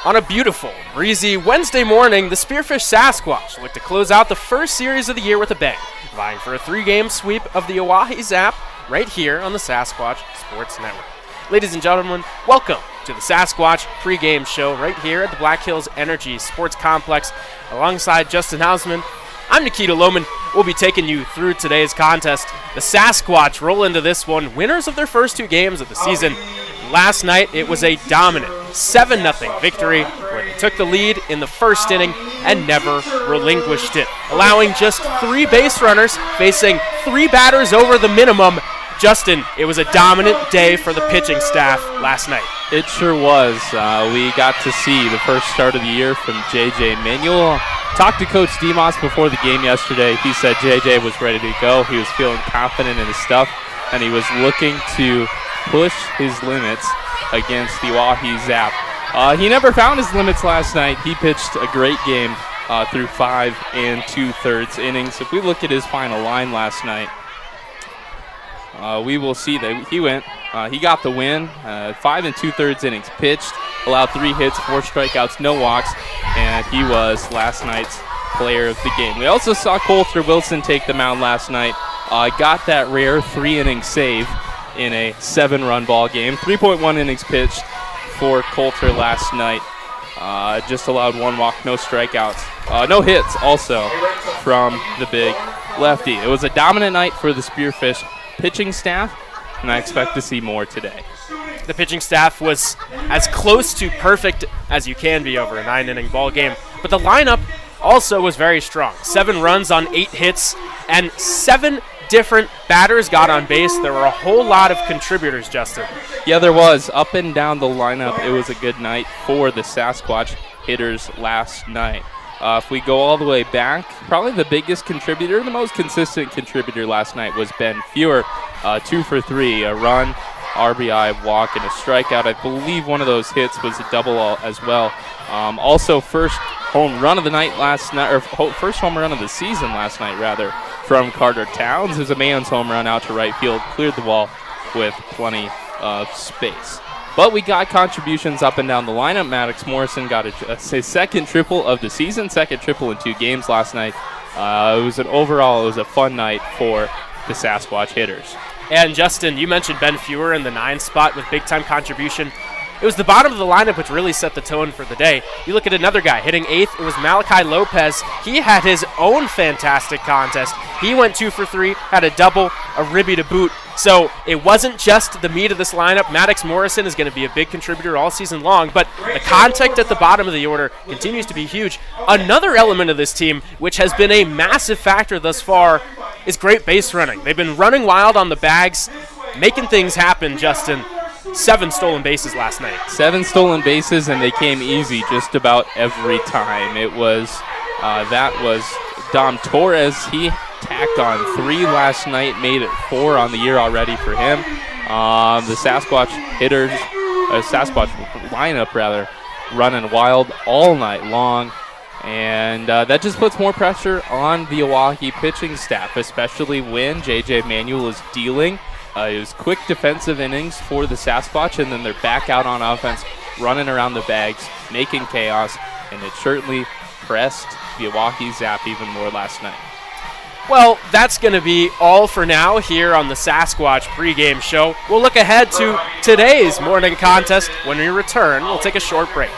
On a beautiful, breezy Wednesday morning, the Spearfish Sasquatch look to close out the first series of the year with a bang, vying for a 3-game sweep of the Oahe Zap right here on the Sasquatch Sports Network. Ladies and gentlemen, welcome to the Sasquatch pregame show right here at the Black Hills Energy Sports Complex. Alongside Justin Hausman, I'm Nikita Lohman. We'll be taking you through today's contest. The Sasquatch roll into this one, winners of their first 2 games of the season. Last night, it was a dominant 7-0 victory where they took the lead in the first inning and never relinquished it, allowing just 3 base runners, facing 3 batters over the minimum. Justin, it was a dominant day for the pitching staff last night. It sure was. We got to see the first start of the year from J.J. Manuel. Talked to Coach Demos before the game yesterday. He said J.J. was ready to go. He was feeling confident in his stuff, and he was looking to push his limits against the Oahe Zap. He never found his limits last night. He pitched a great game through 5 2/3 innings. If we look at his final line last night, we will see that he got the win. 5 2/3 innings pitched, allowed 3 hits, 4 strikeouts, no walks, and he was last night's player of the game. We also saw Coulter Wilson take the mound last night. Got that rare 3-inning save in a 7-run ball game. 3.1 innings pitched for Coulter last night. Just allowed 1 walk, no strikeouts. No hits also from the big lefty. It was a dominant night for the Spearfish pitching staff, and I expect to see more today. The pitching staff was as close to perfect as you can be over a 9-inning ball game, but the lineup also was very strong. 7 runs on 8 hits, and 7 different batters got on base. There were a whole lot of contributors, Justin. Yeah, there was. Up and down the lineup, it was a good night for the Sasquatch hitters last night. If we go all the way back, probably the biggest contributor, the most consistent contributor last night was Ben Fewer. 2 for 3, a run, RBI, walk, and a strikeout. I believe one of those hits was a double as well. Also, first home run of the night last night, or first home run of the season last night, rather, from Carter Towns. It was a man's home run out to right field, cleared the wall with plenty of space. But we got contributions up and down the lineup. Maddox Morrison got his second triple of the season, second triple in 2 games last night. It was a fun night for the Sasquatch hitters. And Justin, you mentioned Ben Fewer in the 9 spot with big-time contribution. It was the bottom of the lineup which really set the tone for the day. You look at another guy hitting 8th. It was Malachi Lopez. He had his own fantastic contest. He went 2 for 3, had a double, a ribby to boot. So it wasn't just the meat of this lineup. Maddox Morrison is going to be a big contributor all season long, but the contact at the bottom of the order continues to be huge. Another element of this team, which has been a massive factor thus far, is great base running. They've been running wild on the bags, making things happen, Justin. 7 stolen bases last night. 7 stolen bases, and they came easy just about every time. It was, that was Dom Torres. He tacked on 3 last night, made it 4 on the year already for him. The Sasquatch hitters, Sasquatch lineup rather, running wild all night long. And that just puts more pressure on the Oahe pitching staff, especially when J.J. Manuel is dealing. It was quick defensive innings for the Sasquatch, and then they're back out on offense, running around the bags, making chaos, and it certainly pressed the Oahe Zap even more last night. Well, that's going to be all for now here on the Sasquatch pregame show. We'll look ahead to today's morning contest. When we return, we'll take a short break.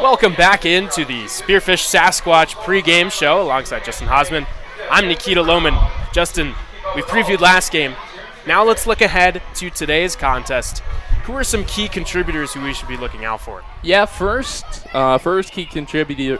Welcome back into the Spearfish Sasquatch pregame show alongside Justin Hosman. I'm Nikita Lohman. Justin, we previewed last game. Now let's look ahead to today's contest. Who are some key contributors who we should be looking out for? Yeah, first key contributor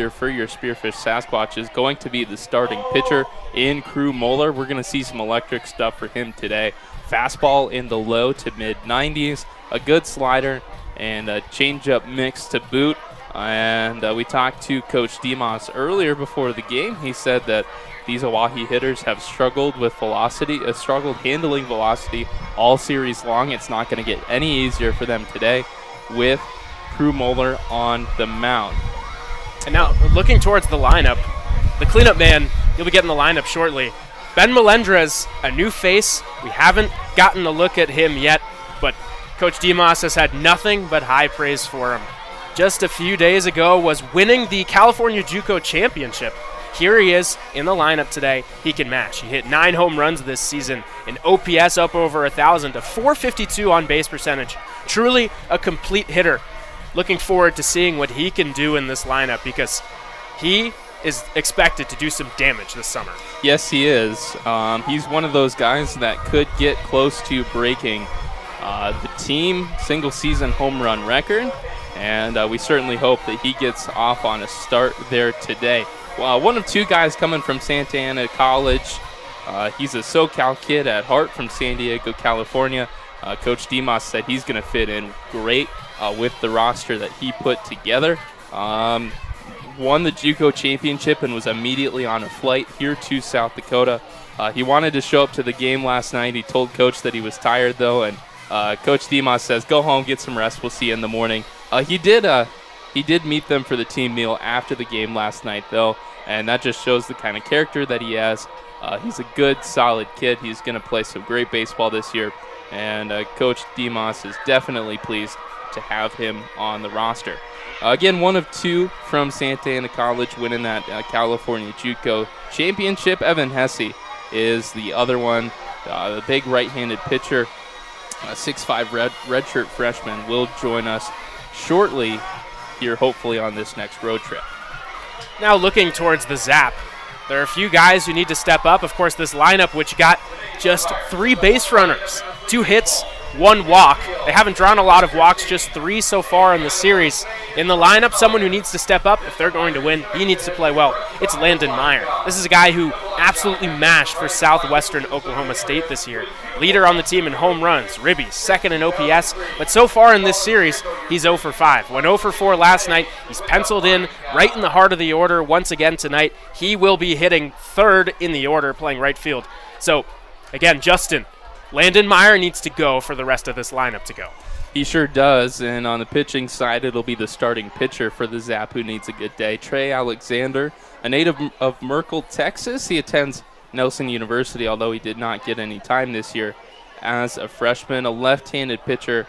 for your Spearfish Sasquatch is going to be the starting pitcher in Crew Moeller. We're going to see some electric stuff for him today. Fastball in the low to mid 90s, a good slider, and a changeup mix to boot. And we talked to Coach Demos earlier before the game. He said that these Oahe hitters have struggled with velocity, struggled handling velocity all series long. It's not going to get any easier for them today with Crew Moeller on the mound. And now, looking towards the lineup, the cleanup man, you'll be getting the lineup shortly. Ben Melendrez, a new face. We haven't gotten a look at him yet, but Coach Demos has had nothing but high praise for him. Just a few days ago was winning the California JUCO Championship. Here he is in the lineup today. He can match. He hit 9 home runs this season, an OPS up over 1,000 to 452 on base percentage. Truly a complete hitter. looking forward to seeing what he can do in this lineup because he is expected to do some damage this summer. Yes, he is. He's one of those guys that could get close to breaking the team single-season home run record, and we certainly hope that he gets off on a start there today. One of two guys coming from Santa Ana College. He's a SoCal kid at heart from San Diego, California. Coach Demas said he's going to fit in great with the roster that he put together. Won the JUCO championship and was immediately on a flight here to South Dakota. He wanted to show up to the game last night. He told Coach that he was tired, though, and Coach Demas says, go home, get some rest. We'll see you in the morning. He did meet them for the team meal after the game last night, though, and that just shows the kind of character that he has. He's a good, solid kid. He's going to play some great baseball this year, and Coach Demas is definitely pleased to have him on the roster. Again, one of two from Santa Ana College winning that California JUCO championship. Evan Hesse is the other one, the big right-handed pitcher, 6'5" redshirt freshman, will join us shortly here, hopefully, on this next road trip. Now looking towards the Zap, there are a few guys who need to step up. Of course, this lineup, which got just 3 base runners, 2 hits, 1 walk. They haven't drawn a lot of walks, just 3 so far in the series. In the lineup, someone who needs to step up if they're going to win, he needs to play well. It's Landon Meyer. This is a guy who absolutely mashed for Southwestern Oklahoma State this year. Leader on the team in home runs, ribbies, second in OPS, but so far in this series, he's 0 for 5. Went 0 for 4 last night. He's penciled in right in the heart of the order once again tonight. He will be hitting 3rd in the order, playing right field. So, again, Justin, Landon Meyer needs to go for the rest of this lineup to go. He sure does, and on the pitching side, it'll be the starting pitcher for the Zap who needs a good day. Trey Alexander, a native of Merkel, Texas. He attends Nelson University, although he did not get any time this year as a freshman. A left-handed pitcher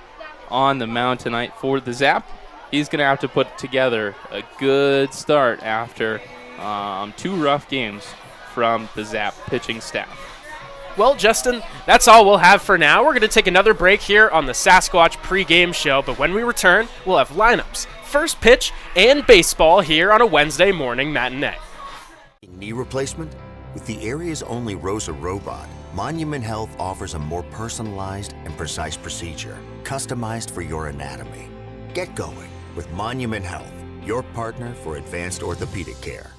on the mound tonight for the Zap. He's going to have to put together a good start after 2 rough games from the Zap pitching staff. Well, Justin, that's all we'll have for now. We're going to take another break here on the Sasquatch pregame show, but when we return, we'll have lineups, first pitch, and baseball here on a Wednesday morning matinee. Knee replacement? With the area's only ROSA robot, Monument Health offers a more personalized and precise procedure, customized for your anatomy. Get going with Monument Health, your partner for advanced orthopedic care.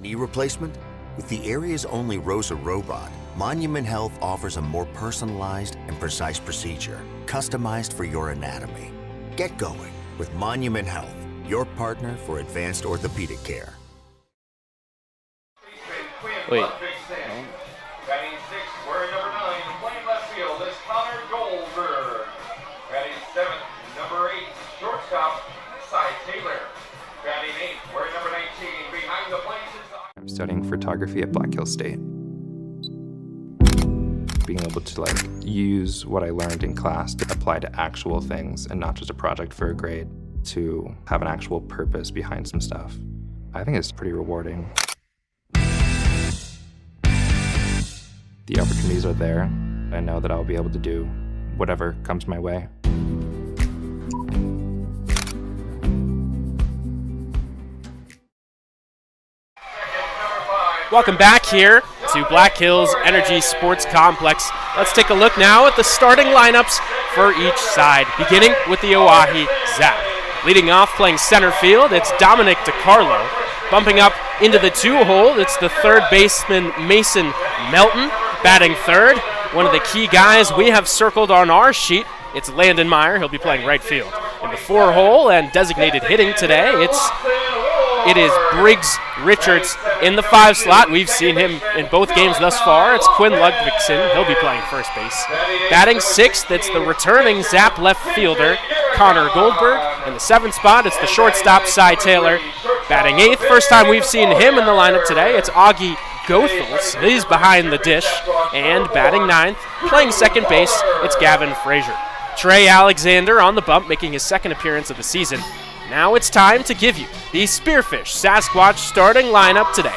Knee replacement? With the area's only ROSA robot, Monument Health offers a more personalized and precise procedure, customized for your anatomy. Get going with Monument Health, your partner for advanced orthopedic care. Wait. Batting 6th, wearing number 9, playing left field is Connor Goldberg. Batting 7th, number 8, shortstop, Cy Taylor. Batting 8th, wearing number 19, behind the plate is... I'm studying photography at Black Hill State. Being able to use what I learned in class to apply to actual things and not just a project for a grade, to have an actual purpose behind some stuff. I think it's pretty rewarding. The opportunities are there. I know that I'll be able to do whatever comes my way. Welcome back here to Black Hills Energy Sports Complex. Let's take a look now at the starting lineups for each side, beginning with the Oahe Zap. Leading off, playing center field, it's Dominic DiCarlo. Bumping up into the 2-hole, it's the 3rd baseman Mason Melton. Batting 3rd, one of the key guys we have circled on our sheet, it's Landon Meyer. He'll be playing right field. In the 4-hole and designated hitting today, it is Briggs Richards in the 5 slot. We've seen him in both games thus far. It's Quinn Ludvigsen. He'll be playing first base. Batting 6th, it's the returning Zap left fielder, Connor Goldberg. In the 7th spot, it's the shortstop, Cy Taylor. Batting 8th, first time we've seen him in the lineup today, it's Augie Goethals. He's behind the dish. And batting 9th, playing second base, it's Gavin Frazier. Trey Alexander on the bump, making his 2nd appearance of the season. Now it's time to give you the Spearfish Sasquatch starting lineup today,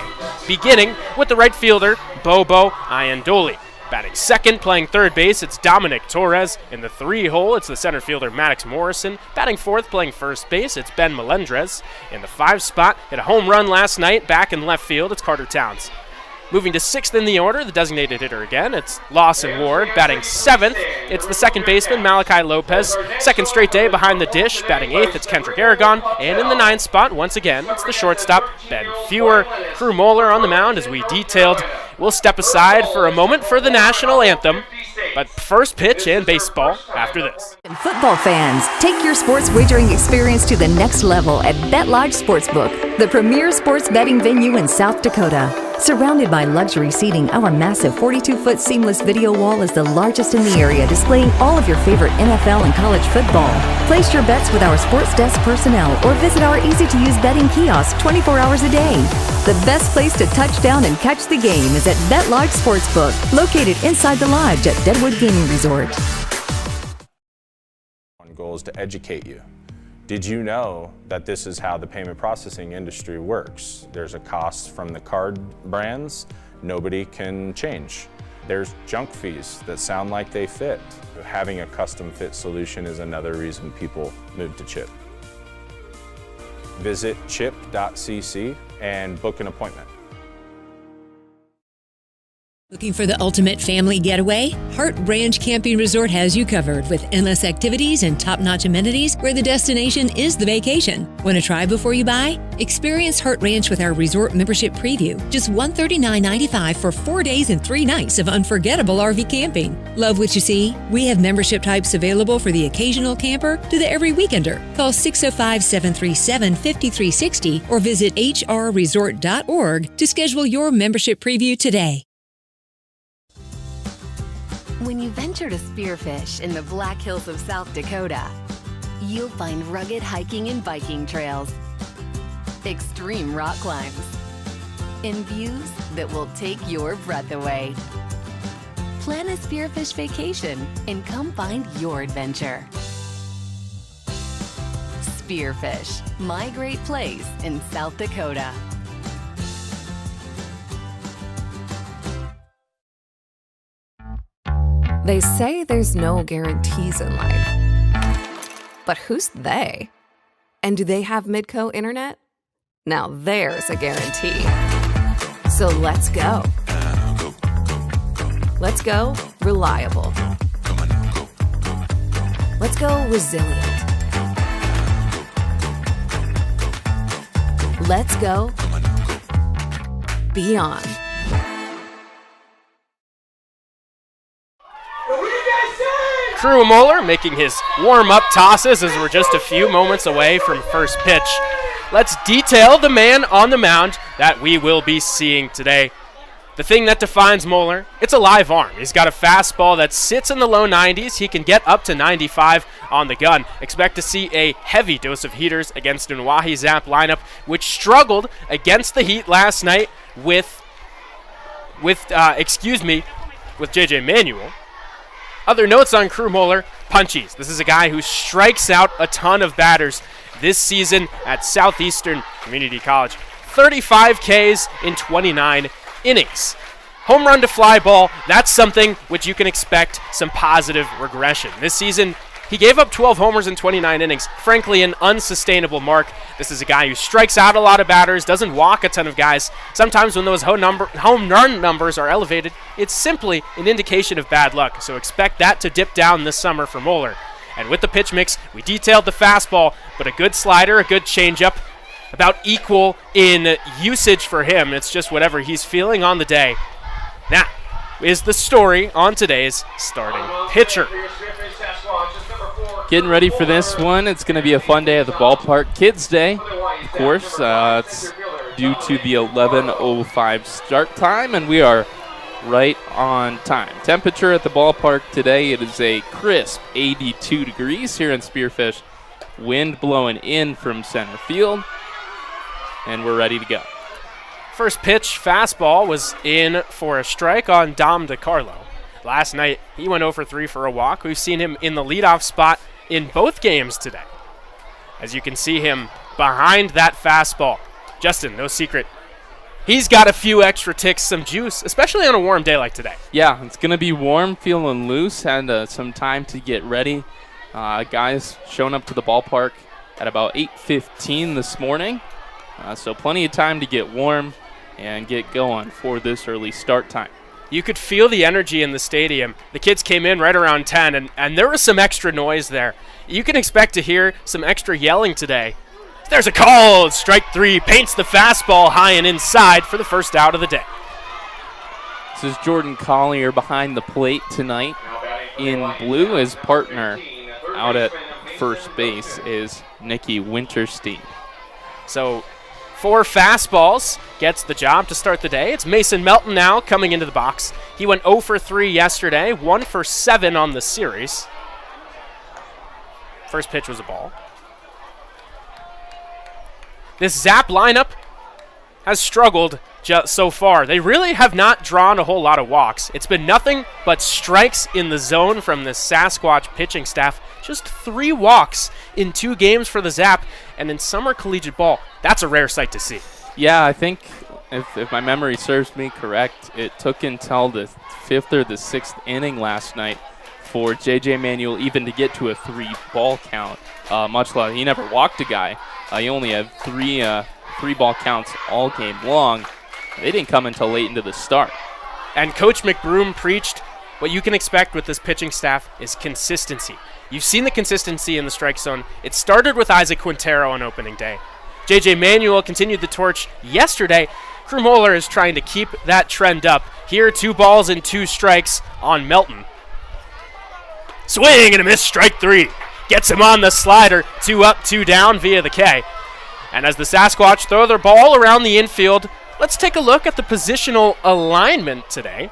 beginning with the right fielder, Bobo Iandoli. Batting second, playing third base, it's Dominic Torres. In the 3-hole, it's the center fielder, Maddox Morrison. Batting fourth, playing first base, it's Ben Melendrez. In the 5 spot, hit a home run last night, back in left field, it's Carter Towns. Moving to 6th in the order, the designated hitter again, it's Lawson Ward. Batting 7th, it's the second baseman, Malachi Lopez. Second straight day behind the dish. Batting 8th, it's Kendrick Aragon. And in the 9th spot, once again, it's the shortstop, Ben Fewer. Crew Moeller on the mound, as we detailed. We'll step aside for a moment for the national anthem. But first pitch and baseball after this. Football fans, take your sports wagering experience to the next level at BetLodge Sportsbook, the premier sports betting venue in South Dakota. Surrounded by luxury seating, our massive 42-foot seamless video wall is the largest in the area, displaying all of your favorite NFL and college football. Place your bets with our sports desk personnel or visit our easy-to-use betting kiosk 24 hours a day. The best place to touch down and catch the game is at BetLodge Sportsbook, located inside the lodge at Deadwood Gaming Resort. One goal is to educate you. Did you know that this is how the payment processing industry works? There's a cost from the card brands nobody can change. There's junk fees that sound like they fit. Having a custom fit solution is another reason people move to Chip. Visit chip.cc and book an appointment. Looking for the ultimate family getaway? Hart Ranch Camping Resort has you covered with endless activities and top-notch amenities where the destination is the vacation. Want to try before you buy? Experience Hart Ranch with our resort membership preview. Just $139.95 for 4 days and 3 nights of unforgettable RV camping. Love what you see? We have membership types available for the occasional camper to the every weekender. Call 605-737-5360 or visit hrresort.org to schedule your membership preview today. When you venture to Spearfish in the Black Hills of South Dakota, you'll find rugged hiking and biking trails, extreme rock climbs, and views that will take your breath away. Plan a Spearfish vacation and come find your adventure. Spearfish, my great place in South Dakota. They say there's no guarantees in life. But who's they? And do they have Midco internet? Now there's a guarantee. So let's go. Let's go reliable. Let's go resilient. Let's go beyond. Crew Moeller making his warm-up tosses as we're just a few moments away from first pitch. Let's detail the man on the mound that we will be seeing today. The thing that defines Moeller, it's a live arm. He's got a fastball that sits in the low 90s. He can get up to 95 on the gun. Expect to see a heavy dose of heaters against an Oahe Zap lineup, which struggled against the Heat last night with JJ Manuel. Other notes on Crew Moeller, punchies. This is a guy who strikes out a ton of batters this season at Southeastern Community College. 35 Ks in 29 innings. Home run to fly ball, that's something which you can expect some positive regression. This season, he gave up 12 homers in 29 innings. Frankly, an unsustainable mark. This is a guy who strikes out a lot of batters, doesn't walk a ton of guys. Sometimes when those home run numbers are elevated, it's simply an indication of bad luck. So expect that to dip down this summer for Moeller. And with the pitch mix, we detailed the fastball, but a good slider, a good changeup, about equal in usage for him. It's just whatever he's feeling on the day. That is the story on today's starting pitcher. Getting ready for this one. It's going to be a fun day at the ballpark. Kids Day, of course. It's due to the 11:05 start time, and we are right on time. Temperature at the ballpark today, it is a crisp 82 degrees here in Spearfish. Wind blowing in from center field, and we're ready to go. First pitch fastball was in for a strike on Dom DeCarlo. Last night, he went 0 for 3 for a walk. We've seen him in the leadoff spot in both games today. as you can see him behind that fastball. Justin, no secret, he's got a few extra ticks, some juice, especially on a warm day like today. Yeah, it's going to be warm, feeling loose, and some time to get ready. Guys showing up to the ballpark at about 8:15 this morning, so plenty of time to get warm and get going for this early start time. You could feel the energy in the stadium. The kids came in right around 10, and there was some extra noise there. You can expect to hear some extra yelling today. There's a call. Strike 3 paints the fastball high and inside for the first out of the day. This is Jordan Collier behind the plate tonight. In blue, his partner out at first base is Nikki Winterstein. So 4 fastballs gets the job to start the day. It's Mason Melton now coming into the box. He went 0 for 3 yesterday, 1 for 7 on the series. First pitch was a ball. This Zap lineup has struggled so far. They really have not drawn a whole lot of walks. It's been nothing but strikes in the zone from the Sasquatch pitching staff. Just 3 walks in 2 games for the Zap, and in summer collegiate ball, that's a rare sight to see. Yeah, I think if my memory serves me correct, it took until the 5th or the 6th inning last night for J.J. Manuel even to get to a 3-ball count. Much like he never walked a guy. He only had 3 ball counts all game long. They didn't come until late into the start. And Coach McBroom preached what you can expect with this pitching staff is consistency. You've seen the consistency in the strike zone. It started with Isaac Quintero on opening day. J.J. Manuel continued the torch yesterday. Crew Moeller is trying to keep that trend up. Here, 2 balls and 2 strikes on Melton. Swing and a miss, strike 3. Gets him on the slider, 2 up, 2 down via the K. And as the Sasquatch throw their ball around the infield, let's take a look at the positional alignment today.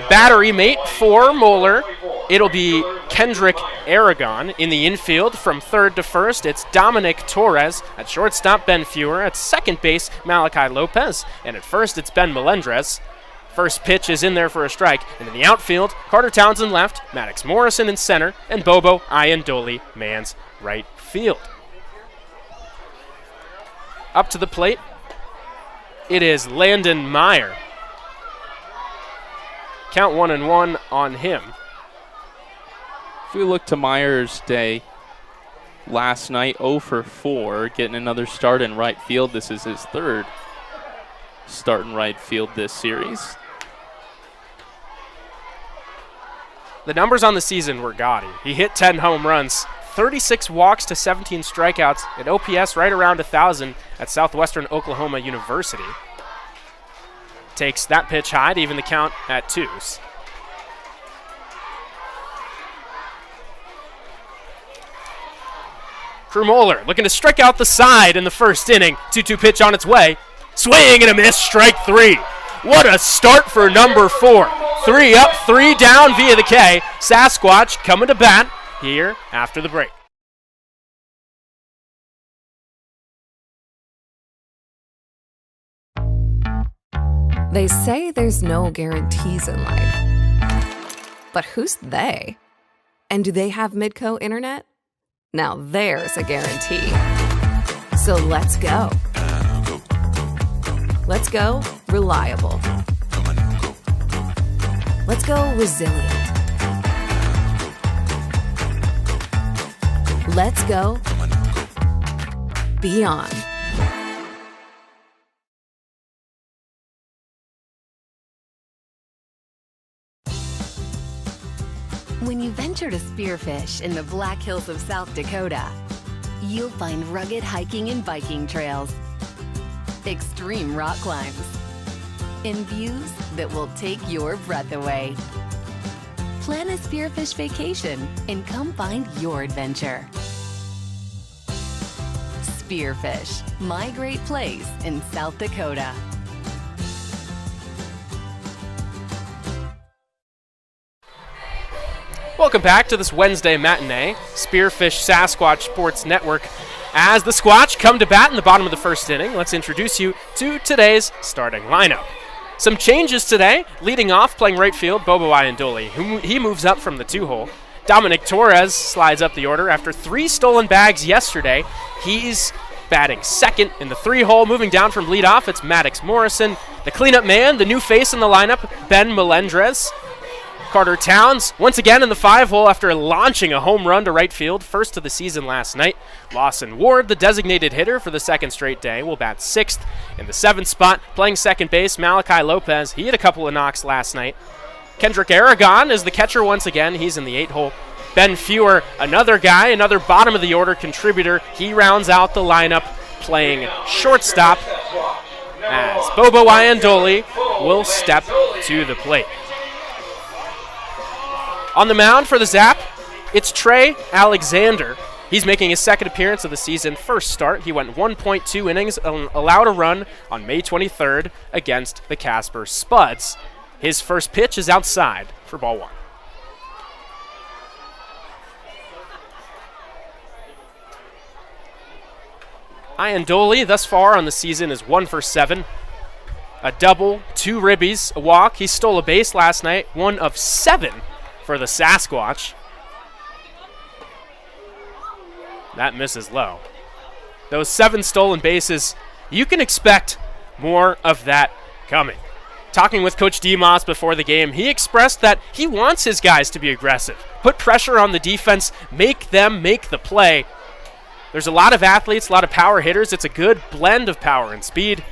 Battery mate for Moeller, it'll be Kendrick Aragon. In the infield from 3rd to 1st, it's Dominic Torres. At shortstop, Ben Fewer. At second base, Malachi Lopez. And at first, it's Ben Melendrez. First pitch is in there for a strike. And in the outfield, Carter Townsend left, Maddox Morrison in center, and Bobo Ayandoli mans right field. Up to the plate, it is Landon Meyer. Count 1-1 on him. If we look to Meyer's day last night, 0 for 4, getting another start in right field. This is his 3rd start in right field this series. The numbers on the season were gaudy. He hit 10 home runs, 36 walks to 17 strikeouts, an OPS right around 1,000 at Southwestern Oklahoma University. Takes that pitch high to even the count at 2s. Crew Moeller looking to strike out the side in the first inning. 2-2 pitch on its way. Swing and a miss, strike 3. What a start for number 4. 3 up, 3 down via the K. Sasquatch coming to bat here after the break. They say there's no guarantees in life. But who's they? And do they have Midco Internet? Now there's a guarantee. So let's go. Let's go reliable. Let's go resilient. Let's go beyond. When you venture to Spearfish in the Black Hills of South Dakota, you'll find rugged hiking and biking trails, extreme rock climbs, and views that will take your breath away. Plan a Spearfish vacation and come find your adventure. Spearfish, my great place in South Dakota. Welcome back to this Wednesday matinee, Spearfish Sasquatch Sports Network. As the Squatch come to bat in the bottom of the first inning, let's introduce you to today's starting lineup. Some changes today. Leading off, playing right field, Bobo Ayandoli. He moves up from the 2-hole. Dominic Torres slides up the order after 3 stolen bags yesterday. He's batting second in the 3-hole. Moving down from leadoff, it's Maddox Morrison. The cleanup man, the new face in the lineup, Ben Melendrez. Carter Towns once again in the 5-hole after launching a home run to right field, first of the season last night. Lawson Ward, the designated hitter for the 2nd straight day, will bat 6th. In the 7th spot, playing second base, Malachi Lopez. He had a couple of knocks last night. Kendrick Aragon is the catcher once again. He's in the 8-hole. Ben Fewer, another guy, another bottom of the order contributor. He rounds out the lineup playing shortstop as Bobo Iandoli will step to the plate. On the mound for the Zap, it's Trey Alexander. He's making his 2nd appearance of the season. First start, he went 1.2 innings, allowed a run on May 23rd against the Casper Spuds. His first pitch is outside for ball 1. Iandoli thus far on the season is 1 for 7. A double, 2 ribbies, a walk. He stole a base last night, 1 of 7 for the Sasquatch. That misses low. Those 7 stolen bases, you can expect more of that coming. Talking with Coach Demas before the game, he expressed that he wants his guys to be aggressive, put pressure on the defense, make them make the play. There's a lot of athletes, a lot of power hitters. It's a good blend of power and speed.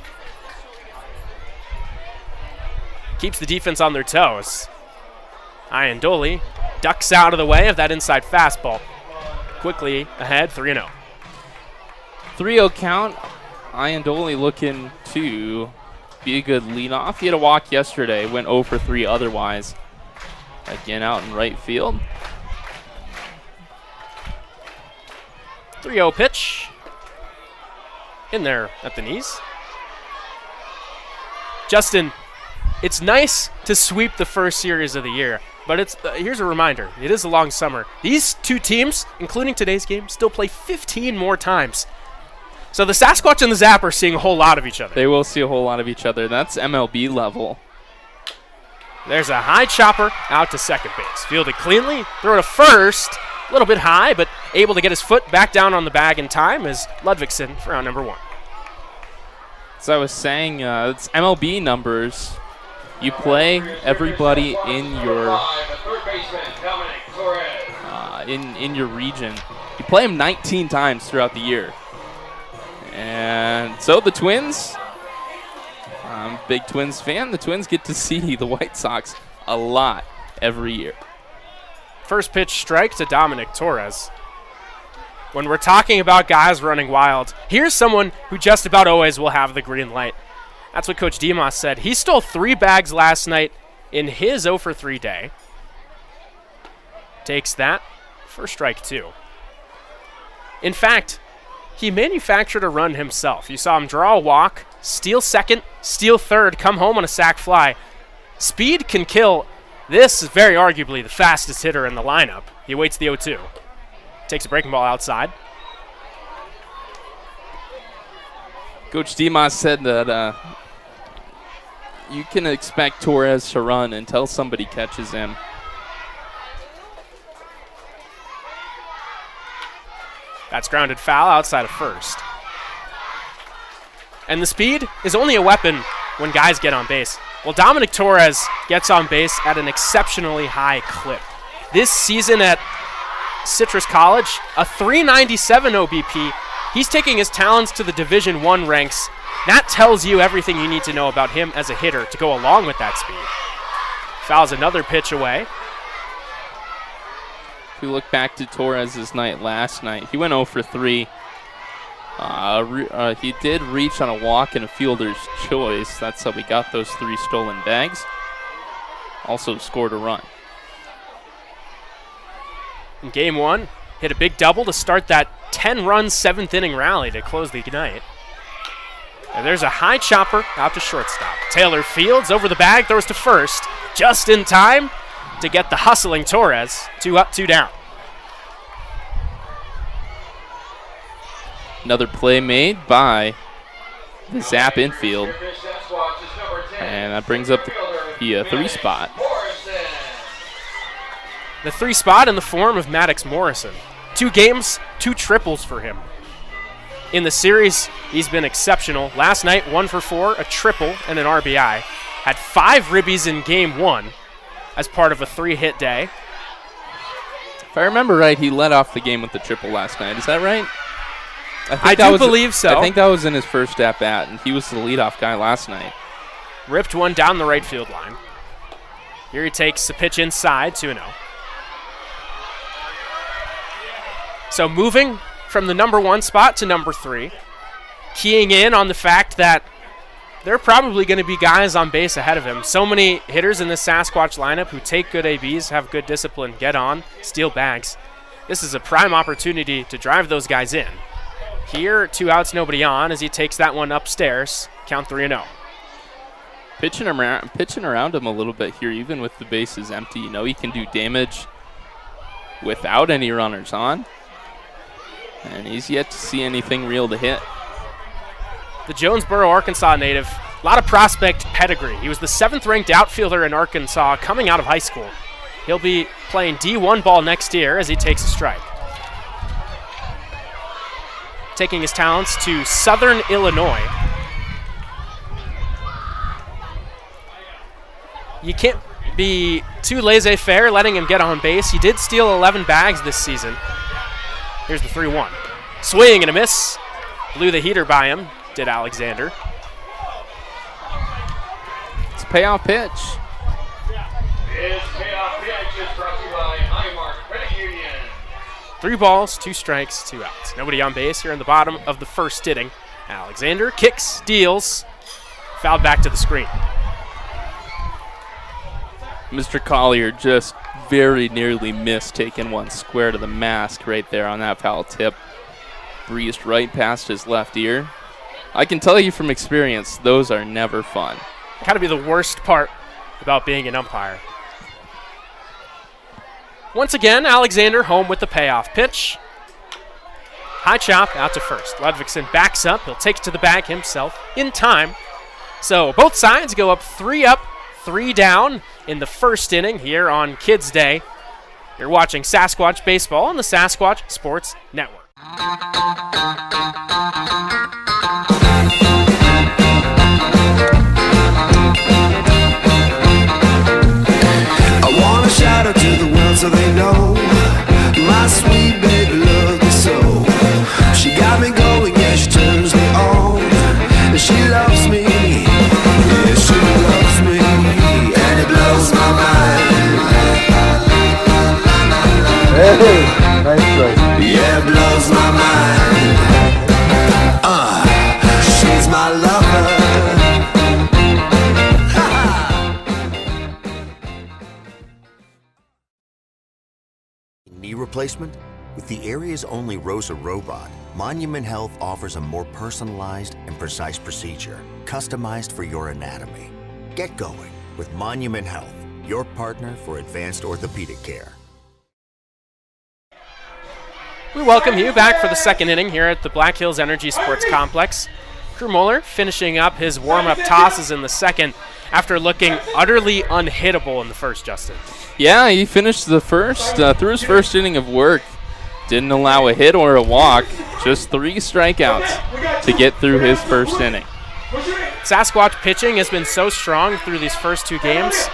Keeps the defense on their toes. Iandoli ducks out of the way of that inside fastball. Quickly ahead, 3-0. 3-0 count. Iandoli looking to be a good leadoff. He had a walk yesterday, went 0 for 3 otherwise. Again out in right field. 3-0 pitch. In there at the knees. Justin, it's nice to sweep the first series of the year, but it's here's a reminder. It is a long summer. These 2 teams, including today's game, still play 15 more times. So the Sasquatch and the Zap are seeing a whole lot of each other. They will see a whole lot of each other. That's MLB level. There's a high chopper out to second base. Fielded cleanly. Throw to first. A little bit high, but able to get his foot back down on the bag in time is Ludvigsen for out number 1. As I was saying, it's MLB numbers. You play everybody in your in your region. You play them 19 times throughout the year. And so the Twins, I'm a big Twins fan. The Twins get to see the White Sox a lot every year. First pitch strike to Dominic Torres. When we're talking about guys running wild, here's someone who just about always will have the green light. That's what Coach Demas said. He stole 3 bags last night in his 0 for 3 day. Takes that for strike 2. In fact, he manufactured a run himself. You saw him draw a walk, steal second, steal third, come home on a sac fly. Speed can kill. This is very arguably the fastest hitter in the lineup. He awaits the 0-2. Takes a breaking ball outside. Coach Demas said that you can expect Torres to run until somebody catches him. That's grounded foul outside of first. And the speed is only a weapon when guys get on base. Well, Dominic Torres gets on base at an exceptionally high clip. This season at Citrus College, a 397 OBP. He's taking his talents to the Division I ranks. That tells you everything you need to know about him as a hitter to go along with that speed. Fouls another pitch away. If we look back to Torres' night last night, he went 0 for 3. He did reach on a walk and a fielder's choice. That's how we got those 3 stolen bags. Also scored a run. In game 1, hit a big double to start that 10-run 7th inning rally to close the night. And there's a high chopper out to shortstop. Taylor fields over the bag, throws to first, just in time to get the hustling Torres. 2 up, 2 down. Another play made by the Zap infield. And that brings up the 3 spot. the 3 spot in the form of Maddox Morrison. 2 games, 2 triples for him. In the series, he's been exceptional. Last night, 1 for 4, a triple, and an RBI. Had 5 ribbies in game 1 as part of a 3-hit day. If I remember right, he led off the game with the triple last night. Is that right? I do believe so. I think that was in his first at-bat, and he was the leadoff guy last night. Ripped one down the right field line. Here he takes the pitch inside, 2-0. So moving from the number 1 spot to number 3, keying in on the fact that there are probably going to be guys on base ahead of him. So many hitters in this Sasquatch lineup who take good ABs, have good discipline, get on, steal bags. This is a prime opportunity to drive those guys in. Here, 2 outs, nobody on as he takes that one upstairs. Count 3-0. Pitching around him a little bit here, even with the bases empty. You know he can do damage without any runners on. And he's yet to see anything real to hit. The Jonesboro, Arkansas native, a lot of prospect pedigree. He was the 7th-ranked outfielder in Arkansas coming out of high school. He'll be playing D1 ball next year as he takes a strike. Taking his talents to Southern Illinois. You can't be too laissez-faire letting him get on base. He did steal 11 bags this season. Here's the 3-1. Swing and a miss. Blew the heater by him, did Alexander. It's a payoff pitch. This payoff pitch is brought to you by Highmark Credit Union. 3 balls, 2 strikes, 2 outs. Nobody on base here in the bottom of the first inning. Alexander kicks, deals, fouled back to the screen. Mr. Collier just very nearly missed taking one square to the mask right there on that foul tip. Breezed right past his left ear. I can tell you from experience, those are never fun. Gotta be the worst part about being an umpire. Once again, Alexander home with the payoff pitch. High chop out to first. Ludvigsen backs up. He'll take it to the bag himself in time. So both sides go up, 3 down in the first inning here on Kids Day. You're watching Sasquatch Baseball on the Sasquatch Sports Network. I wanna shout out to the world so they know my sweet baby loves me so. She got me going, yeah, she turns me on. And she loves me, yeah, she loves me, and it blows my mind. Hey, nice try. Yeah, it blows my mind. She's my lover. Knee replacement? With the area's only ROSA robot, Monument Health offers a more personalized and precise procedure, customized for your anatomy. Get going with Monument Health, your partner for advanced orthopedic care. We welcome you back for the second inning here at the Black Hills Energy Sports Complex. Crew Mueller finishing up his warm-up tosses in the second after looking utterly unhittable in the first, Justin. Yeah, he finished the first, through his first inning of work. Didn't allow a hit or a walk, just 3 strikeouts to get through his first inning. Sasquatch pitching has been so strong through these first 2 games,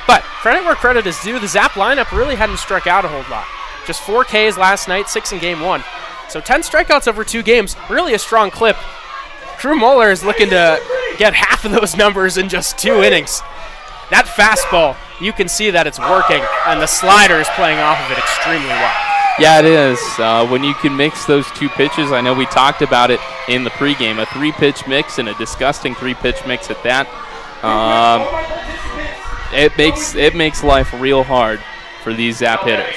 but credit where credit is due, the Zap lineup really hadn't struck out a whole lot. Just 4 Ks last night, 6 in game 1. So 10 strikeouts over 2 games, really a strong clip. Crew Mueller is looking to get half of those numbers in just 2 innings. That fastball, you can see that it's working, and the slider is playing off of it extremely well. Yeah, it is. When you can mix those 2 pitches, I know we talked about it in the pregame, a 3-pitch mix and a disgusting 3-pitch mix at that. It makes life real hard for these Zap hitters.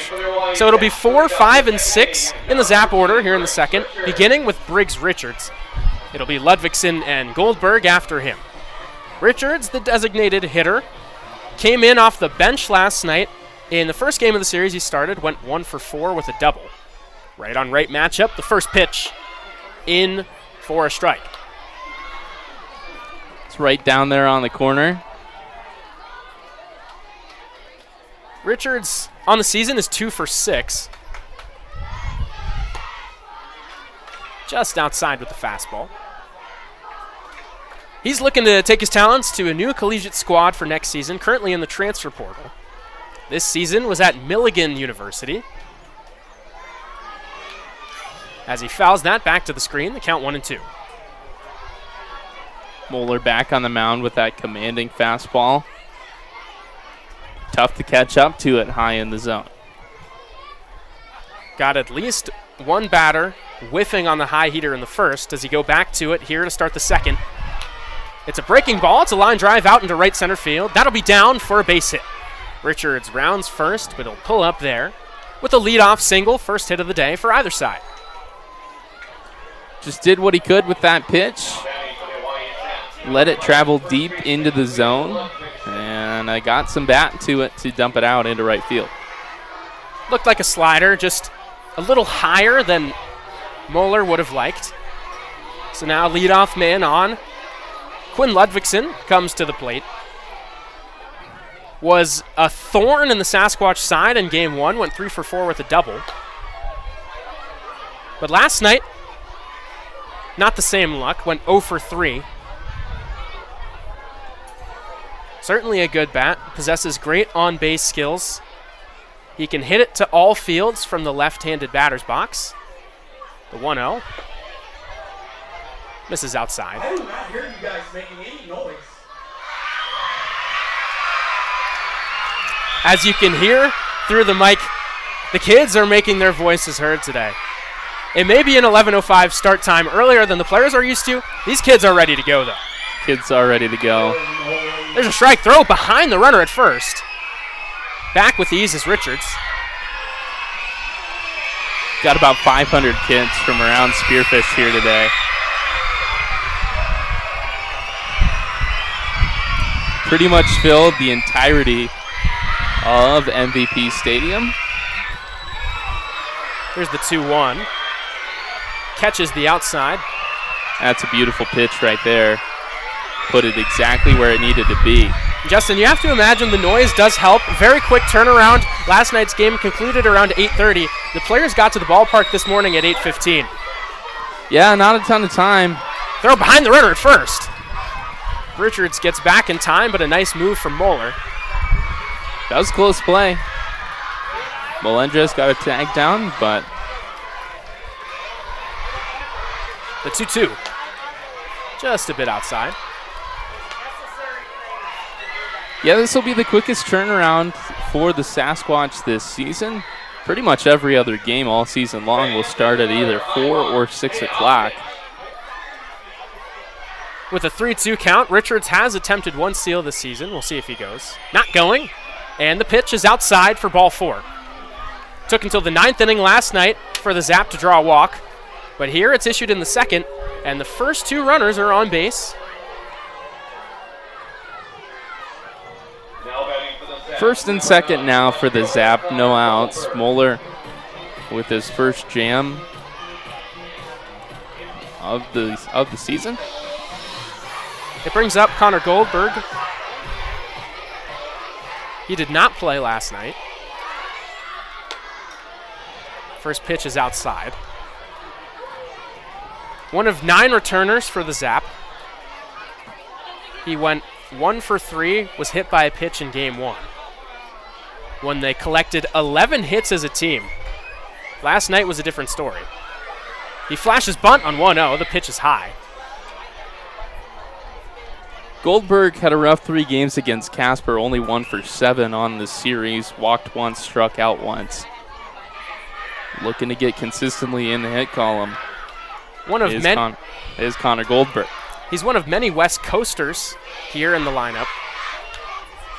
So it'll be 4, 5, and 6 in the Zap order here in the second, beginning with Briggs Richards. It'll be Ludvigsen and Goldberg after him. Richards, the designated hitter, came in off the bench last night. In the first game of the series he started, went 1 for 4 with a double. Right on right matchup, the first pitch in for a strike. It's right down there on the corner. Richards on the season is 2 for 6. Just outside with the fastball. He's looking to take his talents to a new collegiate squad for next season, currently in the transfer portal. This season was at Milligan University. As he fouls that back to the screen, the count 1-2. Moeller back on the mound with that commanding fastball. Tough to catch up to it high in the zone. Got at least one batter whiffing on the high heater in the first. Does he go back to it here to start the second? It's a breaking ball. It's a line drive out into right center field. That'll be down for a base hit. Richards rounds first, but he'll pull up there with a leadoff single, first hit of the day for either side. Just did what he could with that pitch. Let it travel deep into the zone. And I got some bat to it to dump it out into right field. Looked like a slider, just a little higher than Moeller would have liked. So now leadoff man on. Quinn Ludvigsen comes to the plate. Was a thorn in the Sasquatch side in game 1, went 3 for 4 with a double. But last night, not the same luck, went 0 for 3. Certainly a good bat, possesses great on-base skills. He can hit it to all fields from the left-handed batter's box. The 1-0. Misses outside. I do not hear you guys making any noise. As you can hear through the mic, the kids are making their voices heard today. It may be an 11:05 start time earlier than the players are used to. These kids are ready to go, though. Kids are ready to go. There's a strike throw behind the runner at first. Back with ease is Richards. Got about 500 kids from around Spearfish here today. Pretty much filled the entirety of MVP Stadium. Here's the 2-1. Catches the outside. That's a beautiful pitch right there. Put it exactly where it needed to be. Justin, you have to imagine the noise does help. Very quick turnaround. Last night's game concluded around 8:30. The players got to the ballpark this morning at 8:15. Yeah, not a ton of time. Throw behind the runner at first. Richards gets back in time, but a nice move from Moeller. That was close play. Melendrez got a tag down, but the 2-2. Just a bit outside. Yeah, this will be the quickest turnaround for the Sasquatch this season. Pretty much every other game all season long will start at either 4 or 6 o'clock. With a 3-2 count, Richards has attempted one steal this season. We'll see if he goes. Not going. And the pitch is outside for ball 4. Took until the 9th inning last night for the Zap to draw a walk. But here it's issued in the second, and the first 2 runners are on base. First and second now for the Zap, no outs. Moeller with his first jam of the season. It brings up Connor Goldberg. He did not play last night. First pitch is outside. One of 9 returners for the Zap. He went 1 for 3, was hit by a pitch in game 1, when they collected 11 hits as a team. Last night was a different story. He flashes bunt on 1-0. The pitch is high. Goldberg had a rough 3 games against Casper, only 1 for 7 on the series, walked once, struck out once. Looking to get consistently in the hit column. Is Connor Goldberg. He's one of many West Coasters here in the lineup.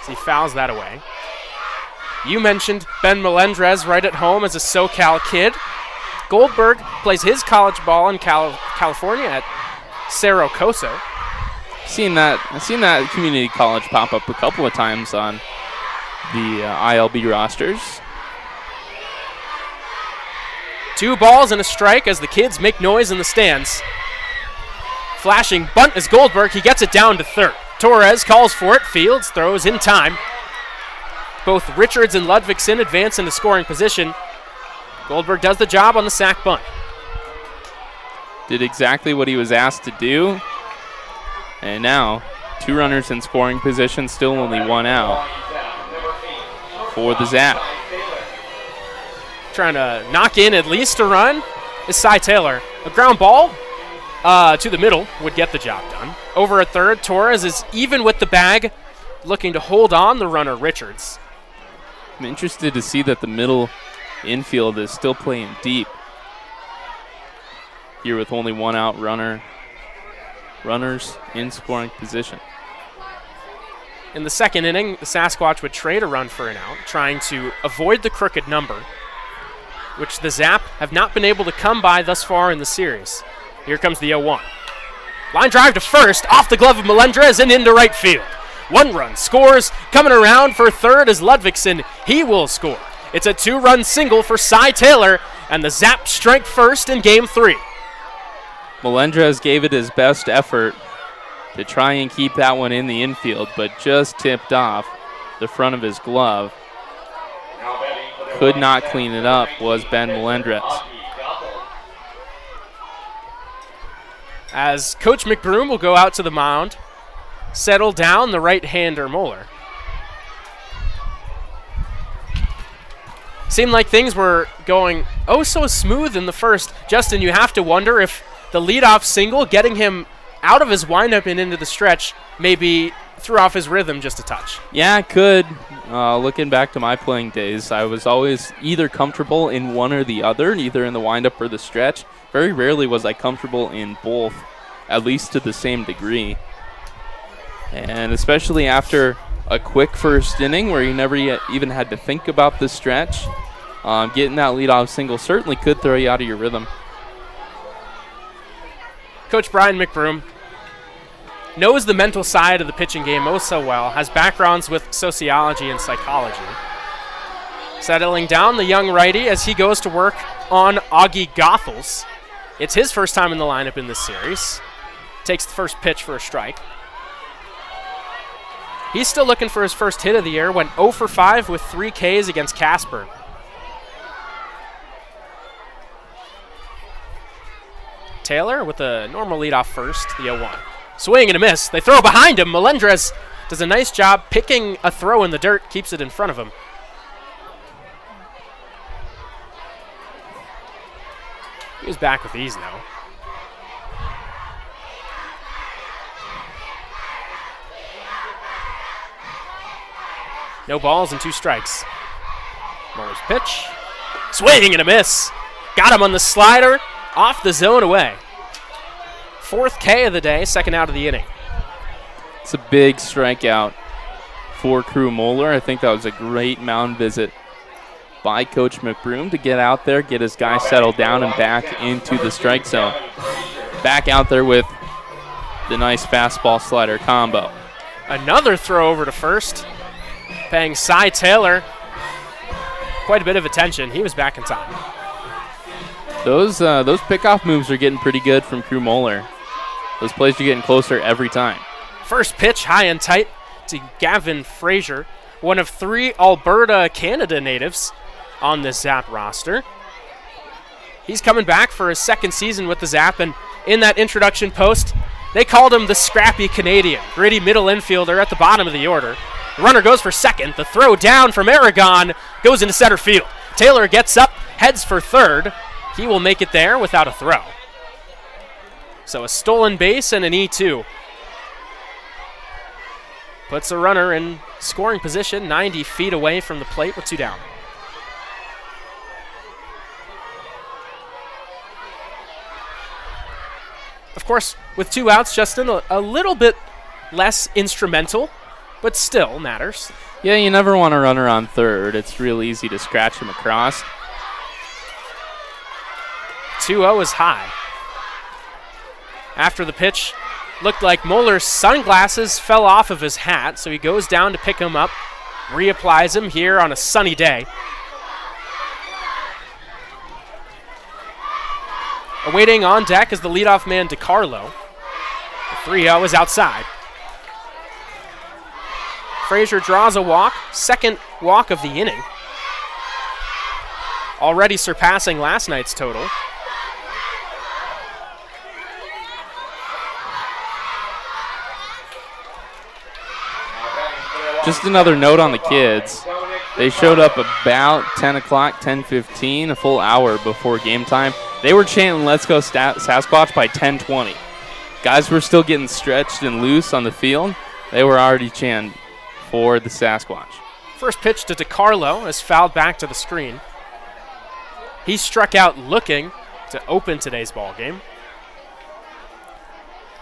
So he fouls that away. You mentioned Ben Melendrez right at home as a SoCal kid. Goldberg plays his college ball in California at Cerro Coso. I've seen that community college pop up a couple of times on the ILB rosters. 2 balls and a strike as the kids make noise in the stands. Flashing bunt is Goldberg. He gets it down to third. Torres calls for it. Fields throws in time. Both Richards and Ludvigsen advance into scoring position. Goldberg does the job on the sack bunt. Did exactly what he was asked to do. And now, 2 runners in scoring position, still only 1 out for the Zap. Trying to knock in at least a run is Cy Taylor. A ground ball to the middle would get the job done. Over at third, Torres is even with the bag, looking to hold on the runner Richards. I'm interested to see that the middle infield is still playing deep. Here with only 1 out runners in scoring position. In the second inning, the Sasquatch would trade a run for an out, trying to avoid the crooked number, which the Zap have not been able to come by thus far in the series. Here comes the 0-1. Line drive to first, off the glove of Melendrez and into right field. 1 run scores. Coming around for third is Ludvigsen. He will score. It's a 2-run single for Cy Taylor, and the Zap strike first in Game 3. Melendrez gave it his best effort to try and keep that one in the infield, but just tipped off the front of his glove. Could not clean it up was Ben Melendrez. As Coach McBroom will go out to the mound, settle down the right-hander Moeller. Seemed like things were going oh so smooth in the first. Justin, you have to wonder if the leadoff single, getting him out of his windup and into the stretch, maybe threw off his rhythm just a touch. Yeah, it could. Looking back to my playing days, I was always either comfortable in one or the other, either in the windup or the stretch. Very rarely was I comfortable in both, at least to the same degree. And especially after a quick first inning where you never yet even had to think about the stretch, getting that leadoff single certainly could throw you out of your rhythm. Coach Brian McBroom knows the mental side of the pitching game oh so well, has backgrounds with sociology and psychology. Settling down the young righty as he goes to work on Augie Goethals. It's his first time in the lineup in this series. Takes the first pitch for a strike. He's still looking for his first hit of the year, went 0 for 5 with 3 Ks against Casper. Taylor with a normal leadoff first, the 0-1. Swing and a miss. They throw behind him. Melendrez does a nice job picking a throw in the dirt, keeps it in front of him. He was back with ease now. No balls and 2 strikes. Muller's pitch. Swing and a miss. Got him on the slider. Off the zone away. 4th K of the day, 2nd out of the inning. It's a big strikeout for Crew Moeller. I think that was a great mound visit by Coach McBroom to get out there, get his guy settled down and back into the strike zone. Back out there with the nice fastball slider combo. Another throw over to first, paying Cy Taylor quite a bit of attention. He was back in time. Those pickoff moves are getting pretty good from Crew Moeller. Those plays are getting closer every time. First pitch high and tight to Gavin Frazier, one of 3 Alberta, Canada natives on this Zap roster. He's coming back for his 2nd season with the Zap, and in that introduction post, they called him the scrappy Canadian, gritty middle infielder at the bottom of the order. The runner goes for second. The throw down from Aragon goes into center field. Taylor gets up, heads for third. He will make it there without a throw. So a stolen base and an E2. Puts a runner in scoring position, 90 feet away from the plate with 2 down. Of course, with 2 outs, Justin, a little bit less instrumental, but still matters. Yeah, you never want a runner on third. It's real easy to scratch him across. 2-0 is high. After the pitch, looked like Moeller's sunglasses fell off of his hat, so he goes down to pick him up, reapplies him here on a sunny day. Awaiting on deck is the leadoff man, DiCarlo. The 3-0 is outside. Frazier draws a walk, second walk of the inning. Already surpassing last night's total. Just another note on the kids. They showed up about 10 o'clock, 10:15, a full hour before game time. They were chanting, "Let's go Sasquatch" by 10:20. Guys were still getting stretched and loose on the field. They were already chanting for the Sasquatch. First pitch to DiCarlo is fouled back to the screen. He struck out looking to open today's ball game.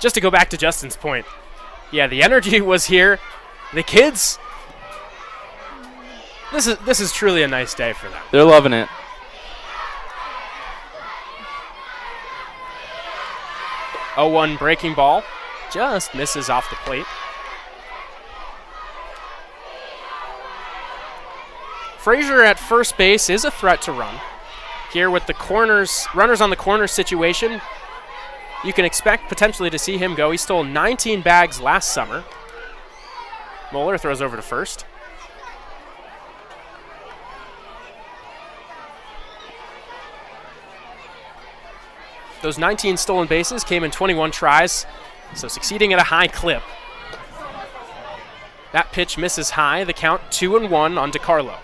Just to go back to Justin's point, yeah, the energy was here. The kids, this is truly a nice day for them. They're loving it. Oh, 0-1 breaking ball, just misses off the plate. Frazier at first base is a threat to run. Here with the runners on the corner situation, you can expect potentially to see him go. He stole 19 bags last summer. Moeller throws over to first. Those 19 stolen bases came in 21 tries, so succeeding at a high clip. That pitch misses high, the count 2-1 on DiCarlo.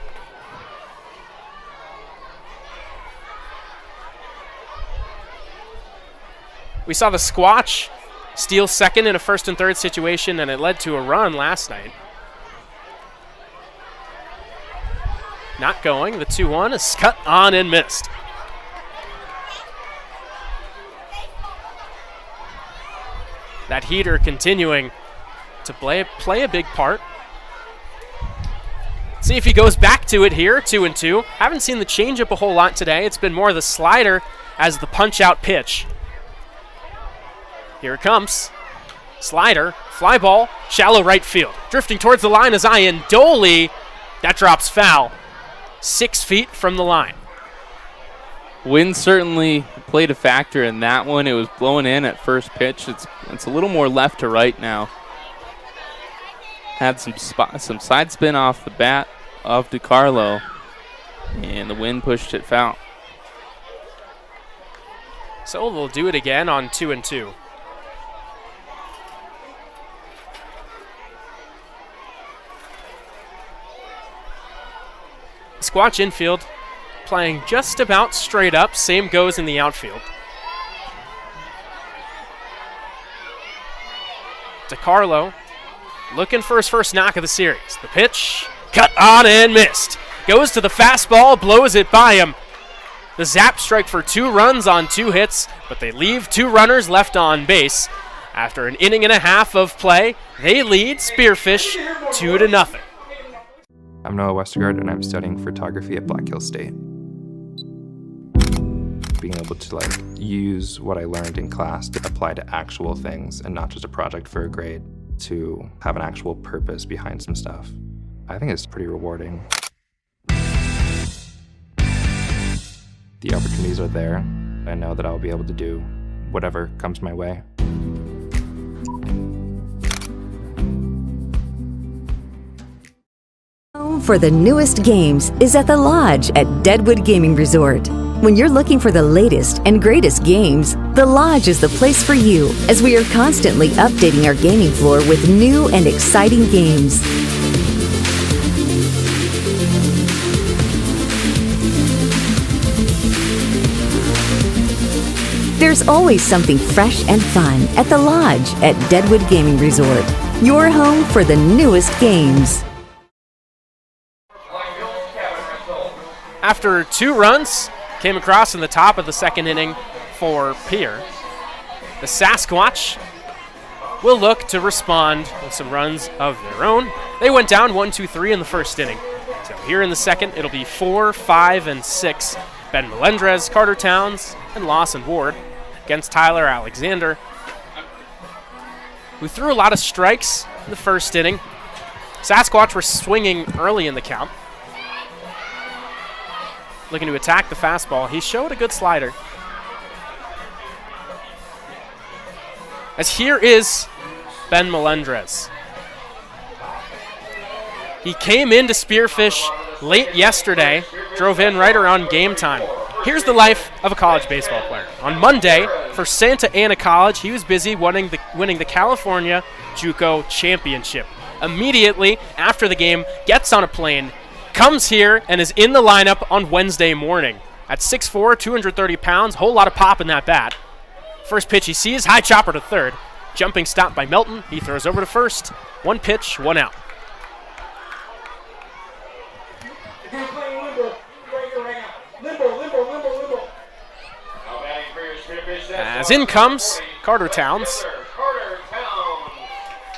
We saw the Squatch steal second in a first and third situation, and it led to a run last night. Not going. The 2-1 is cut on and missed. That heater continuing to play a big part. See if he goes back to it here, 2-2. Haven't seen the changeup a whole lot today. It's been more the slider as the punch-out pitch. Here it comes. Slider, fly ball, shallow right field. Drifting towards the line is Ian Doley. That drops foul. 6 feet from the line. Wind certainly played a factor in that one. It was blowing in at first pitch. It's a little more left to right now. Had some side spin off the bat of DiCarlo, and the wind pushed it foul. So they'll do it again on 2-2. Squatch infield playing just about straight up. Same goes in the outfield. DiCarlo looking for his first knock of the series. The pitch, cut on and missed. Goes to the fastball, blows it by him. The zap strike for 2 runs on 2 hits, but they leave 2 runners left on base. After an inning and a half of play, they lead Spearfish 2-0. I'm Noah Westergaard, and I'm studying photography at Black Hills State. Being able to use what I learned in class to apply to actual things and not just a project for a grade, to have an actual purpose behind some stuff, I think it's pretty rewarding. The opportunities are there. I know that I'll be able to do whatever comes my way. Home for the newest games is at the Lodge at Deadwood Gaming Resort. When you're looking for the latest and greatest games, the Lodge is the place for you, as we are constantly updating our gaming floor with new and exciting games. There's always something fresh and fun at the Lodge at Deadwood Gaming Resort. Your home for the newest games. After 2 runs, came across in the top of the second inning for Pierre. The Sasquatch will look to respond with some runs of their own. They went down 1-2-3 in the first inning. So here in the second, it'll be 4, 5, and 6. Ben Melendrez, Carter Towns, and Lawson Ward against Tyler Alexander, who threw a lot of strikes in the first inning. Sasquatch were swinging early in the count, looking to attack the fastball. He showed a good slider. As here is Ben Melendrez. He came into Spearfish late yesterday, drove in right around game time. Here's the life of a college baseball player. On Monday, for Santa Ana College, he was busy winning the California JUCO Championship. Immediately after the game, gets on a plane, comes here, and is in the lineup on Wednesday morning. At 6'4", 230 pounds, whole lot of pop in that bat. First pitch he sees, high chopper to third. Jumping stop by Melton. He throws over to first. One pitch, one out. As in comes Carter Towns.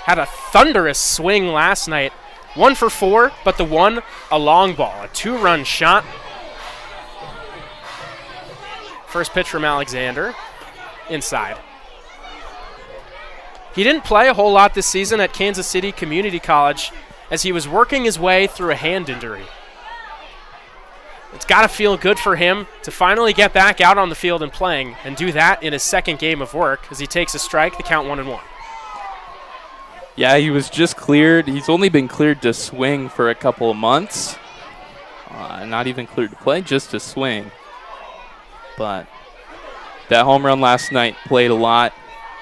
Had a thunderous swing last night. 1 for 4, but the one a long ball, a 2-run shot. First pitch from Alexander, inside. He didn't play a whole lot this season at Kansas City Community College as he was working his way through a hand injury. It's got to feel good for him to finally get back out on the field and playing, and do that in his second game of work as he takes a strike, the count 1-1. Yeah, he was just cleared. He's only been cleared to swing for a couple of months. Not even cleared to play, just to swing. But that home run last night played a lot,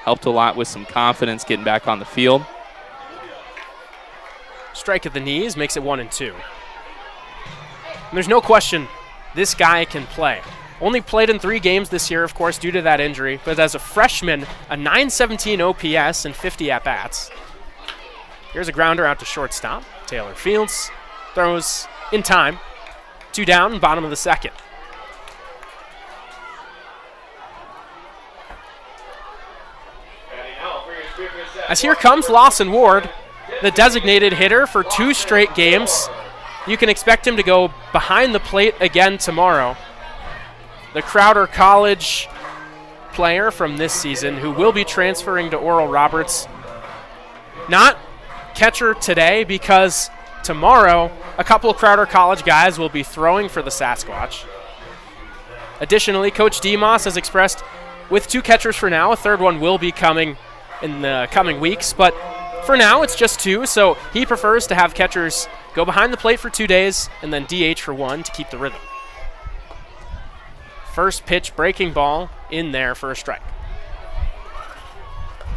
helped a lot with some confidence getting back on the field. Strike at the knees makes it 1-2. And there's no question this guy can play. Only played in 3 games this year, of course, due to that injury. But as a freshman, a .917 OPS and 50 at-bats. Here's a grounder out to shortstop. Taylor fields, throws in time. 2 down, bottom of the second. As here comes Lawson Ward, the designated hitter for 2 straight games. You can expect him to go behind the plate again tomorrow. The Crowder College player from this season who will be transferring to Oral Roberts. Not catcher today because tomorrow a couple of Crowder College guys will be throwing for the Sasquatch. Additionally, Coach Demos has expressed with 2 catchers for now, a third one will be coming in the coming weeks, but for now it's just 2, so he prefers to have catchers go behind the plate for 2 days and then DH for 1 to keep the rhythm. First pitch, breaking ball in there for a strike.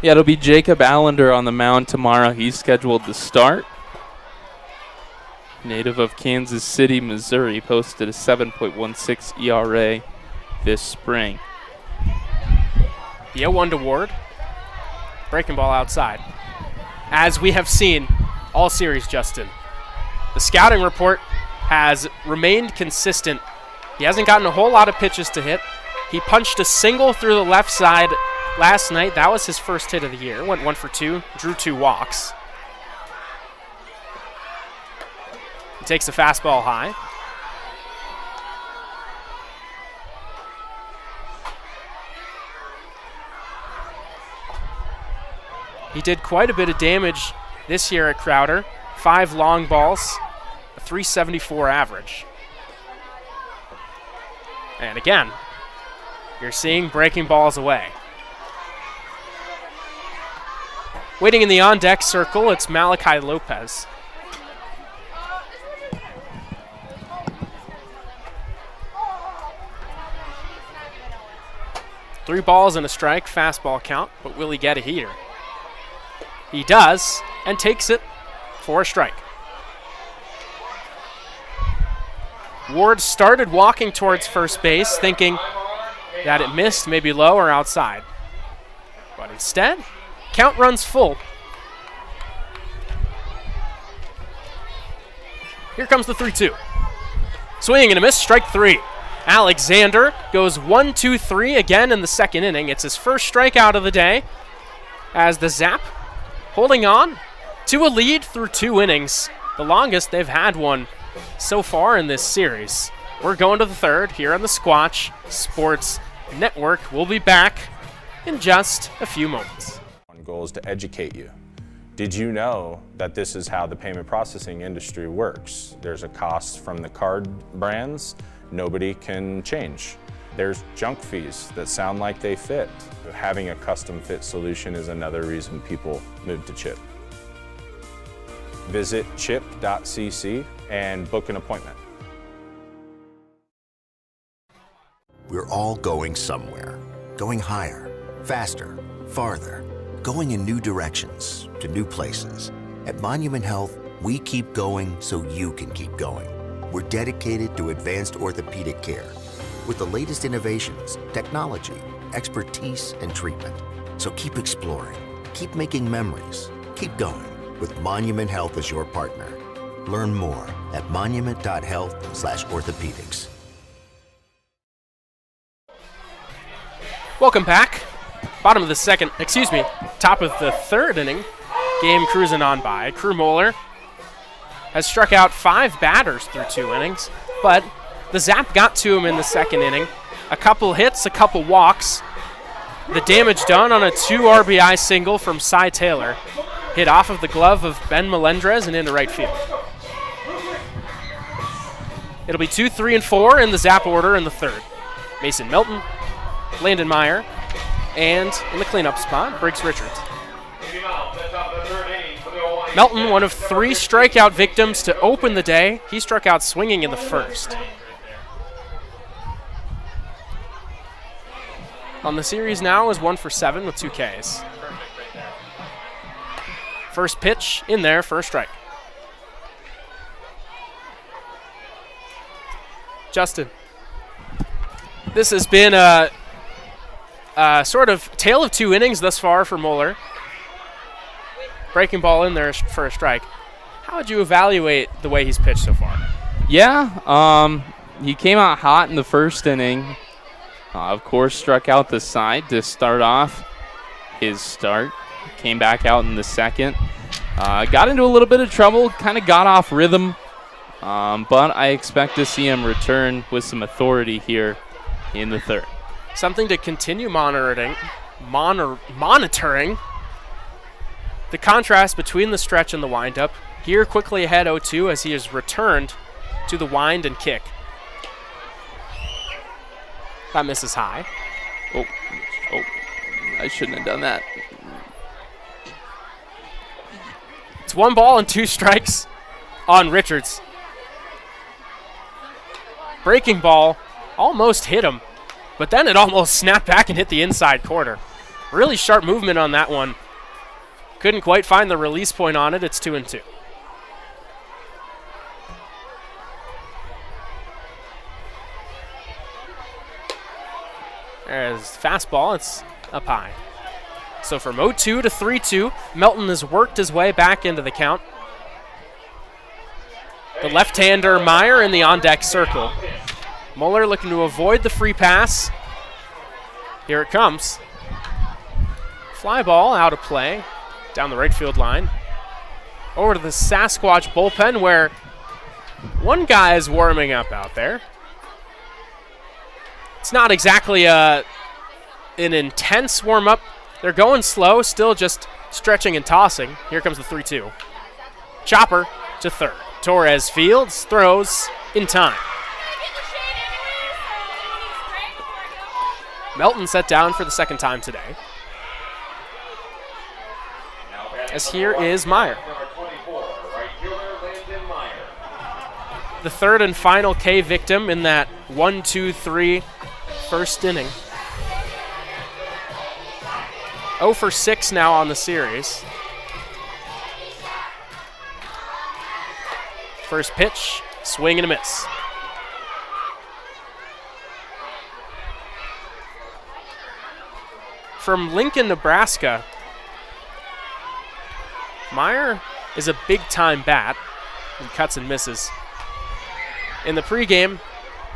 Yeah, it'll be Jacob Allender on the mound tomorrow. He's scheduled to start. Native of Kansas City, Missouri, posted a 7.16 ERA this spring. The 0-1 to Ward. Breaking ball outside. As we have seen all series, Justin, the scouting report has remained consistent. He hasn't gotten a whole lot of pitches to hit. He punched a single through the left side last night. That was his first hit of the year. Went 1 for 2, drew 2 walks. He takes the fastball high. He did quite a bit of damage this year at Crowder. 5 long balls, a .374 average. And again, you're seeing breaking balls away. Waiting in the on-deck circle, it's Malachi Lopez. Three balls and a strike, fastball count, but will he get a heater? He does, and takes it for a strike. Ward started walking towards first base, thinking that it missed, maybe low or outside. But instead, count runs full. Here comes the 3-2. Swing and a miss, strike 3. Alexander goes 1-2-3 again in the second inning. It's his first strikeout of the day as the Zap holding on to a lead through 2 innings, the longest they've had one so far in this series. We're going to the third here on the Squatch Sports Network. We'll be back in just a few moments. One goal is to educate you. Did you know that this is how the payment processing industry works? There's a cost from the card brands nobody can change. There's junk fees that sound like they fit. Having a custom fit solution is another reason people move to Chip. visit chip.cc and book an appointment. We're all going somewhere. Going higher, faster, farther. Going in new directions, to new places. At Monument Health, we keep going so you can keep going. We're dedicated to advanced orthopedic care with the latest innovations, technology, expertise, and treatment. So keep exploring, keep making memories, keep going with Monument Health as your partner. Learn more at monument.health/orthopedics. Welcome back. Top of the third inning. Game cruising on by. Crew Moeller has struck out 5 batters through 2 innings, but the Zap got to him in the second inning. A couple hits, a couple walks. The damage done on a 2 RBI single from Cy Taylor. Hit off of the glove of Ben Melendrez and into right field. It'll be 2, 3, and 4 in the Zap order in the third. Mason Melton, Landon Meyer, and in the cleanup spot, Briggs Richards. Melton, one of 3 strikeout victims to open the day. He struck out swinging in the first. On the series now is 1 for 7 with 2 Ks. First pitch in there for a strike. Justin, this has been a sort of tale of 2 innings thus far for Moeller. Breaking ball in there for a strike. How would you evaluate the way he's pitched so far? Yeah, he came out hot in the first inning. Of course, struck out the side to start off his start. Came back out in the second. Got into a little bit of trouble, kind of got off rhythm. But I expect to see him return with some authority here in the third. Something to continue monitoring. The contrast between the stretch and the windup. Here quickly ahead 0-2 as he has returned to the wind and kick. That misses high. Oh, I shouldn't have done that. It's 1 ball and 2 strikes on Richards. Breaking ball almost hit him, but then it almost snapped back and hit the inside corner. Really sharp movement on that one. Couldn't quite find the release point on it. It's 2-2. There's fastball. It's up high. So from 0-2 to 3-2, Melton has worked his way back into the count. The left-hander Meyer in the on-deck circle. Moeller looking to avoid the free pass. Here it comes. Fly ball out of play. Down the right field line. Over to the Sasquatch bullpen where one guy is warming up out there. It's not exactly an intense warm-up. They're going slow, still just stretching and tossing. Here comes the 3-2. Chopper to third. Torres fields, throws in time. Melton set down for the second time today. As here is Meyer. The third and final K victim in that 1-2-3 first inning. 0 for 6 now on the series. First pitch, swing and a miss. From Lincoln, Nebraska, Meyer is a big-time bat and cuts and misses. In the pregame,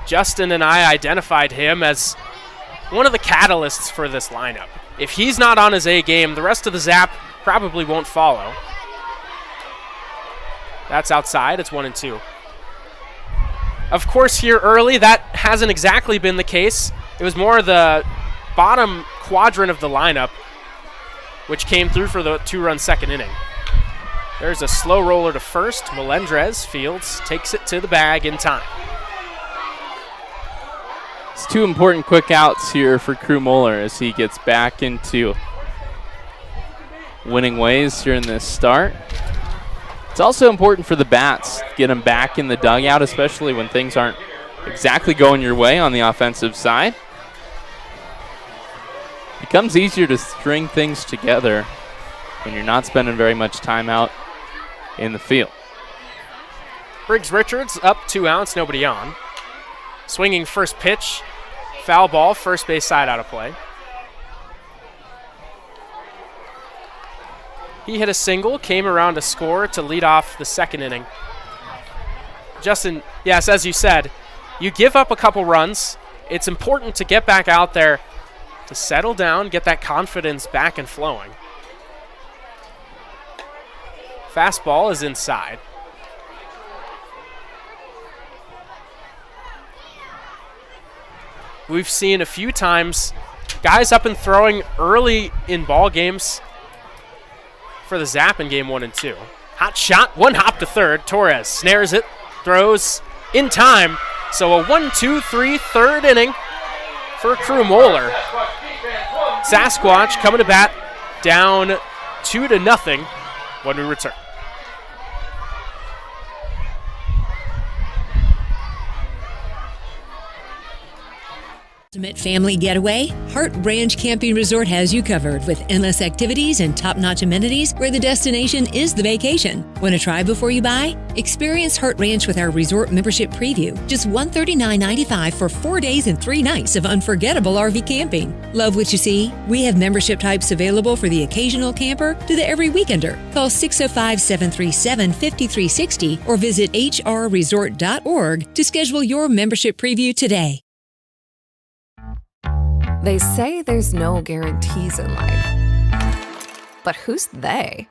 Justin and I identified him as one of the catalysts for this lineup. If he's not on his A game, the rest of the Zap probably won't follow. That's outside. It's 1-2. Of course, here early, that hasn't exactly been the case. It was more the bottom quadrant of the lineup, which came through for the 2-run second inning. There's a slow roller to first. Melendrez fields, takes it to the bag in time. It's 2 important quick outs here for Crew Moeller as he gets back into winning ways here in this start. It's also important for the bats to get them back in the dugout, especially when things aren't exactly going your way on the offensive side. It becomes easier to string things together when you're not spending very much time out in the field. Briggs Richards up 2 outs, nobody on. Swinging first pitch, foul ball, first base side out of play. He hit a single, came around to score to lead off the second inning. Justin, yes, as you said, you give up a couple runs. It's important to get back out there to settle down, get that confidence back and flowing. Fastball is inside. We've seen a few times guys up and throwing early in ball games for the Zap in game 1 and 2. Hot shot, one hop to third. Torres snares it, throws in time. So a 1-2-3 third inning for Crew Moeller. Sasquatch coming to bat, down 2-0 when we return. Ultimate family getaway? Hart Ranch Camping Resort has you covered with endless activities and top-notch amenities where the destination is the vacation. Want to try before you buy? Experience Hart Ranch with our resort membership preview. Just $139.95 for 4 days and 3 nights of unforgettable RV camping. Love what you see? We have membership types available for the occasional camper to the every weekender. Call 605-737-5360 or visit hrresort.org to schedule your membership preview today. They say there's no guarantees in life. But who's they?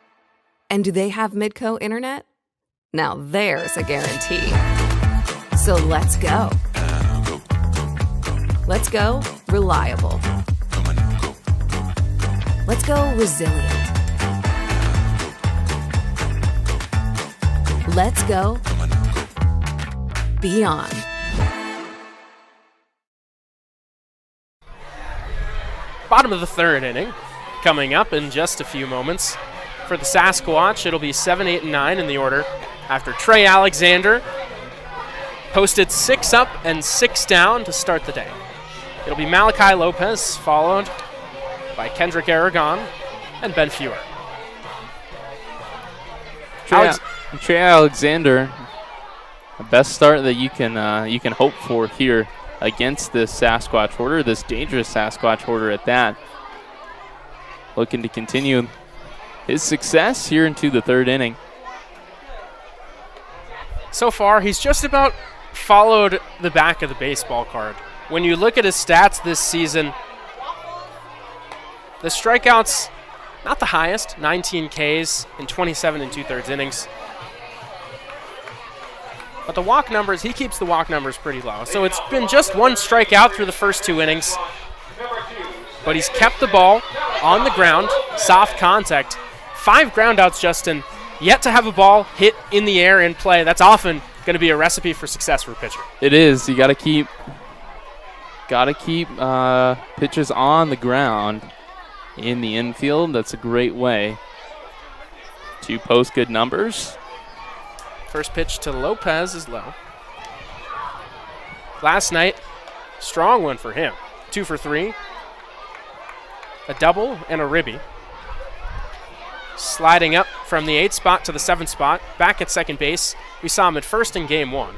And do they have Midco Internet? Now there's a guarantee. So let's go. Let's go reliable. Let's go resilient. Let's go beyond. Bottom of the third inning coming up in just a few moments. For the Sasquatch, it'll be 7, 8, and 9 in the order after Trey Alexander posted 6 up and 6 down to start the day. It'll be Malachi Lopez, followed by Kendrick Aragon and Ben Fewer. Trey Alexander, the best start that you can hope for here against this Sasquatch order, this dangerous Sasquatch order at that. Looking to continue his success here into the third inning. So far, he's just about followed the back of the baseball card. When you look at his stats this season, the strikeouts, not the highest, 19 Ks in 27 2/3 innings. But the walk numbers, he keeps the walk numbers pretty low. So it's been just 1 strikeout through the first 2 innings. But he's kept the ball on the ground, soft contact. 5 groundouts, Justin, yet to have a ball hit in the air in play. That's often going to be a recipe for success for a pitcher. It is. You got to keep pitches on the ground in the infield. That's a great way to post good numbers. First pitch to Lopez is low. Last night, strong one for him. 2 for 3. A double and a ribby. Sliding up from the 8th spot to the 7th spot. Back at second base. We saw him at first in game 1.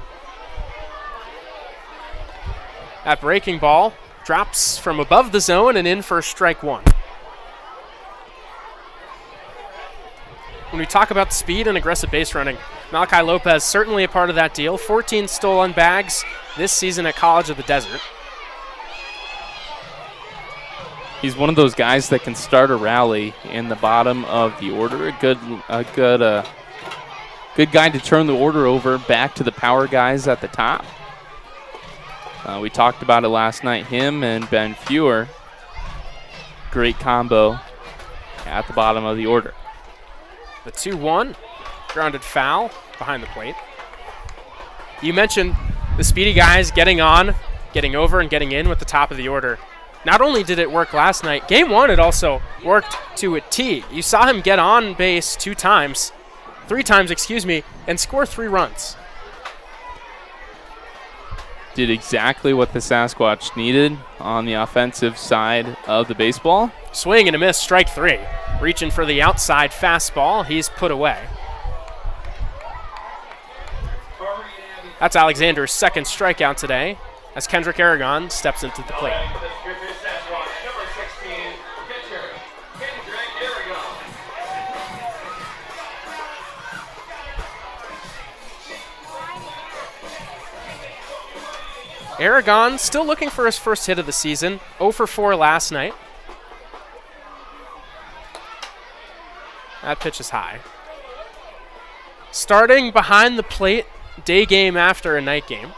That breaking ball drops from above the zone and in for strike 1. When we talk about speed and aggressive base running, Malachi Lopez certainly a part of that deal. 14 stolen bags this season at College of the Desert. He's one of those guys that can start a rally in the bottom of the order. A good guy to turn the order over back to the power guys at the top. We talked about it last night. Him and Ben Fewer, great combo at the bottom of the order. The 2-1, grounded foul behind the plate. You mentioned the speedy guys getting on, getting over, and getting in with the top of the order. Not only did it work last night, game 1 it also worked to a T. You saw him get on base 2 times, and score 3 runs. Did exactly what the Sasquatch needed on the offensive side of the baseball. Swing and a miss, strike 3. Reaching for the outside fastball, he's put away. That's Alexander's second strikeout today as Kendrick Aragon steps into the plate. Aragon still looking for his first hit of the season, 0 for 4 last night. That pitch is high. Starting behind the plate, day game after a night game.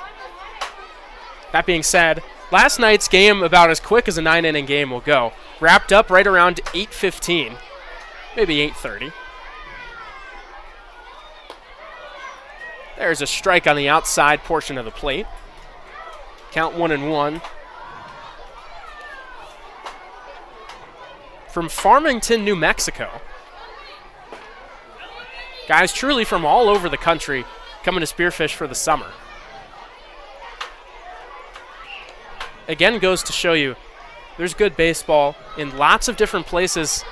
That being said, last night's game about as quick as a 9-inning game will go. Wrapped up right around 8:15, maybe 8:30. There's a strike on the outside portion of the plate. Count 1-1. From Farmington, New Mexico. Guys truly from all over the country coming to Spearfish for the summer. Again, goes to show you there's good baseball in lots of different places.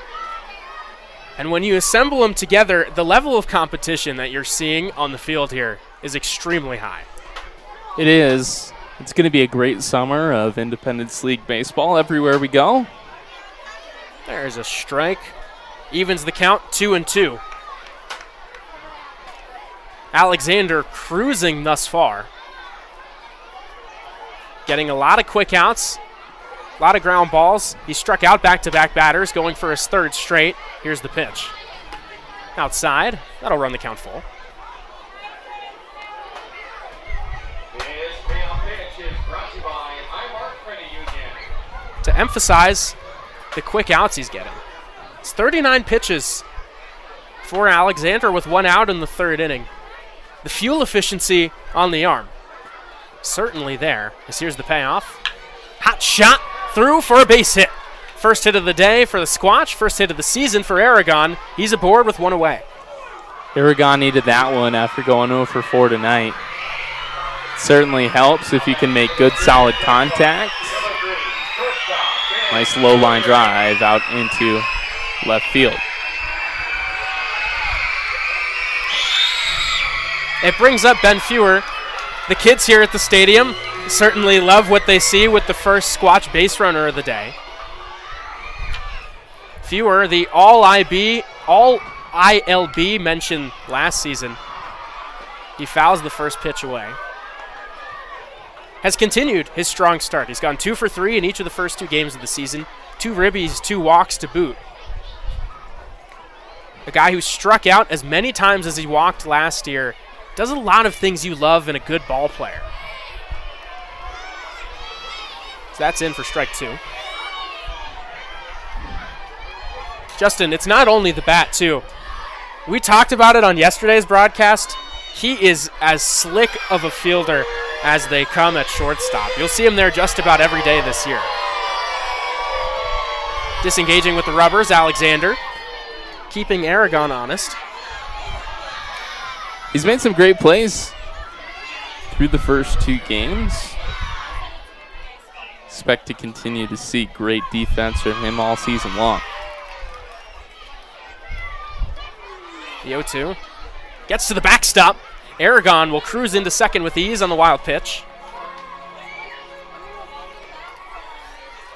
And when you assemble them together, the level of competition that you're seeing on the field here is extremely high. It is. It's going to be a great summer of Independence League baseball everywhere we go. There's a strike. Evens the count, 2-2. Alexander cruising thus far. Getting a lot of quick outs, a lot of ground balls. He struck out back-to-back batters, going for his 3rd straight. Here's the pitch. Outside, that'll run the count full. To emphasize the quick outs he's getting. It's 39 pitches for Alexander with 1 out in the 3rd inning. The fuel efficiency on the arm, certainly there. As here's the payoff. Hot shot through for a base hit. First hit of the day for the Squatch, first hit of the season for Aragon. He's aboard with 1 away. Aragon needed that one after going 0 for 4 tonight. Certainly helps if you can make good solid contact. Nice low line drive out into left field. It brings up Ben Fewer. The kids here at the stadium certainly love what they see with the first Squatch base runner of the day. Fewer, the all-ILB mentioned last season. He fouls the first pitch away. Has continued his strong start. He's gone 2 for 3 in each of the first 2 games of the season. 2 ribbies, 2 walks to boot. A guy who struck out as many times as he walked last year. Does a lot of things you love in a good ball player. So that's in for strike 2. Justin, it's not only the bat, too. We talked about it on yesterday's broadcast. He is as slick of a fielder as they come at shortstop. You'll see him there just about every day this year. Disengaging with the rubbers, Alexander. Keeping Aragon honest. He's made some great plays through the first 2 games. Expect to continue to see great defense from him all season long. The 0-2. Gets to the backstop. Aragon will cruise into second with ease on the wild pitch.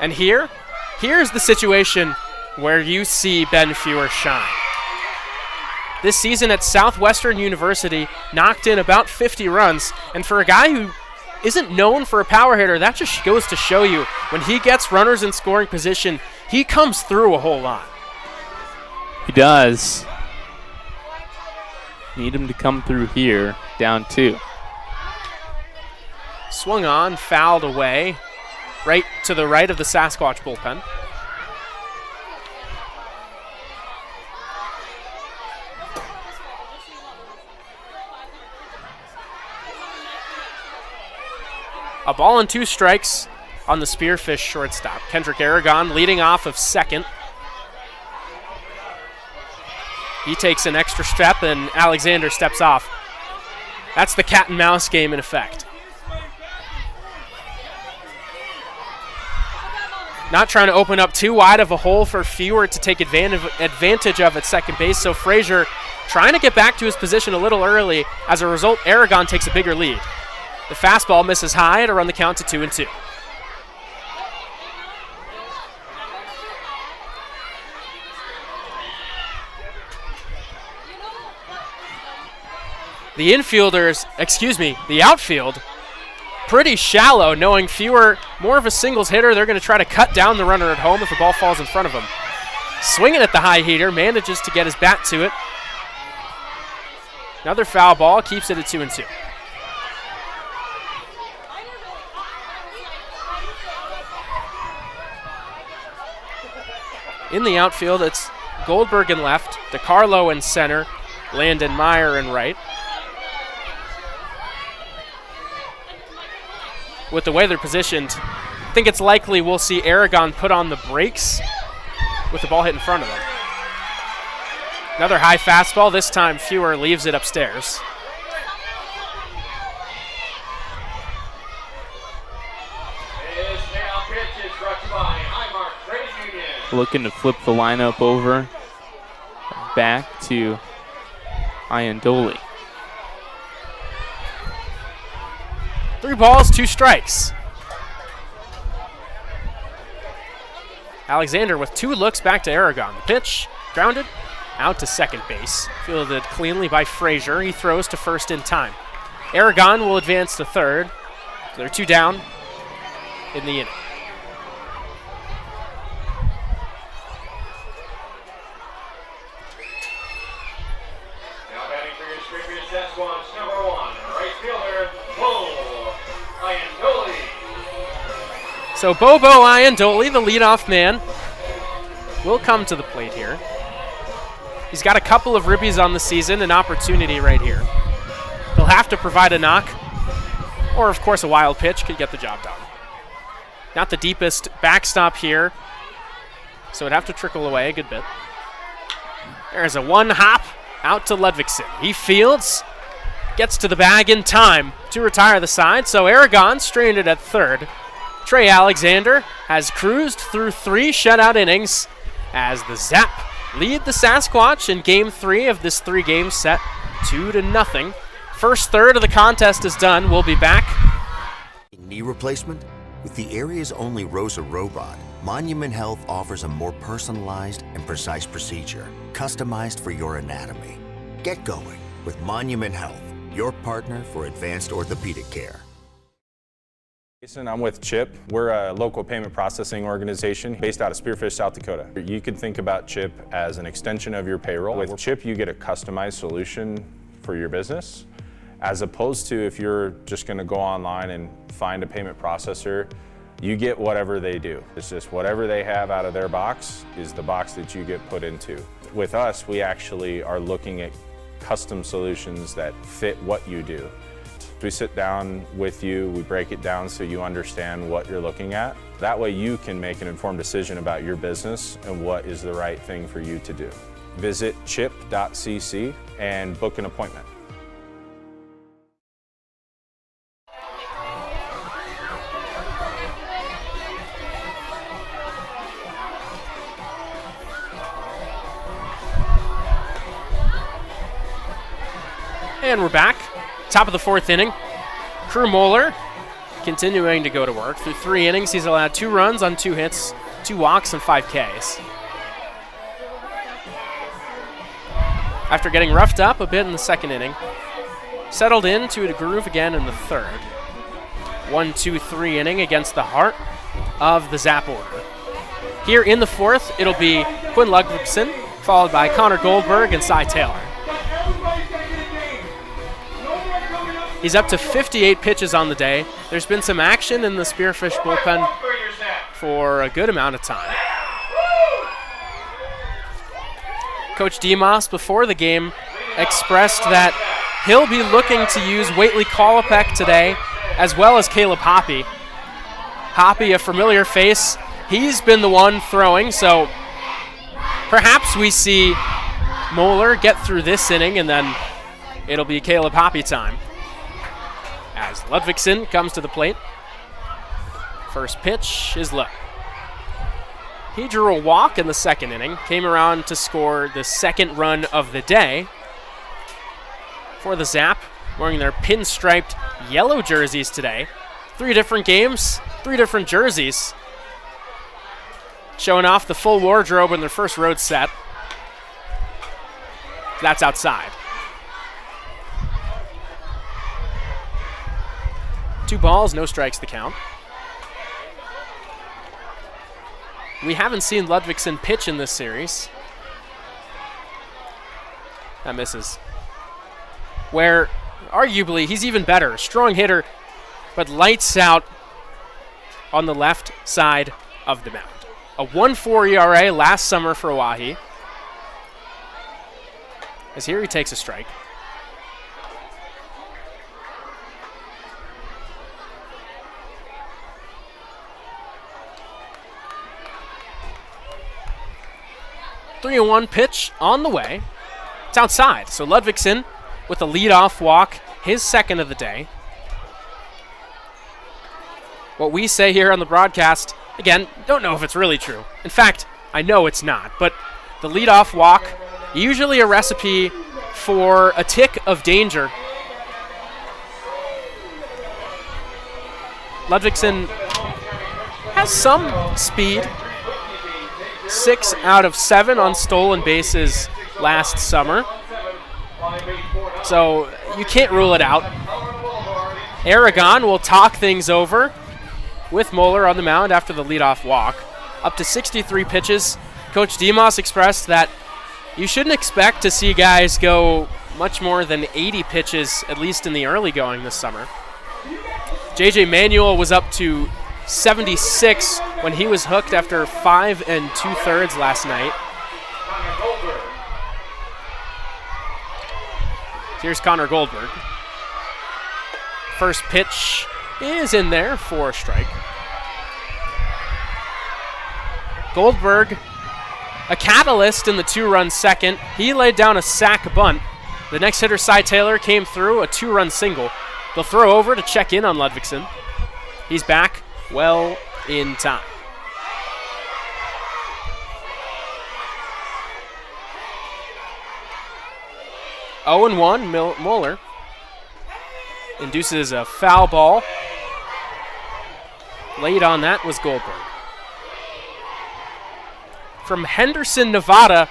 And here's the situation where you see Ben Fewer shine. This season at Southwestern University, knocked in about 50 runs. And for a guy who isn't known for a power hitter, that just goes to show you when he gets runners in scoring position, he comes through a whole lot. He does. Need him to come through here, down 2. Swung on, fouled away, right to the right of the Sasquatch bullpen. A ball and 2 strikes on the Spearfish shortstop. Kendrick Aragon leading off of second. He takes an extra step, and Alexander steps off. That's the cat and mouse game in effect. Not trying to open up too wide of a hole for Fewer to take advantage of at second base, so Frazier trying to get back to his position a little early. As a result, Aragon takes a bigger lead. The fastball misses high to run the count to 2-2. The outfield, pretty shallow, knowing Fewer more of a singles hitter. They're going to try to cut down the runner at home if the ball falls in front of him. Swinging at the high heater, manages to get his bat to it. Another foul ball, keeps it at 2-2. In the outfield, it's Goldberg in left, DeCarlo in center, Landon Meyer in right. With the way they're positioned, I think it's likely we'll see Aragon put on the brakes with the ball hit in front of them. Another high fastball. This time Fewer leaves it upstairs. Looking to flip the lineup over back to Iandoli. 3 balls, 2 strikes. Alexander with 2 looks back to Aragon. The pitch, grounded, out to second base. Fielded cleanly by Frazier. He throws to first in time. Aragon will advance to third. So they're 2 down in the inning. Now batting for your Spearfish Sasquatch, number 1, right fielder, Iandoli. So Bobo Iandoli, the leadoff man, will come to the plate here. He's got a couple of ribbies on the season, an opportunity right here. He'll have to provide a knock, or of course a wild pitch could get the job done. Not the deepest backstop here, so it'd have to trickle away a good bit. There's a 1 hop out to Ludvigsen. He fields, gets to the bag in time to retire the side, so Aragon stranded at third. Trey Alexander has cruised through 3 shutout innings as the Zap lead the Sasquatch in Game 3 of this 3-game set, 2-0. First third of the contest is done. We'll be back. Knee replacement? With the area's only ROSA robot, Monument Health offers a more personalized and precise procedure, customized for your anatomy. Get going with Monument Health, your partner for advanced orthopedic care. Jason, I'm with CHIP. We're a local payment processing organization based out of Spearfish, South Dakota. You can think about CHIP as an extension of your payroll. With CHIP, you get a customized solution for your business, as opposed to if you're just going to go online and find a payment processor, you get whatever they do. It's just whatever they have out of their box is the box that you get put into. With us, we actually are looking at custom solutions that fit what you do. We sit down with you, we break it down so you understand what you're looking at. That way you can make an informed decision about your business and what is the right thing for you to do. Visit chip.cc and book an appointment. And we're back. Top of the 4th inning. Crew Moeller continuing to go to work. Through 3 innings, he's allowed 2 runs on 2 hits, 2 walks, and 5 Ks. After getting roughed up a bit in the 2nd inning, settled into a groove again in the 3rd. 1-2-3 inning against the heart of the Zap order. Here in the 4th, it'll be Quinn Ludvigsen, followed by Connor Goldberg and Cy Taylor. He's up to 58 pitches on the day. There's been some action in the Spearfish bullpen for a good amount of time. Coach Demos, before the game, expressed that he'll be looking to use Waitley Kolopek today, as well as Caleb Hoppy. Hoppy, a familiar face. He's been the one throwing, so perhaps we see Moeller get through this inning, and then it'll be Caleb Hoppy time as Ludvigsen comes to the plate. First pitch is low. He drew a walk in the second inning, came around to score the second run of the day for the Zap, wearing their pinstriped yellow jerseys today. 3 different games, 3 different jerseys, showing off the full wardrobe in their first road set. That's outside. 2 balls, no strikes to count. We haven't seen Ludvigsen pitch in this series. That misses. Where, arguably, he's even better. Strong hitter, but lights out on the left side of the mound. A 1.4 ERA last summer for Oahe. As here he takes a strike. Three and 1 pitch on the way. It's outside, so Ludvigsen with a leadoff walk, his second of the day. What we say here on the broadcast, again, don't know if it's really true. In fact, I know it's not, but the leadoff walk, usually a recipe for a tick of danger. Ludvigsen has some speed. 6 out of 7 on stolen bases last summer. So you can't rule it out. Aragon will talk things over with Moeller on the mound after the leadoff walk. Up to 63 pitches. Coach Demos expressed that you shouldn't expect to see guys go much more than 80 pitches, at least in the early going this summer. JJ Manuel was up to 76 when he was hooked after 5 2/3 last night. Here's Connor Goldberg. First pitch is in there for a strike. Goldberg, a catalyst in the 2-run second. He laid down a sac bunt. The next hitter, Cy Taylor, came through, a 2-run single. They'll throw over to check in on Ludvigsen. He's back well in time. Oh and 1, Moeller induces a foul ball. Late on that was Goldberg. From Henderson, Nevada,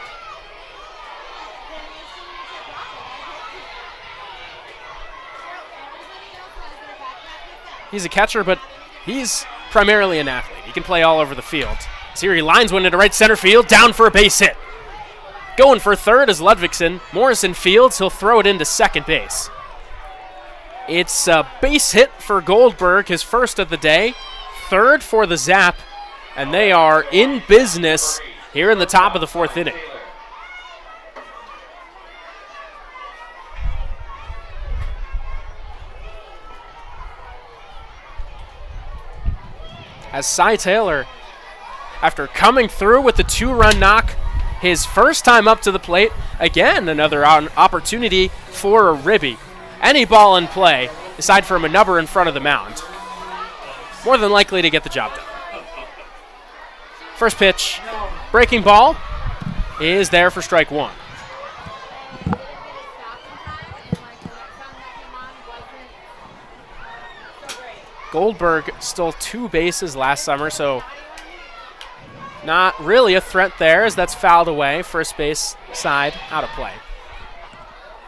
he's a catcher, but he's primarily an athlete. He can play all over the field. So here he lines one into right center field, down for a base hit. Going for third is Ludvigsen. Morrison fields, he'll throw it into second base. It's a base hit for Goldberg, his first of the day. Third for the Zap, and they are in business here in the top of the 4th inning. As Cy Taylor, after coming through with the 2-run knock, his first time up to the plate, again another opportunity for a ribby. Any ball in play, aside from a number in front of the mound, more than likely to get the job done. First pitch, breaking ball, is there for strike 1. Goldberg stole 2 bases last summer, so not really a threat there as that's fouled away. First base side out of play.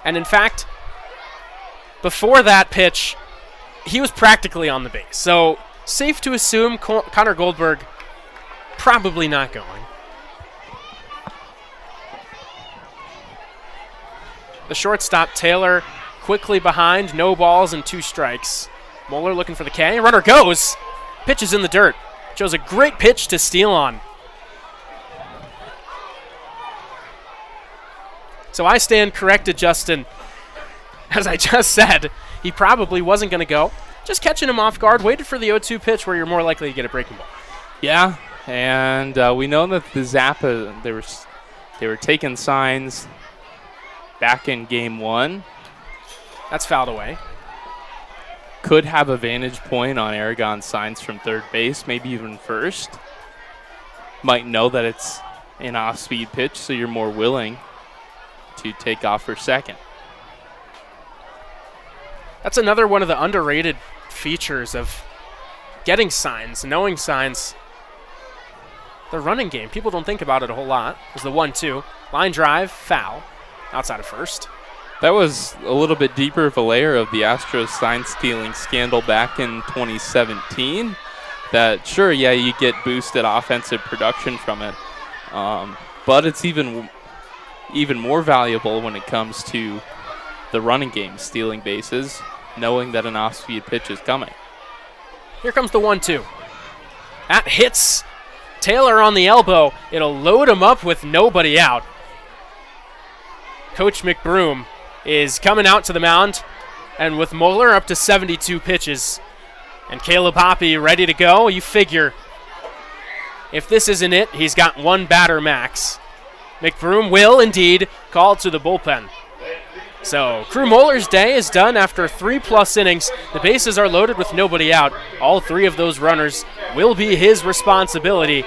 And in fact, before that pitch, he was practically on the base. So safe to assume Connor Goldberg probably not going. The shortstop, Taylor, quickly behind. No balls and 2 strikes. Moeller looking for the K. Runner goes. Pitch is in the dirt. Shows a great pitch to steal on. So I stand corrected, Justin. As I just said, he probably wasn't going to go. Just catching him off guard. Waited for the 0-2 pitch where you're more likely to get a breaking ball. Yeah, and we know that the Zap, they were taking signs back in game one. That's fouled away. Could have a vantage point on Aragon signs from third base, maybe even first. Might know that it's an off-speed pitch, so you're more willing to take off for second. That's another one of the underrated features of getting signs, knowing signs. The running game, people don't think about it a whole lot. There's the 1-2. Line drive, foul, outside of first. That was a little bit deeper of a layer of the Astros sign-stealing scandal back in 2017. That, sure, yeah, you get boosted offensive production from it, but it's even more valuable when it comes to the running game, stealing bases, knowing that an off-speed pitch is coming. Here comes the 1-2. That hits Taylor on the elbow. It'll load him up with nobody out. Coach McBroom is coming out to the mound, and with Moeller up to 72 pitches and Caleb Hoppe ready to go, you figure if this isn't it, he's got one batter max. McBroom will indeed call to the bullpen. So Crew Moeller's day is done after 3+ innings. The bases are loaded with nobody out. All 3 of those runners will be his responsibility.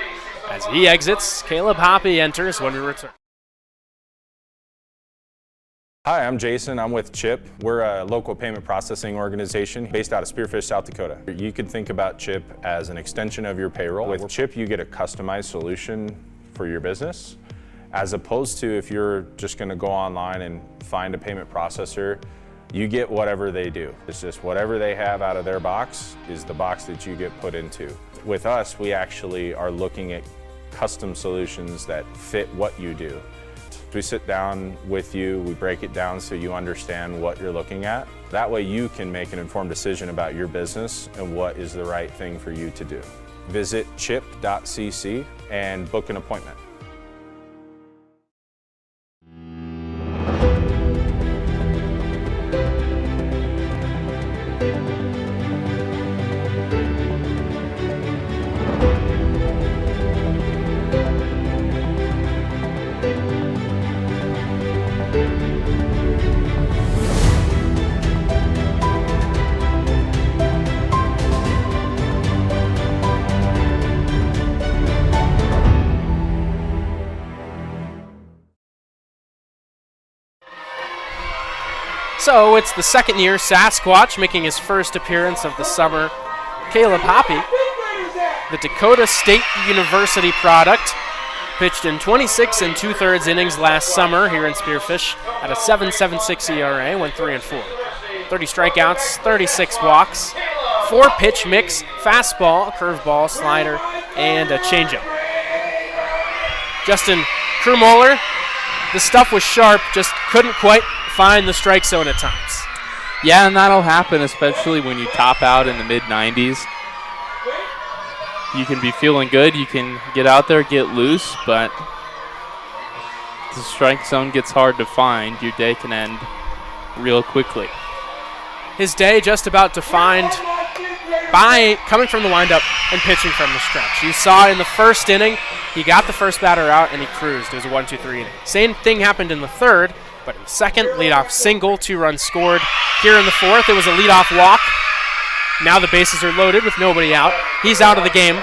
As he exits, Caleb Hoppe enters when we return. Hi, I'm Jason. I'm with CHIP. We're a local payment processing organization based out of Spearfish, South Dakota. You could think about CHIP as an extension of your payroll. With CHIP, you get a customized solution for your business, as opposed to if you're just going to go online and find a payment processor, you get whatever they do. It's just whatever they have out of their box is the box that you get put into. With us, we actually are looking at custom solutions that fit what you do. We sit down with you, we break it down so you understand what you're looking at. That way you can make an informed decision about your business and what is the right thing for you to do. Visit chip.cc and book an appointment. So it's the second-year Sasquatch making his first appearance of the summer. Caleb Hoppe, the Dakota State University product, pitched in 26 2/3 innings last summer here in Spearfish at a 7.76 ERA, went 3-4. 30 strikeouts, 36 walks, 4-pitch mix, fastball, curveball, slider, and a changeup. Justin Crew Moeller, the stuff was sharp, just couldn't quite find the strike zone at times. Yeah, and that'll happen, especially when you top out in the mid-90s. You can be feeling good, you can get out there, get loose, but the strike zone gets hard to find. Your day can end real quickly. His day just about defined by coming from the windup and pitching from the stretch. You saw in the first inning, he got the first batter out and he cruised. It was a 1-2-3 inning. Same thing happened in the third, but in the second, leadoff single, 2 runs scored. Here in the fourth, it was a leadoff walk. Now the bases are loaded with nobody out. He's out of the game.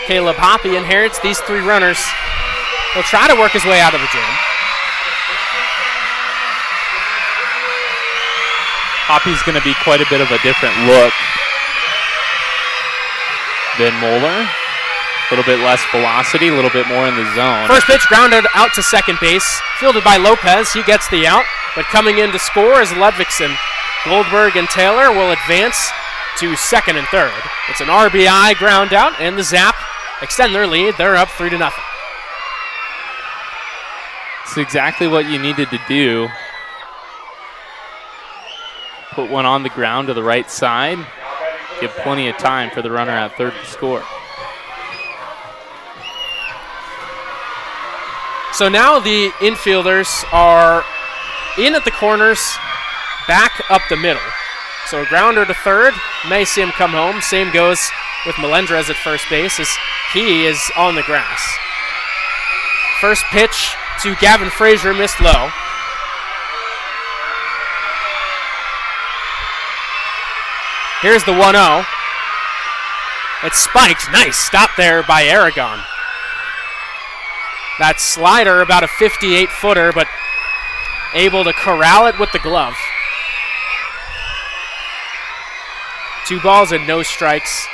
Caleb Hoppe inherits these 3 runners. He'll try to work his way out of the jam. Hoppe's going to be quite a bit of a different look than Moeller. A little bit less velocity, a little bit more in the zone. First pitch grounded out to second base. Fielded by Lopez. He gets the out, but coming in to score is Ludvigsen. Goldberg and Taylor will advance to second and third. It's an RBI ground out, and the Zap extend their lead. They're up 3-0. It's exactly what you needed to do. Put one on the ground to the right side. Give plenty of time for the runner at third to score. So now the infielders are in at the corners, back up the middle. So a grounder to third, may see him come home. Same goes with Melendrez at first base as he is on the grass. First pitch to Gavin Frazier, missed low. Here's the 1-0. It's spiked. Nice stop there by Aragon. That slider, about a 58-footer, but able to corral it with the glove. 2 balls and no strikes.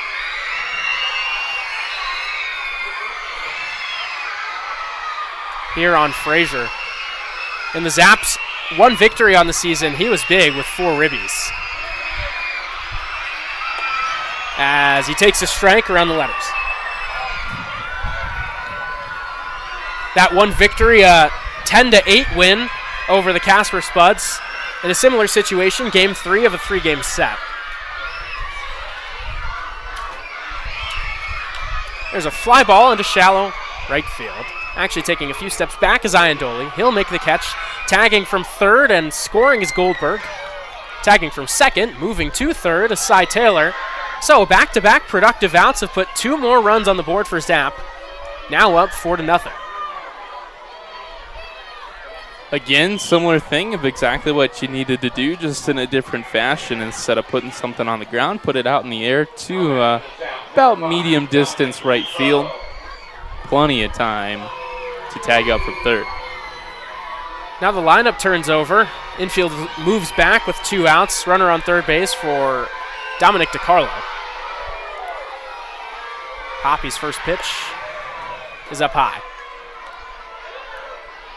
Here on Frazier. In the Zaps, 1 victory on the season. He was big with 4 ribbies. As he takes a strike around the letters. That 1 victory, a 10-8 win over the Casper Spuds. In a similar situation, game 3 of a 3-game set. There's a fly ball into shallow right field. Actually taking a few steps back is Iandoli. He'll make the catch. Tagging from third and scoring is Goldberg. Tagging from second, moving to third is Cy Taylor. So back-to-back productive outs have put 2 more runs on the board for Zap. Now up 4-0. Again, similar thing of exactly what you needed to do, just in a different fashion. Instead of putting something on the ground, put it out in the air to about medium distance right field. Plenty of time to tag up from third. Now the lineup turns over. Infield moves back with 2 outs. Runner on third base for Dominic DiCarlo. Poppy's first pitch is up high.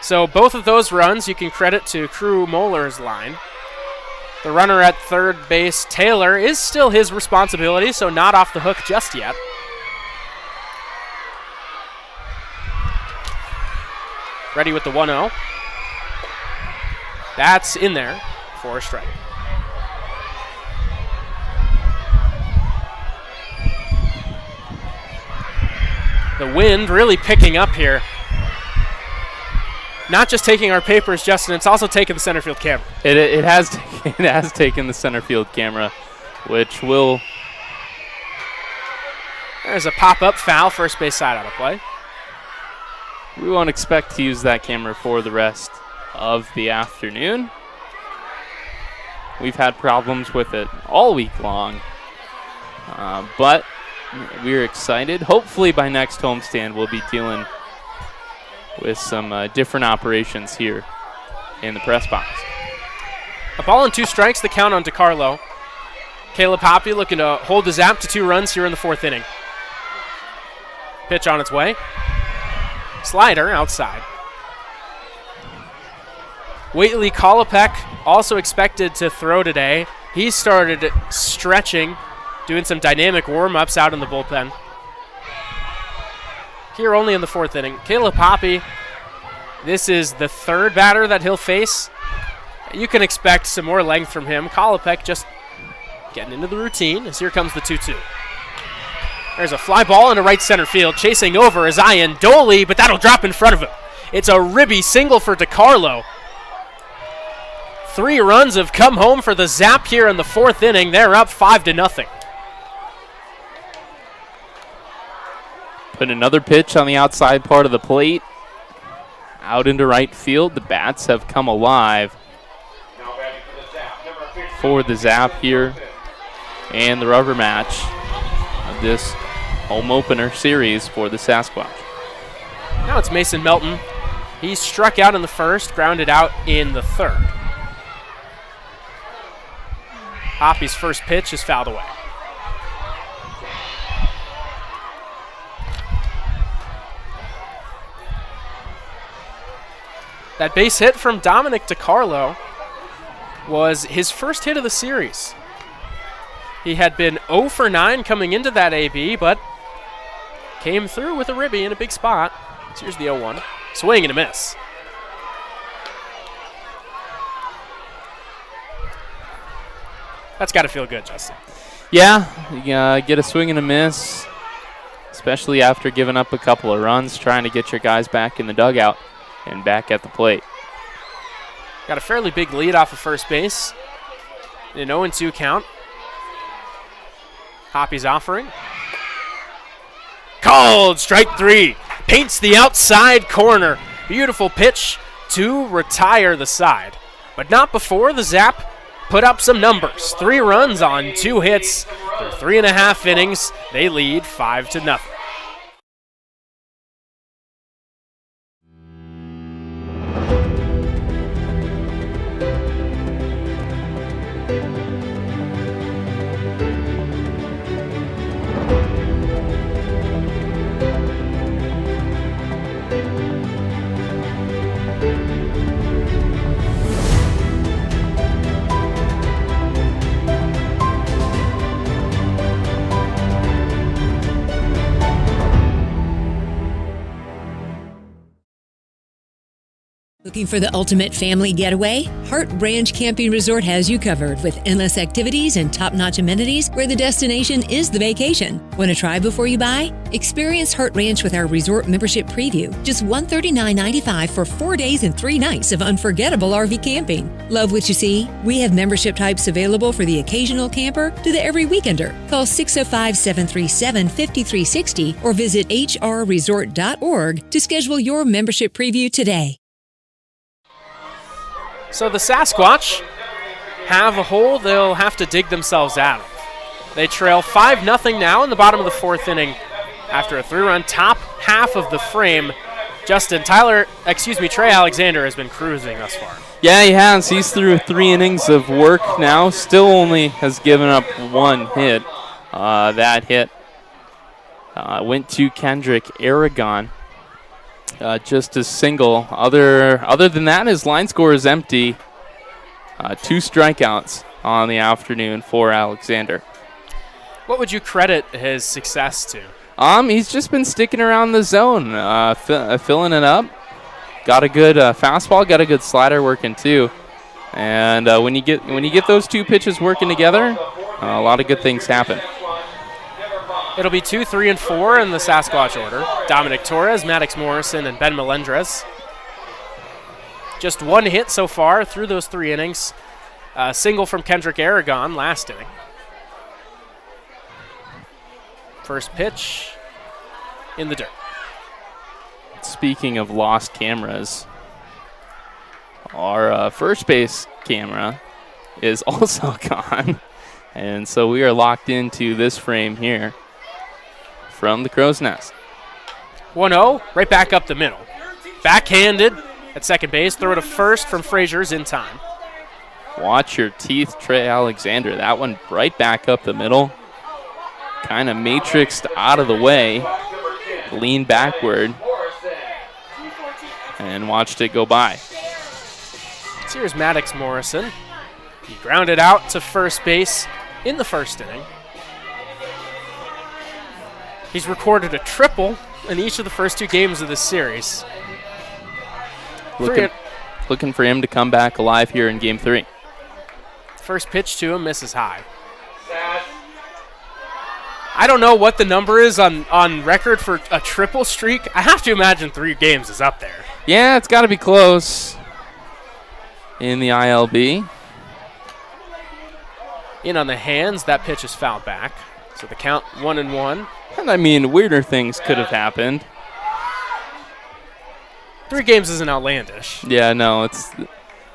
So both of those runs you can credit to Crew Moeller's line. The runner at third base, Taylor, is still his responsibility, so not off the hook just yet. Ready with the 1-0. That's in there for a strike. The wind really picking up here. Not just taking our papers, Justin, it's also taking the center field camera. It has taken the center field camera, which will... There's a pop-up foul, first base side out of play. We won't expect to use that camera for the rest of the afternoon. We've had problems with it all week long, but we're excited. Hopefully by next homestand we'll be dealing with some different operations here in the press box. A ball and 2 strikes, the count on DiCarlo. Caleb Poppy looking to hold the Zap to 2 runs here in the 4th inning. Pitch on its way. Slider outside. Waitley Kolopek also expected to throw today. He started stretching, doing some dynamic warm-ups out in the bullpen. Here only in the 4th inning. Caleb Poppy, this is the 3rd batter that he'll face. You can expect some more length from him. Kolopek just getting into the routine as here comes the 2-2. There's a fly ball into right center field. Chasing over is Iandoli, but that'll drop in front of him. It's a ribby single for DiCarlo. 3 runs have come home for the Zap here in the 4th inning. They're up 5-0. Put another pitch on the outside part of the plate. Out into right field. The bats have come alive for the Zap here. And the rubber match of this home opener series for the Sasquatch. Now it's Mason Melton. He struck out in the 1st, grounded out in the 3rd. Poppy's first pitch is fouled away. That base hit from Dominic DiCarlo was his first hit of the series. He had been 0 for 9 coming into that AB, but came through with a ribby in a big spot. So here's the 0-1. Swing and a miss. That's got to feel good, Justin. Yeah, you get a swing and a miss, especially after giving up a couple of runs, trying to get your guys back in the dugout and back at the plate. Got a fairly big lead off of first base. An 0-2 count. Poppy's offering. Called, strike 3. Paints the outside corner. Beautiful pitch to retire the side. But not before the Zap put up some numbers. 3 runs on 2 hits through 3.5 innings. They lead 5-0. Looking for the ultimate family getaway? Hart Ranch Camping Resort has you covered with endless activities and top-notch amenities where the destination is the vacation. Want to try before you buy? Experience Hart Ranch with our resort membership preview. Just $139.95 for 4 days and 3 nights of unforgettable RV camping. Love what you see? We have membership types available for the occasional camper to the every weekender. Call 605-737-5360 or visit hrresort.org to schedule your membership preview today. So the Sasquatch have a hole they'll have to dig themselves out of. They trail 5-0 now in the bottom of the 4th inning after a 3-run top half of the frame. Trey Alexander has been cruising thus far. Yeah, he has. He's through 3 innings of work now. Still only has given up 1 hit. That hit went to Kendrick Aragon. Just a single. Other than that, his line score is empty. 2 strikeouts on the afternoon for Alexander. What would you credit his success to? He's just been sticking around the zone, filling it up. Got a good fastball, got a good slider working too. And when you get those 2 pitches working together, a lot of good things happen. It'll be 2, 3, and 4 in the Sasquatch order. Dominic Torres, Maddox Morrison, and Ben Melendrez. Just 1 hit so far through those 3 innings. A single from Kendrick Aragon last inning. First pitch in the dirt. Speaking of lost cameras, our first base camera is also gone. And so we are locked into this frame here from the Crow's Nest. 1-0, right back up the middle. Backhanded at second base. Throw to first from Frazier's in time. Watch your teeth, Trey Alexander. That one right back up the middle. Kind of matrixed out of the way. Leaned backward. And watched it go by. So here's Maddox Morrison. He grounded out to first base in the first inning. He's recorded a triple in each of the first 2 games of this series. Looking for him to come back alive here in Game 3. First pitch to him misses high. I don't know what the number is on record for a triple streak. I have to imagine 3 games is up there. Yeah, it's got to be close in the ILB. In on the hands, that pitch is fouled back. So the count 1-1. And I mean, weirder things could have happened. 3 games isn't outlandish. Yeah, no, it's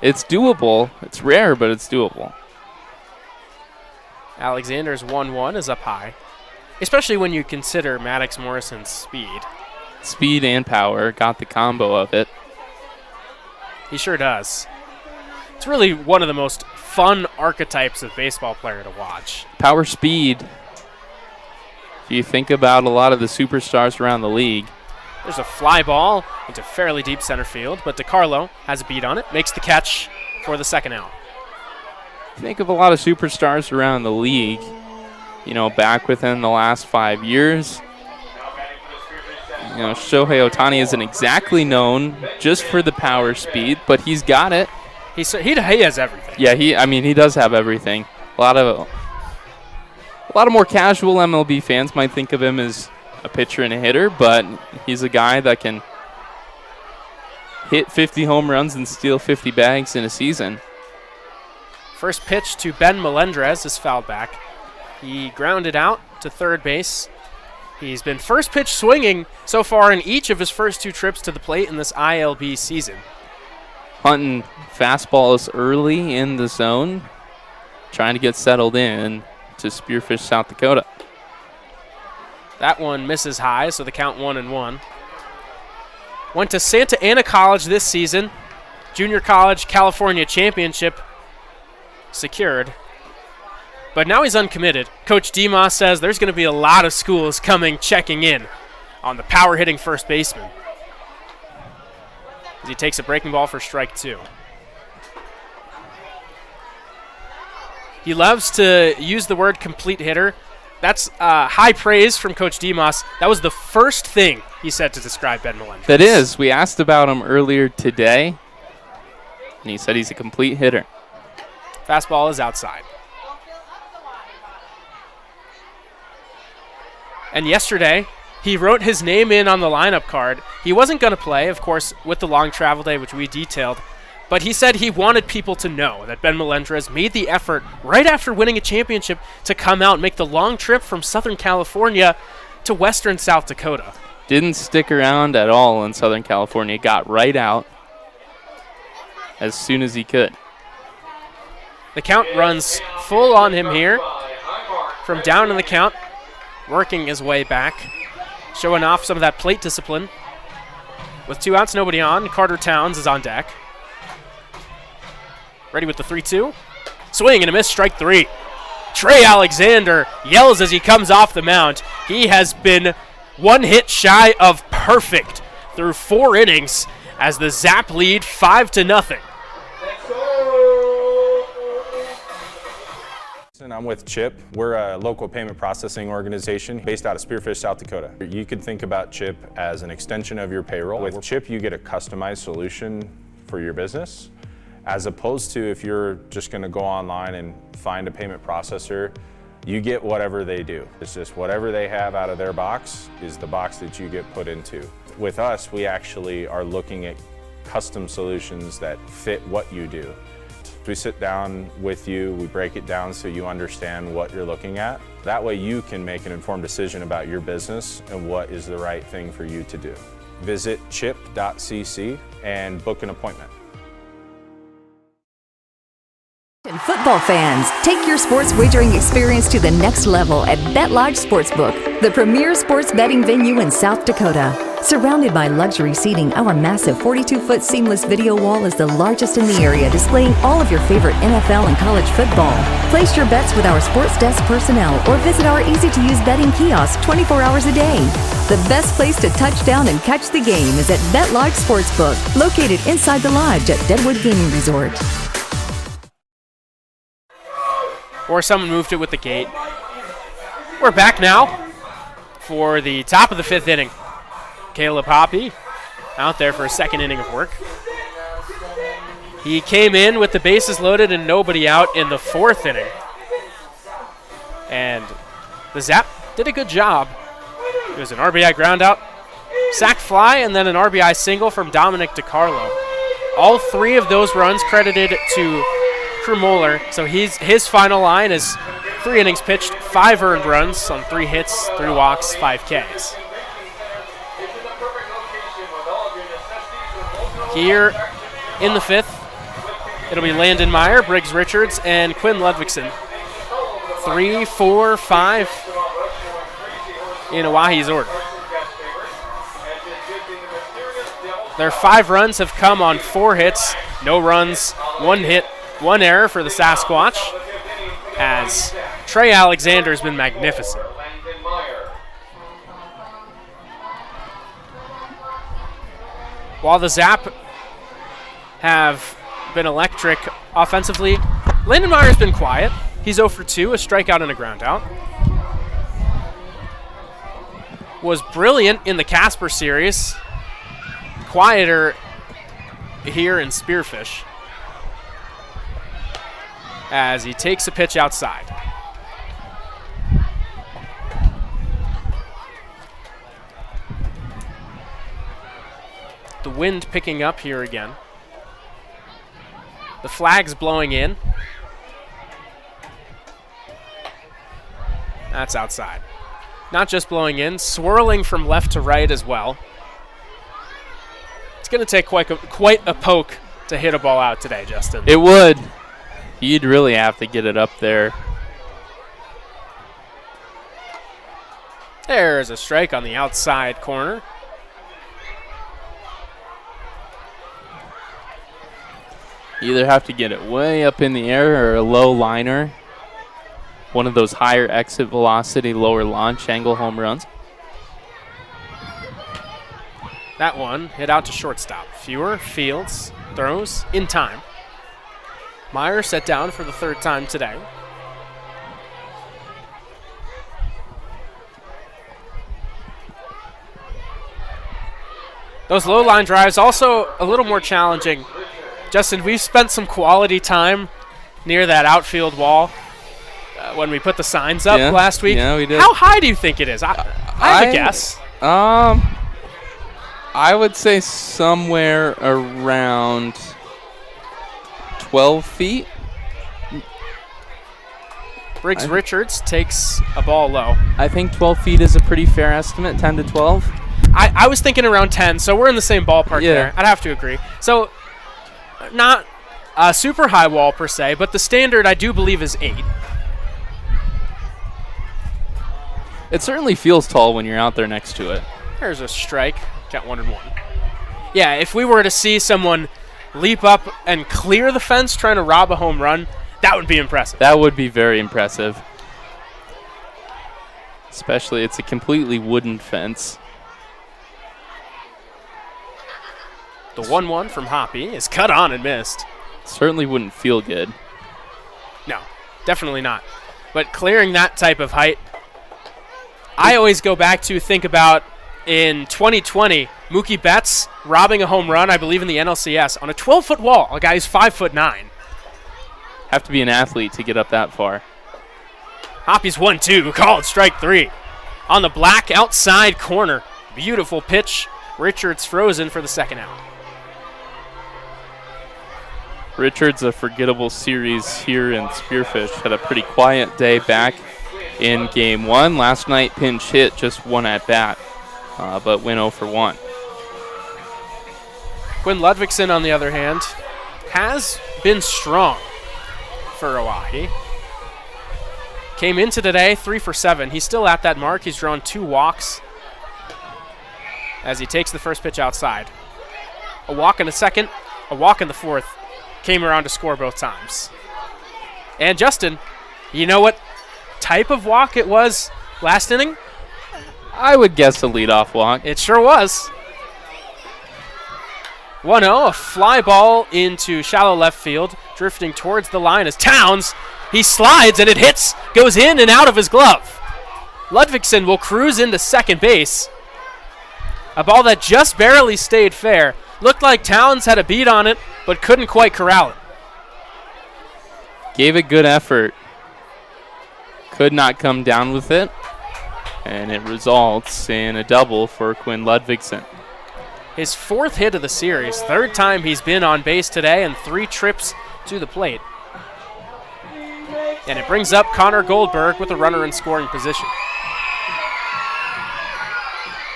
doable. It's rare, but it's doable. Alexander's 1-1 is up high, especially when you consider Maddox Morrison's speed. Speed and power, got the combo of it. He sure does. It's really one of the most fun archetypes of baseball player to watch. Power, speed. If you think about a lot of the superstars around the league. There's a fly ball into fairly deep center field, but DiCarlo has a beat on it, makes the catch for the second out. Think of a lot of superstars around the league, back within the last 5 years. Shohei Ohtani isn't exactly known just for the power speed, but he's got it. He has everything. Yeah, he does have everything. A lot of more casual MLB fans might think of him as a pitcher and a hitter, but he's a guy that can hit 50 home runs and steal 50 bags in a season. First pitch to Ben Melendrez is fouled back. He grounded out to third base. He's been first pitch swinging so far in each of his first 2 trips to the plate in this ILB season. Hunting fastballs early in the zone. trying to get settled in to Spearfish, South Dakota. That one misses high, so the count 1-1. Went to Santa Ana College this season. Junior College California Championship secured. But now he's uncommitted. Coach Demas says there's going to be a lot of schools checking in on the power-hitting first baseman, as he takes a breaking ball for strike 2. He loves to use the word complete hitter. That's high praise from Coach Demas. That was the first thing he said to describe Ben Melendez. That is. We asked about him earlier today, and he said he's a complete hitter. Fastball is outside. And yesterday, he wrote his name in on the lineup card. He wasn't going to play, of course, with the long travel day, which we detailed. But he said he wanted people to know that Ben Melendez made the effort right after winning a championship to come out and make the long trip from Southern California to Western South Dakota. Didn't stick around at all in Southern California. Got right out as soon as he could. The count runs full on him here from down in the count, working his way back, showing off some of that plate discipline. With 2 outs, nobody on, Carter Towns is on deck. Ready with the 3-2. Swing and a miss, strike 3. Trey Alexander yells as he comes off the mound. He has been 1 hit shy of perfect through 4 innings as the Zap lead 5-0. I'm with CHIP. We're a local payment processing organization based out of Spearfish, South Dakota. You could think about CHIP as an extension of your payroll. With CHIP, you get a customized solution for your business, as opposed to if you're just going to go online and find a payment processor, you get whatever they do. It's just whatever they have out of their box is the box that you get put into. With us, we actually are looking at custom solutions that fit what you do. We sit down with you, we break it down so you understand what you're looking at. That way you can make an informed decision about your business and what is the right thing for you to do. Visit chip.cc and book an appointment. And football fans, take your sports wagering experience to the next level at Bet Lodge Sportsbook, the premier sports betting venue in South Dakota. Surrounded by luxury seating, our massive 42-foot seamless video wall is the largest in the area, displaying all of your favorite NFL and college football. Place your bets with our sports desk personnel or visit our easy-to-use betting kiosk 24 hours a day. The best place to touch down and catch the game is at Bet Lodge Sportsbook, located inside the lodge at Deadwood Gaming Resort. Or someone moved it with the gate. We're back now for the top of the 5th inning. Caleb Hoppy out there for a 2nd inning of work. He came in with the bases loaded and nobody out in the 4th inning. And the Zap did a good job. It was an RBI groundout, sac fly, and then an RBI single from Dominic DiCarlo. All 3 of those runs credited to Crew Moeller. So his final line is 3 innings pitched, 5 earned runs on 3 hits, 3 walks, 5 Ks. Here in the 5th, it'll be Landon Meyer, Briggs Richards, and Quinn Ludvigsen. 3, 4, 5 in Oahe's order. Their 5 runs have come on 4 hits, no runs, 1 hit, 1 error for the Sasquatch, as Trey Alexander's been magnificent. While the Zap have been electric offensively, Landon Meyer's been quiet. He's 0 for 2, a strikeout and a groundout. Was brilliant in the Casper series. Quieter here in Spearfish, as he takes a pitch outside. The wind picking up here again. The flag's blowing in. That's outside. Not just blowing in, swirling from left to right as well. It's going to take quite a poke to hit a ball out today, Justin. It would. He'd really have to get it up there. There's a strike on the outside corner. Either have to get it way up in the air or a low liner. One of those higher exit velocity, lower launch angle home runs. That one hit out to shortstop. Fewer fields throws in time. Meyer set down for the third time today. Those low line drives also a little more challenging. Justin, we've spent some quality time near that outfield wall when we put the signs up last week. Yeah, we did. How high do you think it is? I have a guess. I would say somewhere around 12 feet. Briggs Richards takes a ball low. I think 12 feet is a pretty fair estimate, 10 to 12. I was thinking around 10, so we're in the same ballpark there. I'd have to agree. So not a super high wall per se, but the standard I do believe is 8. It certainly feels tall when you're out there next to it. There's a strike. Got 1-1. Yeah, if we were to see someone leap up and clear the fence trying to rob a home run, that would be impressive. That would be very impressive. Especially it's a completely wooden fence. The 1-1 from Hoppy is cut on and missed. Certainly wouldn't feel good. No, definitely not. But clearing that type of height, I always go back to think about in 2020, Mookie Betts robbing a home run, I believe in the NLCS, on a 12-foot wall, a guy who's 5'9". Have to be an athlete to get up that far. Hoppy's 1-2, called strike 3. On the black outside corner, beautiful pitch. Richards frozen for the second out. Richards, a forgettable series here in Spearfish. Had a pretty quiet day back in game 1. Last night, pinch hit, just one at bat, but went 0 for 1. Quinn Ludvigsen, on the other hand, has been strong for Oahe. Came into today 3 for 7. He's still at that mark. He's drawn 2 walks as he takes the first pitch outside. A walk in the second, a walk in the fourth. Came around to score both times. And Justin, you know what type of walk it was last inning? I would guess a leadoff walk. It sure was. 1-0, a fly ball into shallow left field, drifting towards the line as Towns, he slides and it hits, goes in and out of his glove. Ludvigsen will cruise into second base. A ball that just barely stayed fair. Looked like Towns had a beat on it, but couldn't quite corral it. Gave it good effort. Could not come down with it. And it results in a double for Quinn Ludvigsen. His 4th hit of the series, 3rd time he's been on base today, and 3 trips to the plate. And it brings up Connor Goldberg with a runner in scoring position.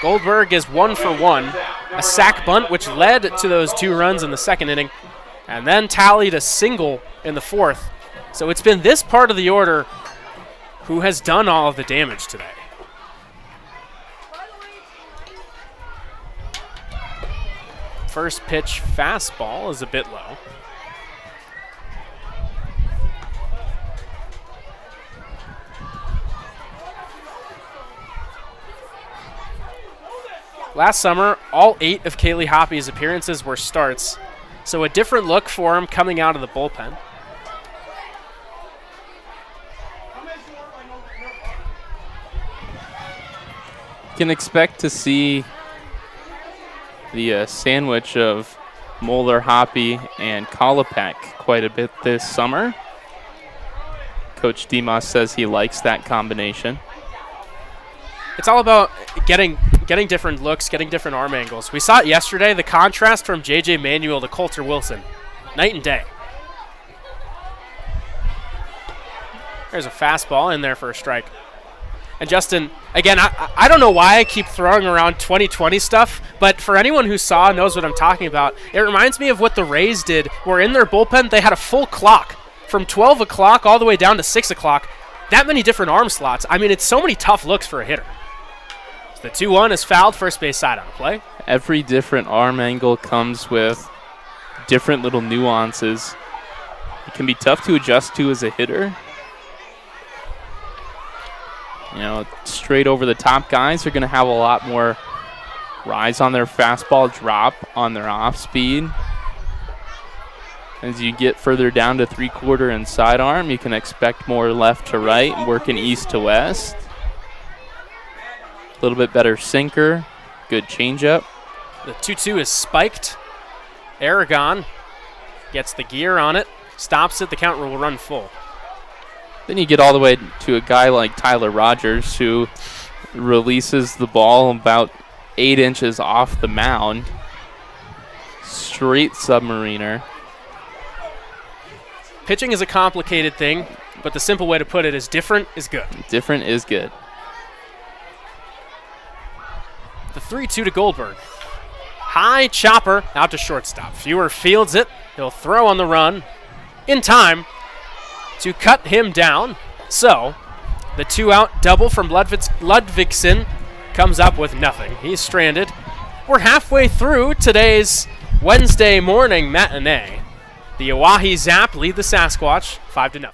Goldberg is 1 for 1. A sac bunt, which led to those 2 runs in the second inning, and then tallied a single in the 4th. So it's been this part of the order who has done all of the damage today. First pitch fastball is a bit low. Last summer, all 8 of Kaylee Hoppy's appearances were starts, so a different look for him coming out of the bullpen. Can expect to see the sandwich of Moeller, Hoppy, and Kolopek quite a bit this summer. Coach Demas says he likes that combination. It's all about getting different looks, getting different arm angles. We saw it yesterday, the contrast from J.J. Manuel to Coulter Wilson. Night and day. There's a fastball in there for a strike. And Justin, again, I don't know why I keep throwing around 2020 stuff, but for anyone who knows what I'm talking about. It reminds me of what the Rays did, where in their bullpen they had a full clock from 12 o'clock all the way down to 6 o'clock, that many different arm slots. I mean, it's so many tough looks for a hitter. So the 2-1 is fouled, first base side on the play. Every different arm angle comes with different little nuances. It can be tough to adjust to as a hitter. You know, straight over the top guys are going to have a lot more rise on their fastball, drop on their off speed. As you get further down to 3/4 and sidearm, you can expect more left to right, working east to west. A little bit better sinker, good changeup. The 2-2 is spiked. Aragon gets the gear on it, stops it, the count will run full. Then you get all the way to a guy like Tyler Rogers, who releases the ball about 8 inches off the mound. Straight submariner. Pitching is a complicated thing, but the simple way to put it is different is good. Different is good. The 3-2 to Goldberg. High chopper out to shortstop. Fewer fields it. He'll throw on the run in time to cut him down. So the 2-out double from Ludvigsen comes up with nothing. He's stranded. We're halfway through today's Wednesday morning matinee. The Oahe Zap lead the Sasquatch 5-0.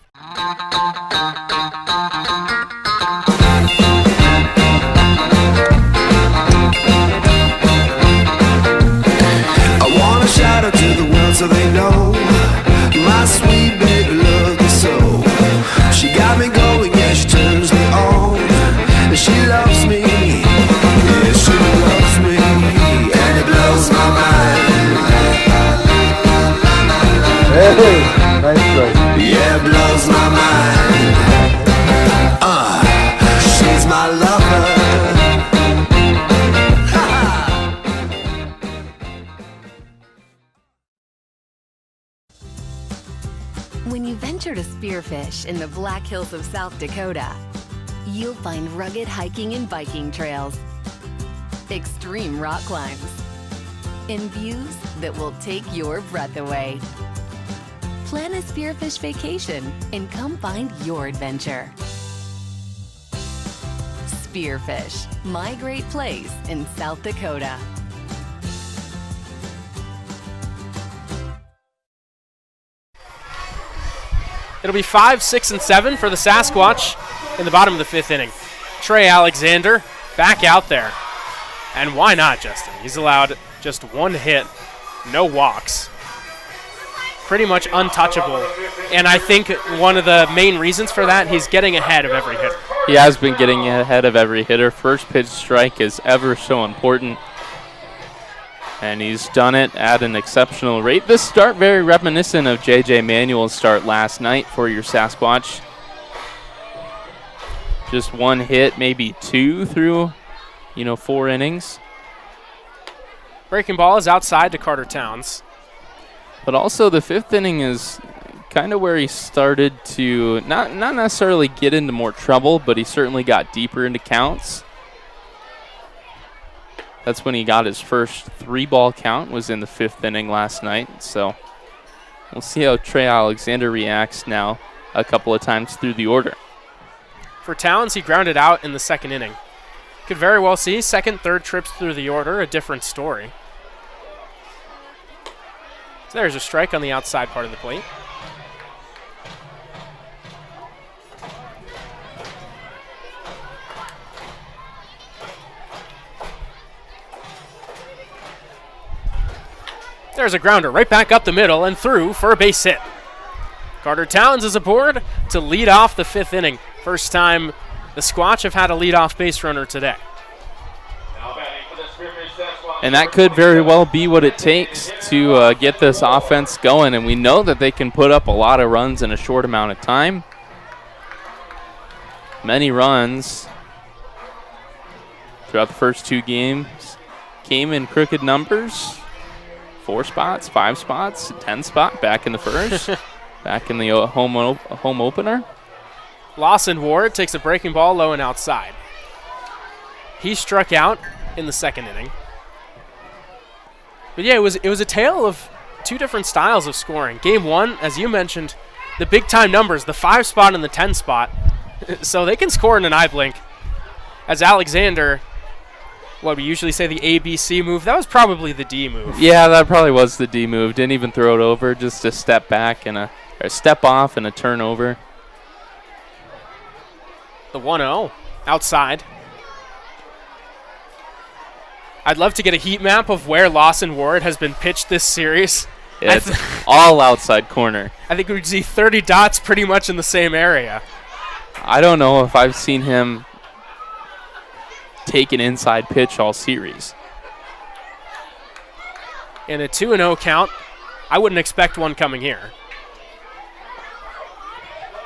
I wanna shout out to the world so they know my sweet baby loves me so. She got me going, yeah, she turns me on. And she loves me, yeah, she loves me, and it blows my mind. Hey, nice try. Yeah, it blows my mind. She's my lover. When you venture to Spearfish in the Black Hills of South Dakota, you'll find rugged hiking and biking trails, extreme rock climbs, and views that will take your breath away. Plan a Spearfish vacation and come find your adventure. Spearfish, my great place in South Dakota. It'll be 5, 6, and 7 for the Sasquatch in the bottom of the 5th inning. Trey Alexander back out there. And why not, Justin? He's allowed just 1 hit, no walks. Pretty much untouchable. And I think one of the main reasons for that, he's getting ahead of every hitter. He has been getting ahead of every hitter. First pitch strike is ever so important. And he's done it at an exceptional rate. This start very reminiscent of J.J. Manuel's start last night for your Sasquatch. Just 1 hit, maybe 2 through, 4 innings. Breaking ball is outside to Carter Towns. But also the 5th inning is kind of where he started to not necessarily get into more trouble, but he certainly got deeper into counts. That's when he got his first 3-ball count, was in the 5th inning last night. So we'll see how Trey Alexander reacts now a couple of times through the order. For Towns, he grounded out in the 2nd inning. Could very well see 2nd, 3rd trips through the order, a different story. So there's a strike on the outside part of the plate. There's a grounder right back up the middle and through for a base hit. Carter Towns is aboard to lead off the 5th inning. First time the Squatch have had a leadoff base runner today. And that could very well be what it takes to get this offense going. And we know that they can put up a lot of runs in a short amount of time. Many runs throughout the first 2 games came in crooked numbers. 4 spots, 5 spots, 10 spot back in the first, back in the home opener. Lawson Ward takes a breaking ball low and outside. He struck out in the 2nd inning. But yeah, it was a tale of 2 different styles of scoring. Game 1, as you mentioned, the big-time numbers, the 5 spot and the 10 spot. So they can score in an eye blink. As Alexander, what we usually say the ABC move, that was probably the D move. Yeah, that probably was the D move. Didn't even throw it over, just a step back and a step off and a turnover. The 1-0 outside. I'd love to get a heat map of where Lawson Ward has been pitched this series. It's all outside corner. I think we'd see 30 dots pretty much in the same area. I don't know if I've seen him take an inside pitch all series. In a 2-0 count, I wouldn't expect one coming here.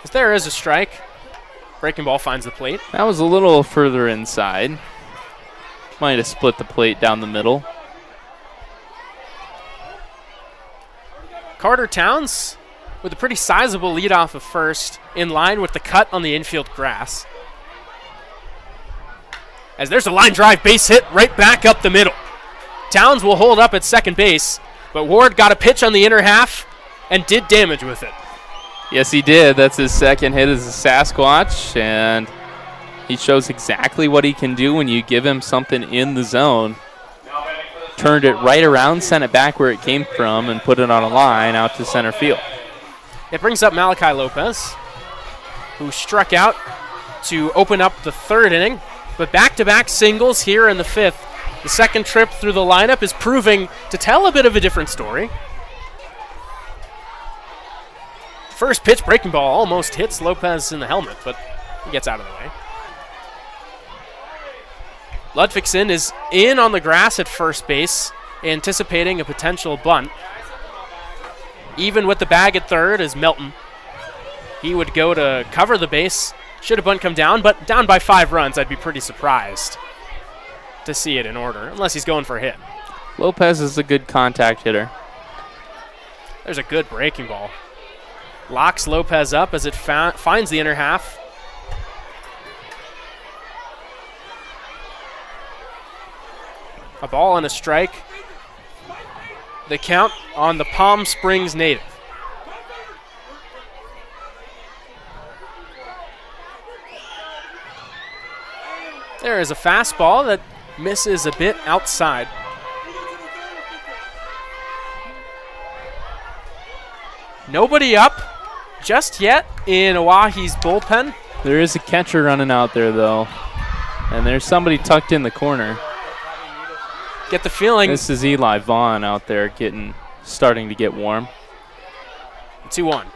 As there is a strike. Breaking ball finds the plate. That was a little further inside. Might have split the plate down the middle. Carter Towns with a pretty sizable lead off of first, in line with the cut on the infield grass. As there's a line drive base hit right back up the middle. Towns will hold up at second base, but Ward got a pitch on the inner half and did damage with it. Yes, he did. That's his second hit as a Sasquatch, and he shows exactly what he can do when you give him something in the zone. Turned it right around, sent it back where it came from, and put it on a line out to center field. It brings up Malachi Lopez, who struck out to open up the third inning, but back-to-back singles here in the fifth. The second trip through the lineup is proving to tell a bit of a different story. First pitch breaking ball almost hits Lopez in the helmet, but he gets out of the way. Ludvigsen is in on the grass at first base, anticipating a potential bunt. Even with the bag at third is Melton. He would go to cover the base. Should a bunt come down, but down by 5 runs, I'd be pretty surprised to see it in order, unless he's going for a hit. Lopez is a good contact hitter. There's a good breaking ball. Locks Lopez up as it finds the inner half. A ball and a strike. The count on the Palm Springs native. There is a fastball that misses a bit outside. Nobody up just yet in Oahe's bullpen. There is a catcher running out there, though, and there's somebody tucked in the corner. Get the feeling. This is Eli Vaughn out there starting to get warm. 2-1.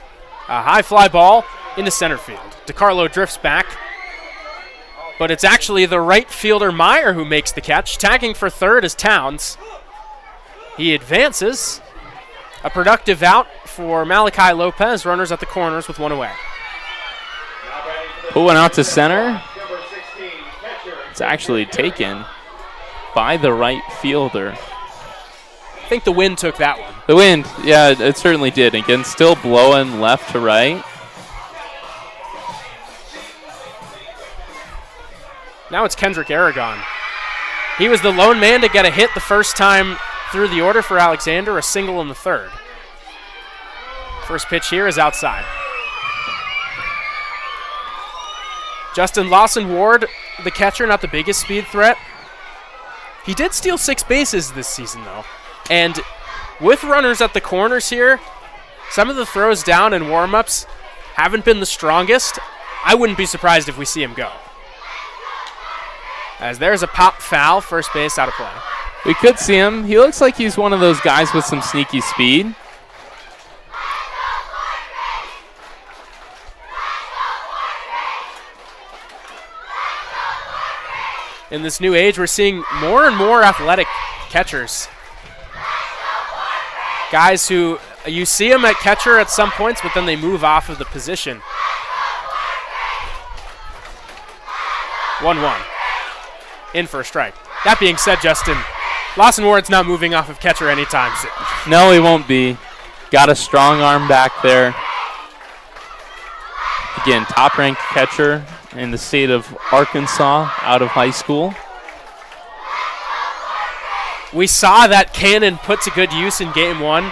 A high fly ball into center field. DeCarlo drifts back, but it's actually the right fielder Meyer who makes the catch. Tagging for third is Towns. He advances. A productive out for Malachi Lopez. Runners at the corners with one away. Put one out to center. It's actually taken by the right fielder. I think the wind took that one. The wind, yeah, it certainly did. Again, still blowing left to right. Now it's Kendrick Aragon. He was the lone man to get a hit the first time through the order for Alexander, a single in the third. First pitch here is outside. Justin Lawson Ward, the catcher, not the biggest speed threat. He did steal 6 bases this season, though. And with runners at the corners here, some of the throws down in warm-ups haven't been the strongest. I wouldn't be surprised if we see him go. As there's a pop foul, first base out of play. We could see him. He looks like he's one of those guys with some sneaky speed. In this new age, we're seeing more and more athletic catchers. Guys who, you see them at catcher at some points, but then they move off of the position. 1-1. In for a strike. That being said, Justin, Lawson Ward's not moving off of catcher anytime soon. No, he won't be. Got a strong arm back there. Again, top-ranked catcher in the state of Arkansas out of high school. We saw that cannon put to good use in game 1.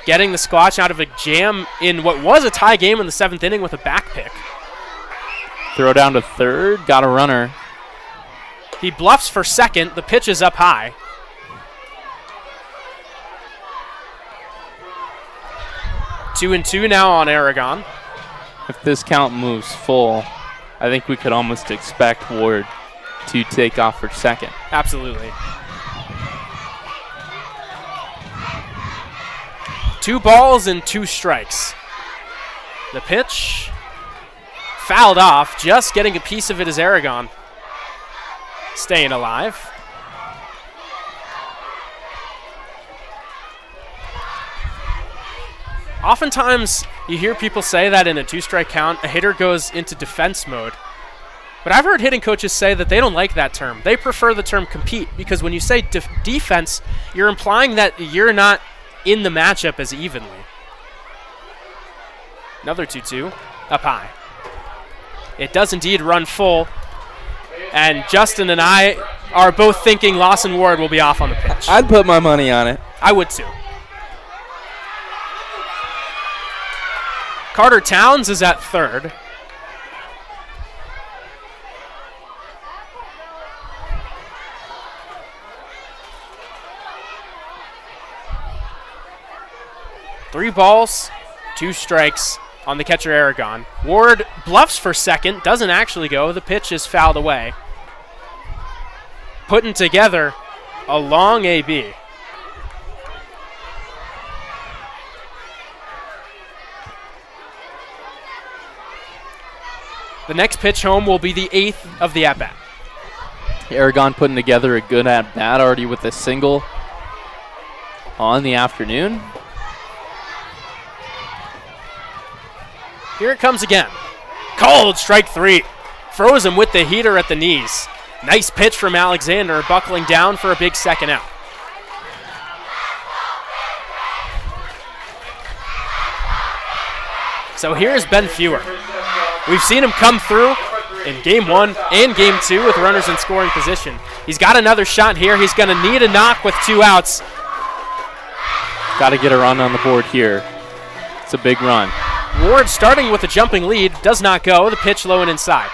getting the Squatch out of a jam in what was a tie game in the 7th inning with a back pick. Throw down to third, got a runner. He bluffs for second. The pitch is up high. Two and two now on Aragon. If this count moves full, I think we could almost expect Ward to take off for second. Absolutely. 2 balls and 2 strikes. The pitch fouled off. Just getting a piece of it is Aragon. Staying alive. Oftentimes, you hear people say that in a 2-strike count, a hitter goes into defense mode. But I've heard hitting coaches say that they don't like that term. They prefer the term compete, because when you say defense, you're implying that you're not in the matchup as evenly. Another 2-2, up high. It does indeed run full, and Justin and I are both thinking Lawson Ward will be off on the pitch. I'd put my money on it. I would too. Carter Towns is at third. Three balls, 2 strikes on the catcher Aragon. Ward bluffs for second, doesn't actually go. The pitch is fouled away. Putting together a long AB. The next pitch home will be the 8th of the at-bat. Aragon putting together a good at-bat already with a single on the afternoon. Here it comes again. Cold, strike 3. Froze him with the heater at the knees. Nice pitch from Alexander, buckling down for a big second out. So here's Ben Fewer. We've seen him come through in Game 1 and Game 2 with runners in scoring position. He's got another shot here. He's going to need a knock with 2 outs. Got to get a run on the board here. It's a big run. Ward starting with a jumping lead, does not go. The pitch low and inside.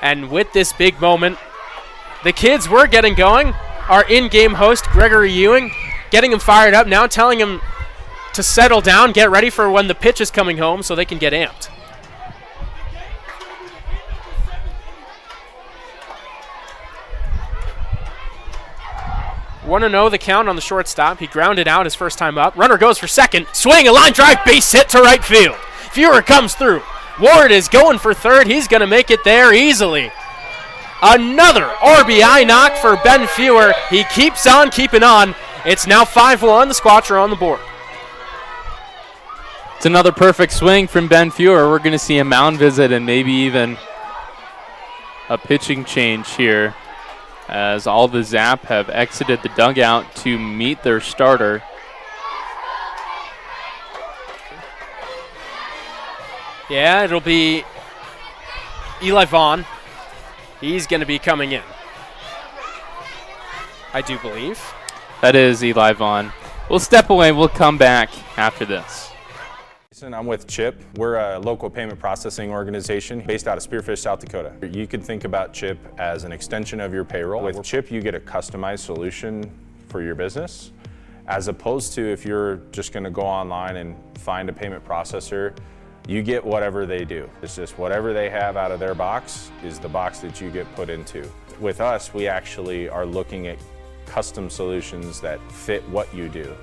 And with this big moment, the kids were getting going. Our in-game host, Gregory Ewing, getting him fired up, now telling him to settle down, get ready for when the pitch is coming home so they can get amped. Want to know the count on the shortstop. He grounded out his first time up. Runner goes for second. Swing, a line drive, base hit to right field. Fewer comes through. Ward is going for third. He's going to make it there easily. Another RBI knock for Ben Fewer. He keeps on keeping on. It's now 5-1. The Squatch are on the board. It's another perfect swing from Ben Fewer. We're going to see a mound visit and maybe even a pitching change here, as all the Zap have exited the dugout to meet their starter. Yeah, it'll be Eli Vaughn. He's going to be coming in, I do believe. That is Eli Vaughn. We'll step away. We'll come back after this. I'm with Chip. We're a local payment processing organization based out of Spearfish, South Dakota. You can think about Chip as an extension of your payroll. With Chip, you get a customized solution for your business, as opposed to if you're just going to go online and find a payment processor, you get whatever they do. It's just whatever they have out of their box is the box that you get put into. With us, we actually are looking at custom solutions that fit what you do.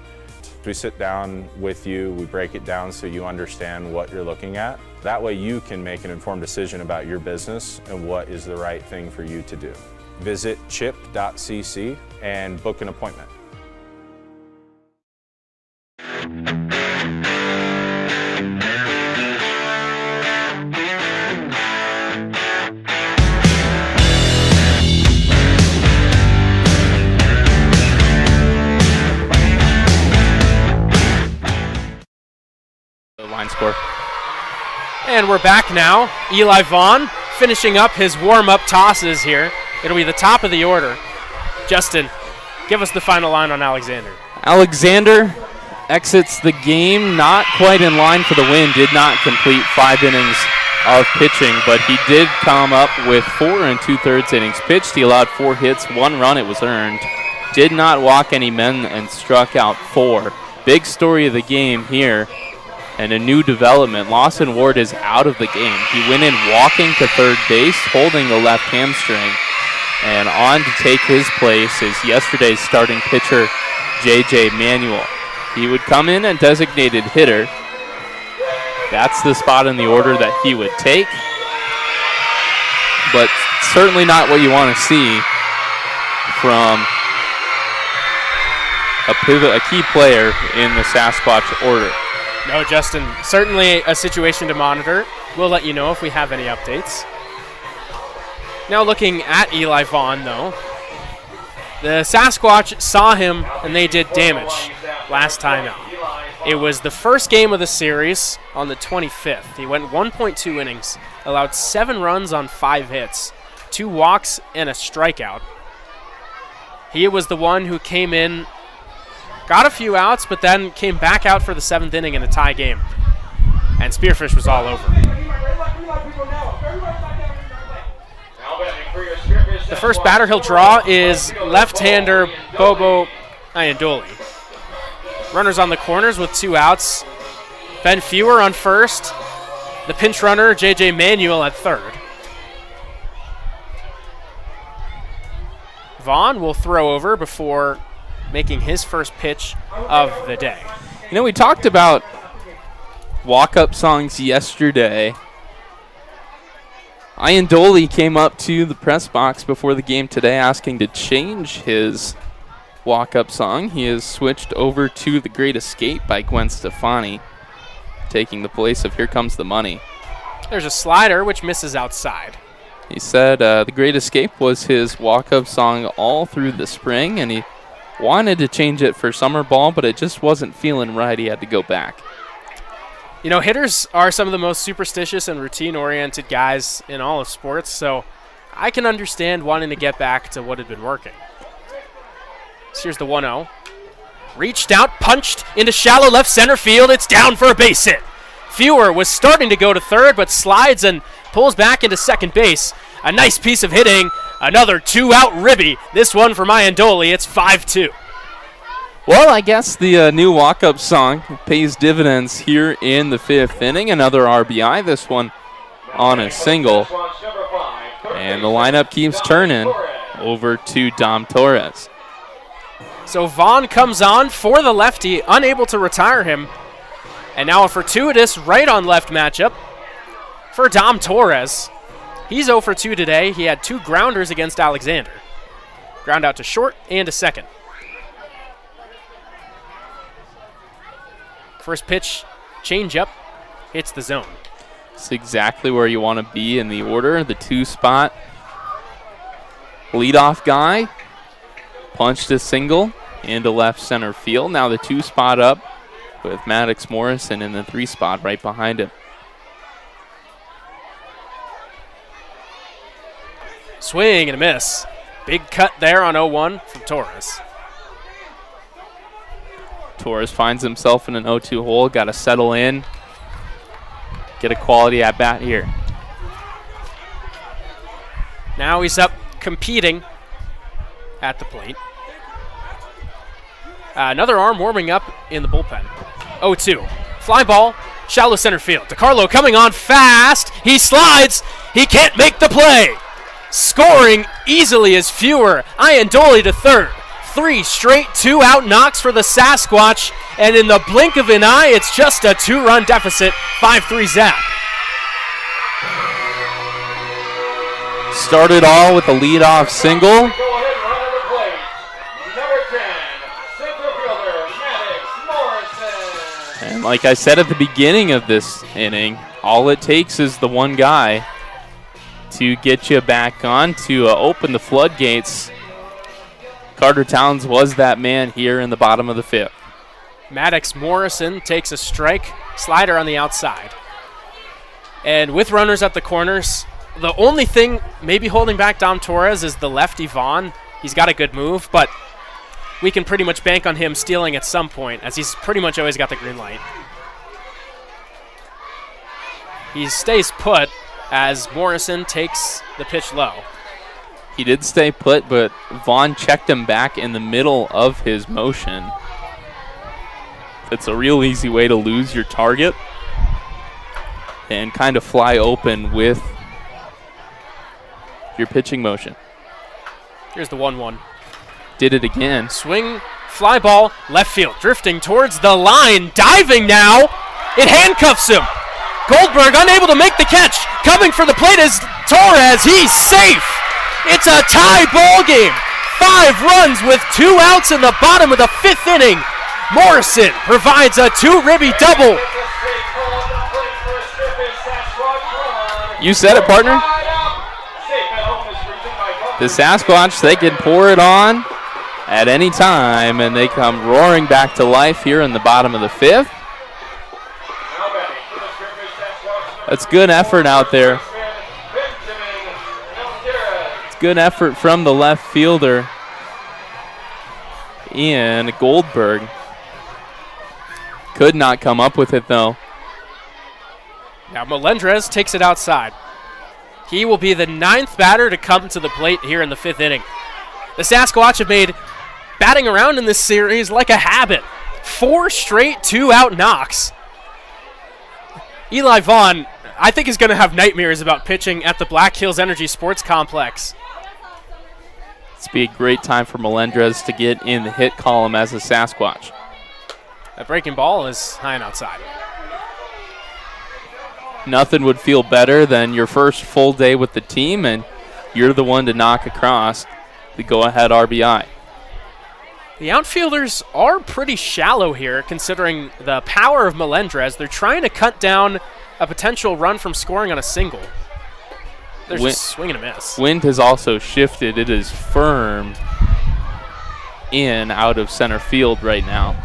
We sit down with you, we break it down so you understand what you're looking at. That way you can make an informed decision about your business and what is the right thing for you to do. Visit chip.cc and book an appointment. Line score. And we're back now. Eli Vaughn finishing up his warm-up tosses here. It'll be the top of the order. Justin, give us the final line on Alexander. Alexander exits the game not quite in line for the win, did not complete 5 innings of pitching, but he did come up with 4 2/3 innings pitched. He allowed 4 hits, 1 run, it was earned. Did not walk any men and struck out 4. Big story of the game here, and a new development. Lawson Ward is out of the game. He went in walking to third base, holding the left hamstring, and on to take his place is yesterday's starting pitcher, J.J. Manuel. He would come in and designated hitter. That's the spot in the order that he would take, but certainly not what you want to see from a key player in the Sasquatch order. No, Justin, certainly a situation to monitor. We'll let you know if we have any updates. Now looking at Eli Vaughn, though, the Sasquatch saw him and they did damage last time out. It was the first game of the series on the 25th. He went 1.2 innings, allowed 7 runs on 5 hits, 2 walks and a strikeout. He was the one who came in, got a few outs, but then came back out for the 7th inning in a tie game. And Spearfish was all over. The first batter he'll draw is left-hander Bobo Ayandoli. Runners on the corners with 2 outs. Ben Fewer on first. The pinch runner, J.J. Manuel, at third. Vaughn will throw over before making his first pitch of the day. You know, we talked about walk-up songs yesterday. Ayandoli came up to the press box before the game today asking to change his walk-up song. He has switched over to The Great Escape by Gwen Stefani, taking the place of Here Comes the Money. There's a slider which misses outside. He said The Great Escape was his walk-up song all through the spring, and he wanted to change it for summer ball, but it just wasn't feeling right. He had to go back. You know, hitters are some of the most superstitious and routine-oriented guys in all of sports, so I can understand wanting to get back to what had been working. So here's the 1-0. Reached out, punched into shallow left center field. It's down for a base hit. Fewer was starting to go to third, but slides and pulls back into second base. A nice piece of hitting. Another 2-out ribby. This one for Ayandoli. It's 5-2. Well, I guess the new walk-up song pays dividends here in the 5th inning. Another RBI, this one on a single. And the lineup keeps turning over to Dom Torres. So Vaughn comes on for the lefty, unable to retire him. And now a fortuitous right-on-left matchup for Dom Torres. He's 0 for 2 today. He had 2 grounders against Alexander. Ground out to short and to second. First pitch, change up, hits the zone. It's exactly where you want to be in the order. The 2 spot. Leadoff guy punched a single into left center field. Now the 2 spot up with Maddox Morrison in the 3 spot right behind him. Swing and a miss. Big cut there on 0-1 from Torres. Torres finds himself in an 0-2 hole. Got to settle in. Get a quality at bat here. Now he's up competing at the plate. Another arm warming up in the bullpen. 0-2. Fly ball, shallow center field. DiCarlo coming on fast. He slides. He can't make the play. Scoring easily is Fewer. Ayandoli to third. 3 straight 2-out knocks for the Sasquatch, and in the blink of an eye, it's just a 2-run deficit. 5-3 zap. Started all with a leadoff single. And like I said at the beginning of this inning, all it takes is the one guy to get you back on, to open the floodgates. Carter Towns was that man here in the bottom of the 5th. Maddox Morrison takes a strike, slider on the outside. And with runners at the corners, the only thing maybe holding back Dom Torres is the lefty Vaughn. He's got a good move, but we can pretty much bank on him stealing at some point, as he's pretty much always got the green light. He stays put as Morrison takes the pitch low. He did stay put, but Vaughn checked him back in the middle of his motion. It's a real easy way to lose your target and kind of fly open with your pitching motion. Here's the 1-1. Did it again. Swing, fly ball, left field, drifting towards the line, diving now. It handcuffs him. Goldberg unable to make the catch. Coming for the plate is Torres. He's safe. It's a tie ball game. 5 runs with 2 outs in the bottom of the 5th inning. Morrison provides a 2-ribby double. You said it, partner. The Sasquatch, they can pour it on at any time, and they come roaring back to life here in the bottom of the 5th. That's good effort out there. It's good effort from the left fielder, Ian Goldberg. Could not come up with it, though. Now Melendrez takes it outside. He will be the 9th batter to come to the plate here in the 5th inning. The Sasquatch have made batting around in this series like a habit. 4 straight 2-out knocks. Eli Vaughn, I think, is going to have nightmares about pitching at the Black Hills Energy Sports Complex. It's be a great time for Melendrez to get in the hit column as a Sasquatch. That breaking ball is high and outside. Nothing would feel better than your first full day with the team, and you're the one to knock across the go-ahead RBI. The outfielders are pretty shallow here, considering the power of Melendrez. They're trying to cut down a potential run from scoring on a single. They're just swing and a miss. Wind has also shifted. It is firm in out of center field right now.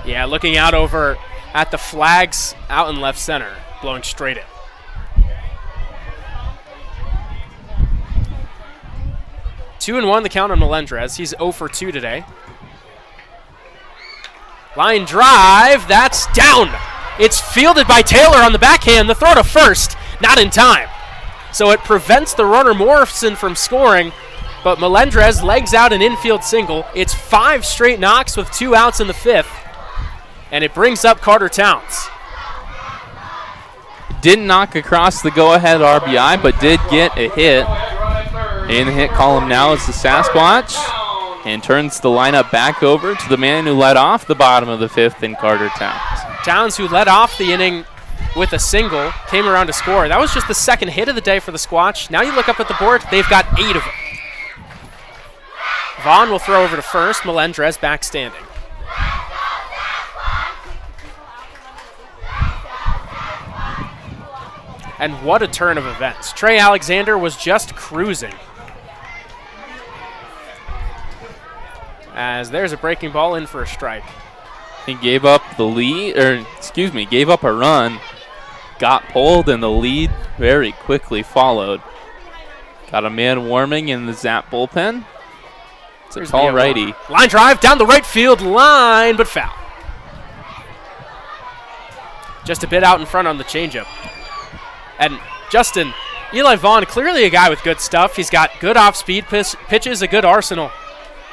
Yeah, looking out over at the flags out in left center, blowing straight in. Two and 1 the count on Melendrez. He's 0 for 2 today. Line drive, that's down. It's fielded by Taylor on the backhand. The throw to first, not in time. So it prevents the runner Morrison from scoring, but Melendrez legs out an infield single. It's 5 straight knocks with 2 outs in the 5th, and it brings up Carter Towns. Didn't knock across the go-ahead RBI, but did get a hit. In the hit column now is the Sasquatch, and turns the lineup back over to the man who led off the bottom of the 5th in Carter Towns. Towns, who led off the inning with a single, came around to score. That was just the 2nd hit of the day for the Squatch. Now you look up at the board, they've got 8 of them. Vaughn will throw over to first, Melendrez back standing. And what a turn of events. Trey Alexander was just cruising. As there's a breaking ball in for a strike. He gave up the lead, gave up a run, got pulled, and the lead very quickly followed. Got a man warming in the Zap bullpen. It's a tall righty. Line drive down the right field line, but foul. Just a bit out in front on the changeup. And Justin, Eli Vaughn, clearly a guy with good stuff. He's got good off-speed pitches, a good arsenal.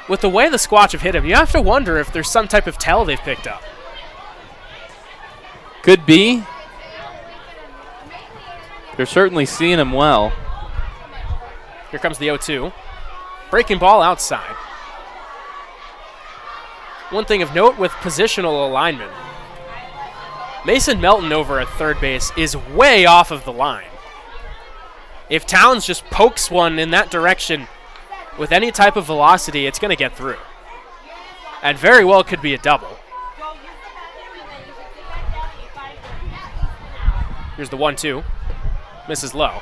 With the way the Squatch have hit him, you have to wonder if there's some type of tell they've picked up. Could be. They're certainly seeing him well. Here comes the 0-2. Breaking ball outside. One thing of note with positional alignment, Mason Melton over at third base is way off of the line. If Towns just pokes one in that direction with any type of velocity, it's going to get through. And very well could be a double. Here's the 1-2. Misses low.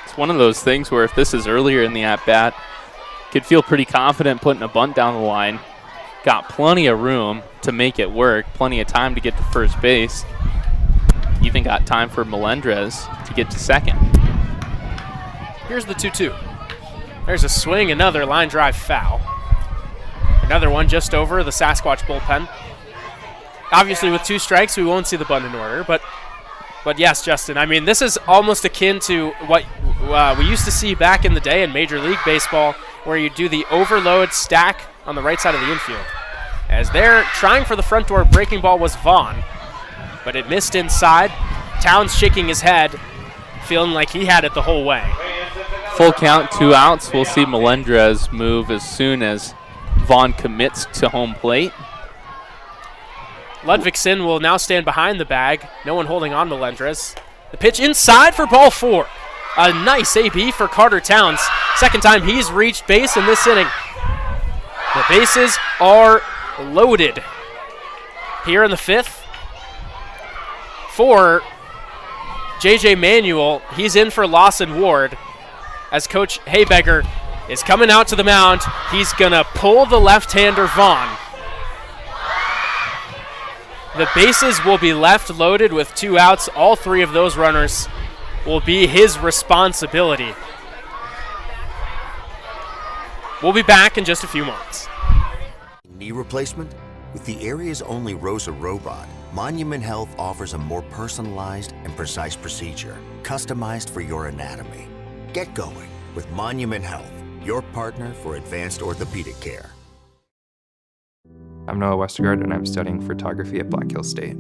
It's one of those things where if this is earlier in the at-bat, could feel pretty confident putting a bunt down the line. Got plenty of room to make it work, plenty of time to get to first base. Even got time for Melendrez to get to second. Here's the 2-2. There's a swing, another line drive foul. Another one just over the Sasquatch bullpen. Obviously, with 2 strikes, we won't see the bunt in order, but yes, Justin, I mean, this is almost akin to what we used to see back in the day in Major League Baseball, where you do the overload stack on the right side of the infield. As they're trying for the front door, breaking ball was Vaughn, but it missed inside. Towns shaking his head, feeling like he had it the whole way. Full count, 2 outs. We'll see Melendrez move as soon as Vaughn commits to home plate. Ludvigsen will now stand behind the bag. No one holding on Melendrez. The pitch inside for ball 4. A nice AB for Carter Towns. Second time he's reached base in this inning. The bases are loaded here in the 5th. For J.J. Manuel, he's in for Lawson Ward. As Coach Haybecker is coming out to the mound, he's going to pull the left-hander Vaughn. The bases will be left loaded with 2 outs. All 3 of those runners will be his responsibility. We'll be back in just a few moments. Knee replacement? With the area's only ROSA robot, Monument Health offers a more personalized and precise procedure, customized for your anatomy. Get going with Monument Health, your partner for advanced orthopedic care. I'm Noah Westergaard, and I'm studying photography at Black Hills State.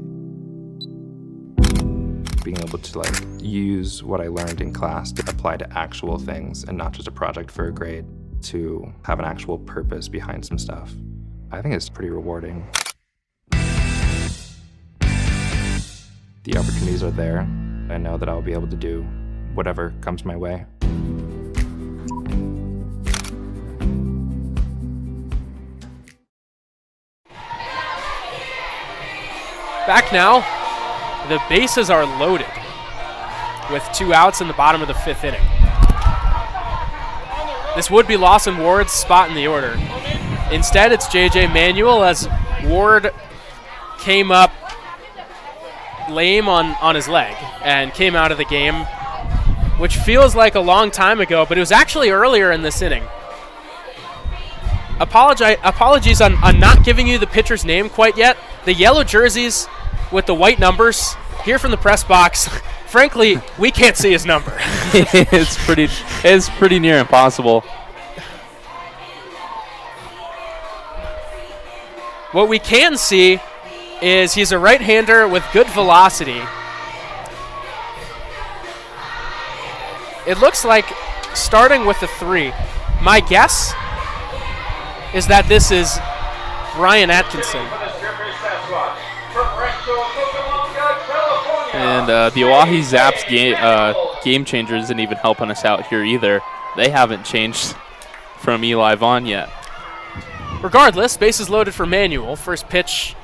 Being able to use what I learned in class to apply to actual things and not just a project for a grade, to have an actual purpose behind some stuff, I think it's pretty rewarding. The opportunities are there. I know that I'll be able to do whatever comes my way. Back now, the bases are loaded with 2 outs in the bottom of the 5th inning. This would be Lawson Ward's spot in the order. Instead, it's J.J. Manuel, as Ward came up lame on his leg and came out of the game, which feels like a long time ago, but it was actually earlier in this inning. Apologies on not giving you the pitcher's name quite yet. The yellow jerseys with the white numbers here from the press box, frankly, we can't see his number. It's pretty near impossible. What we can see is he's a right-hander with good velocity. It looks like starting with the 3. My guess is that this is Brian Atkinson. And the Oahe Zaps game changer isn't even helping us out here either. They haven't changed from Eli Vaughn yet. Regardless, bases loaded for Manuel. First pitch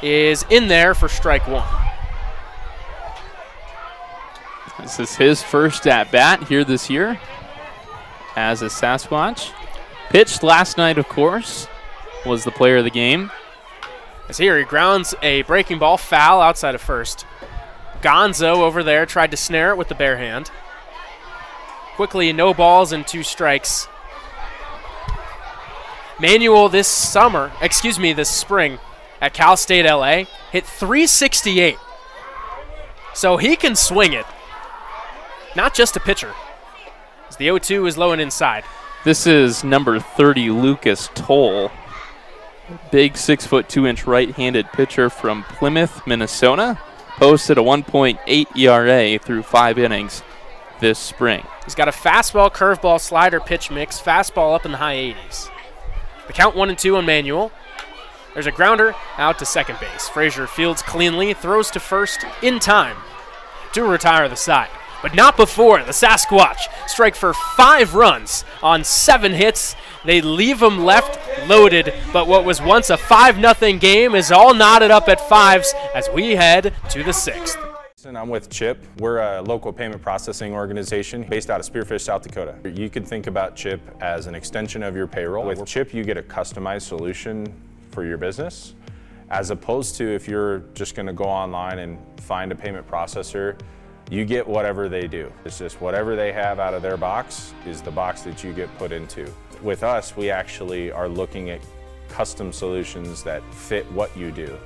is in there for strike 1. This is his first at-bat here this year as a Sasquatch. Pitched last night, of course, was the player of the game. As here he grounds a breaking ball foul outside of first. Gonzo over there tried to snare it with the bare hand. Quickly, no balls and 2 strikes. Manuel this spring at Cal State LA hit .368. So he can swing it. Not just a pitcher. As the 0-2 is low and inside. This is number 30, Lucas Toll. Big 6'2" right-handed pitcher from Plymouth, Minnesota. Posted a 1.8 ERA through 5 innings this spring. He's got a fastball, curveball, slider pitch mix. Fastball up in the high 80s. The count 1-2 on Manuel. There's a grounder out to second base. Frazier fields cleanly, throws to first in time to retire the side. But not before the Sasquatch strike for 5 runs on 7 hits. They leave him left loaded, but what was once a 5-0 game is all knotted up at 5s as we head to the 6th. I'm with CHIP. We're a local payment processing organization based out of Spearfish, South Dakota. You could think about CHIP as an extension of your payroll. With CHIP, you get a customized solution for your business, as opposed to if you're just going to go online and find a payment processor. You get whatever they do. It's just whatever they have out of their box is the box that you get put into. With us, we actually are looking at custom solutions that fit what you do.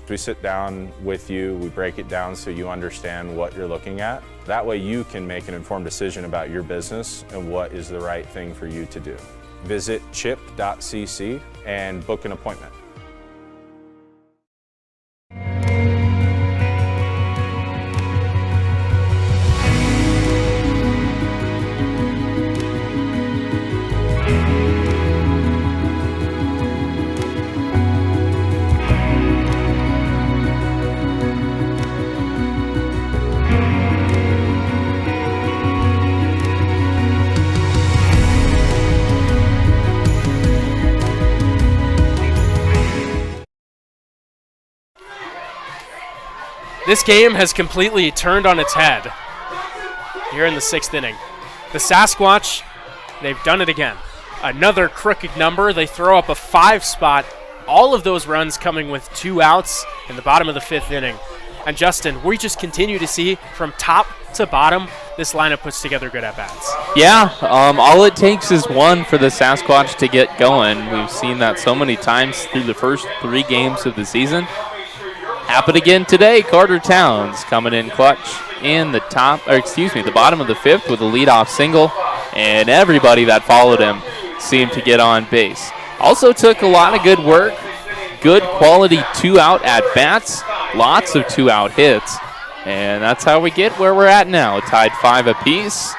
We sit down with you, we break it down so you understand what you're looking at. That way you can make an informed decision about your business and what is the right thing for you to do. Visit chip.cc and book an appointment. This game has completely turned on its head here in the 6th inning. The Sasquatch, they've done it again. Another crooked number. They throw up a 5 spot. All of those runs coming with 2 outs in the bottom of the 5th inning. And Justin, we just continue to see from top to bottom, this lineup puts together good at-bats. Yeah, all it takes is one for the Sasquatch to get going. We've seen that so many times through the first 3 games of the season. Happened again today. Carter Towns coming in clutch in the the bottom of the 5th with a leadoff single, and everybody that followed him seemed to get on base. Also took a lot of good work, good quality 2-out at-bats, lots of 2-out hits, and that's how we get where we're at now, tied 5 apiece.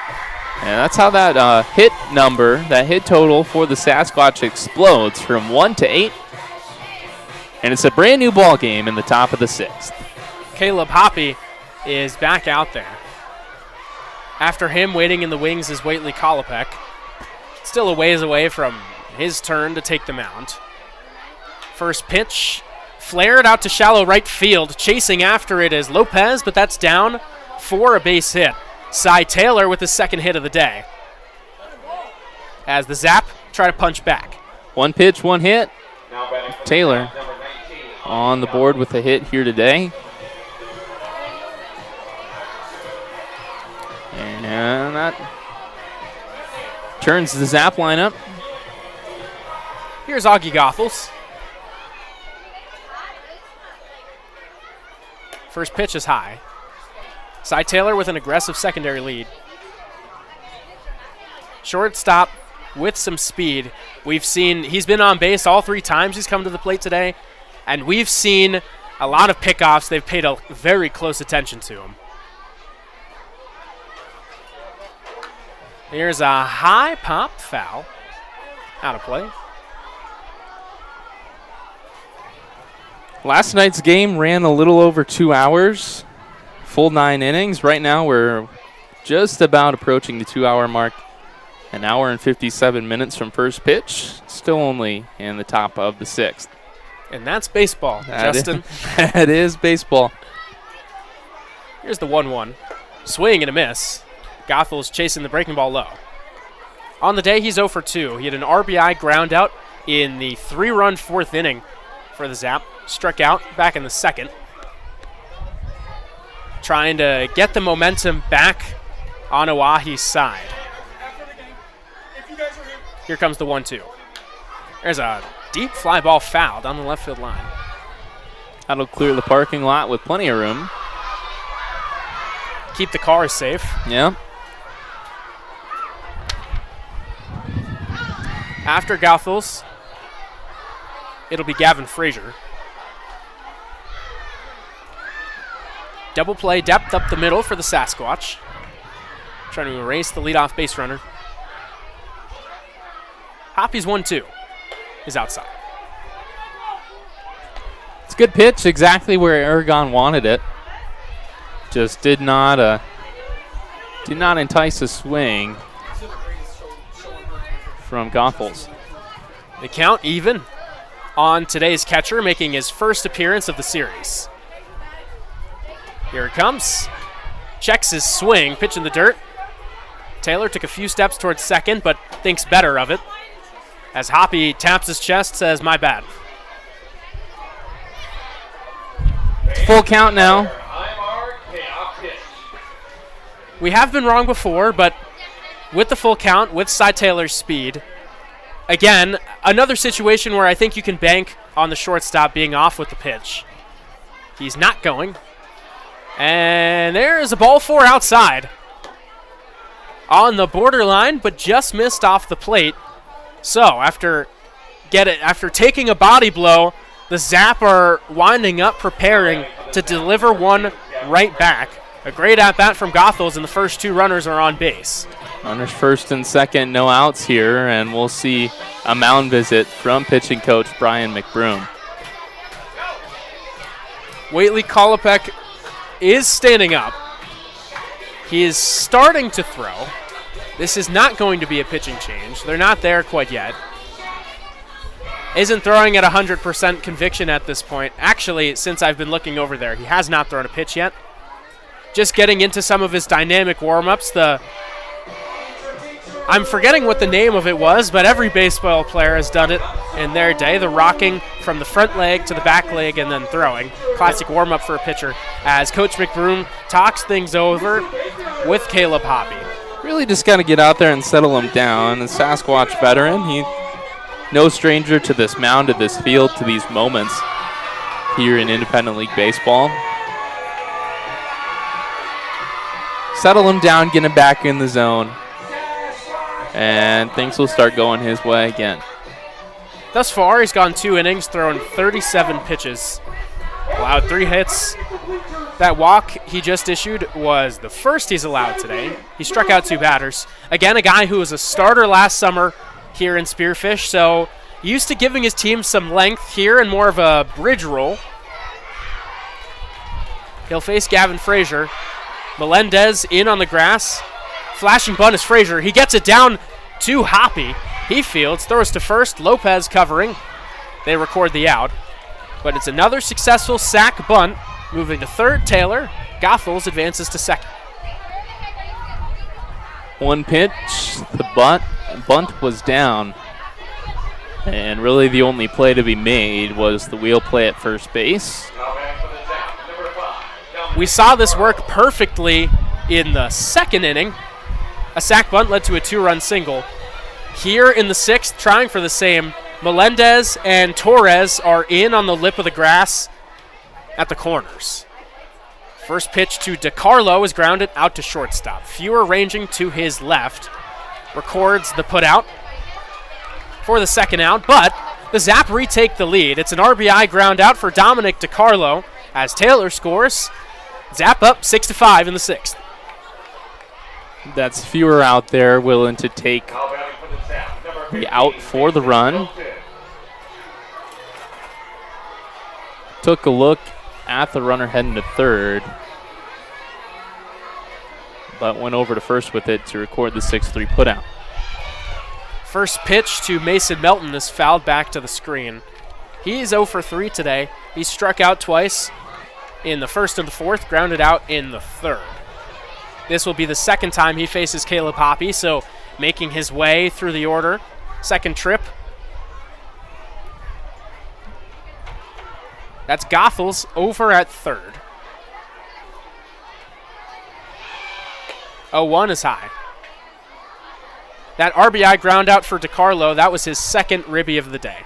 And that's how that hit number, that hit total for the Sasquatch explodes from 1 to 8. And it's a brand new ball game in the top of the 6th. Caleb Hoppy is back out there. After him, waiting in the wings is Waitley Kolopek. Still a ways away from his turn to take the mound. First pitch, flared out to shallow right field. Chasing after it is Lopez, but that's down for a base hit. Cy Taylor with his 2nd hit of the day. As the Zap try to punch back. 1 pitch, 1 hit. Taylor on the board with a hit here today. And that turns the Zap lineup. Here's Augie Goethals. First pitch is high. Cy Taylor with an aggressive secondary lead. Shortstop with some speed. We've seen he's been on base all 3 times he's come to the plate today, and we've seen a lot of pickoffs. They've paid a very close attention to him. Here's a high pop foul. Out of play. Last night's game ran a little over 2 hours, full 9 innings. Right now we're just about approaching the 2-hour mark. An hour and 57 minutes from first pitch, still only in the top of the 6th. And that's baseball, Justin. That is baseball. Here's the 1-1. Swing and a miss. Goethals chasing the breaking ball low. On the day, he's 0 for 2. He had an RBI ground out in the 3-run 4th inning for the Zap. Struck out back in the 2nd. Trying to get the momentum back on Oahe's side. Here comes the 1-2. There's a deep fly ball foul down the left field line. That'll clear the parking lot with plenty of room. Keep the cars safe. Yeah. After Goethals, it'll be Gavin Frazier. Double play depth up the middle for the Sasquatch. Trying to erase the leadoff base runner. Hoppy's 1-2 is outside. It's a good pitch, exactly where Aragon wanted it. Just did not entice a swing from Goethals. The count even on today's catcher, making his first appearance of the series. Here it comes. Checks his swing, pitch in the dirt. Taylor took a few steps towards second, but thinks better of it. As Hoppy taps his chest, says, "My bad." Full count now. we have been wrong before, but with the full count, with Cy Taylor's speed, again, another situation where I think you can bank on the shortstop being off with the pitch. He's not going. And there's a ball 4 outside. On the borderline, but just missed off the plate. So after taking a body blow, the Zap are winding up preparing to deliver one right back. A great at-bat from Goethals, and the first 2 runners are on base. Runners first and second, no outs here, and we'll see a mound visit from pitching coach Brian McBroom. Whately Kolopek is standing up. He is starting to throw. This is not going to be a pitching change. They're not there quite yet. Isn't throwing at 100% conviction at this point. Actually, since I've been looking over there, he has not thrown a pitch yet. Just getting into some of his dynamic warm-ups. I'm forgetting what the name of it was, but every baseball player has done it in their day. The rocking from the front leg to the back leg and then throwing. Classic warm-up for a pitcher as Coach McBroom talks things over with Caleb Hoppy. Really just got to get out there and settle him down. The Sasquatch veteran, he no stranger to this mound, to this field, to these moments here in Independent League Baseball. Settle him down, get him back in the zone, and things will start going his way again. Thus far, he's gone 2 innings, thrown 37 pitches, allowed 3 hits. That walk he just issued was the first he's allowed today. He struck out 2 batters. Again, a guy who was a starter last summer here in Spearfish, so used to giving his team some length here and more of a bridge role. He'll face Gavin Frazier. Melendez in on the grass. Flashing bunt is Frazier. He gets it down to Hoppy. He fields, throws to first. Lopez covering. They record the out. But it's another successful sack bunt. Moving to third, Taylor. Goethals advances to second. 1 pitch, the bunt was down. And really the only play to be made was the wheel play at first base. We saw this work perfectly in the second inning. A sack bunt led to a 2-run single. Here in the 6th, trying for the same, Melendez and Torres are in on the lip of the grass at the corners. First pitch to DeCarlo is grounded out to shortstop. Fewer ranging to his left. Records the putout for the second out, but the Zap retake the lead. It's an RBI ground out for Dominic DeCarlo as Taylor scores. Zap up 6-5 in the 6th. That's fewer out there willing to take the out for the run. Took a look at the runner heading to third, but went over to first with it to record the 6-3 putout. First pitch to Mason Melton is fouled back to the screen. He's 0 for 3 today. He struck out twice in the 1st and the 4th, grounded out in the 3rd. This will be the second time he faces Caleb Hoppy, so making his way through the order. Second trip. That's Goethals over at third. 0-1 is high. That RBI ground out for DeCarlo, that was his second ribby of the day.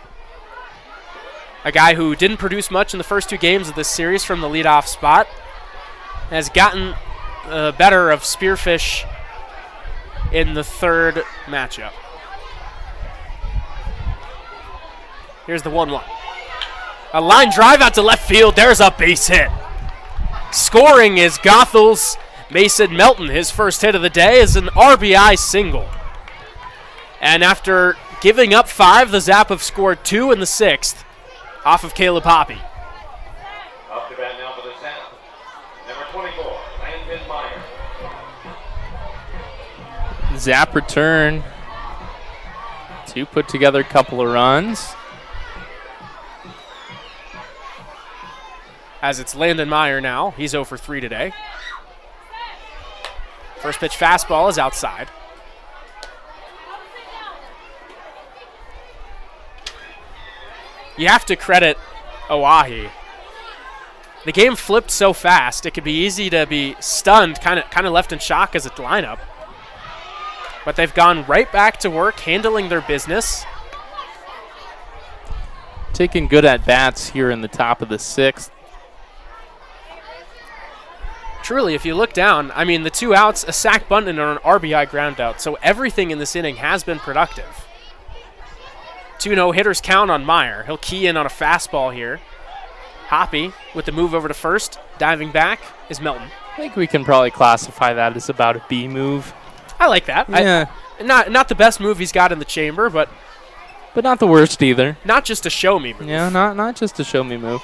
A guy who didn't produce much in the first 2 games of this series from the leadoff spot has gotten better of Spearfish in the 3rd matchup. Here's the 1-1. A line drive out to left field. There's a base hit. Scoring is Goethals. Mason Melton, his first hit of the day, is an RBI single. And after giving up 5, the Zap have scored 2 in the 6th off of Caleb Hoppy. Up to bat now for the Zap. Number 24, Landon Meyer. Zap return to put together a couple of runs. As it's Landon Meyer now. He's 0 for 3 today. First pitch fastball is outside. You have to credit Oahe the game flipped so fast, it could be easy to be stunned, kind of left in shock as a lineup. But they've gone right back to work, handling their business. Taking good at-bats here in the top of the 6th. Truly, if you look down, I mean, the 2 outs, a sac bunt, and an RBI ground out. So everything in this inning has been productive. 2 no-hitters count on Meyer. He'll key in on a fastball here. Hoppy with the move over to first. Diving back is Melton. I think we can probably classify that as about a B move. I like that. Yeah. Not the best move he's got in the chamber, but not the worst either. Not just a show me move. Yeah, not just a show me move.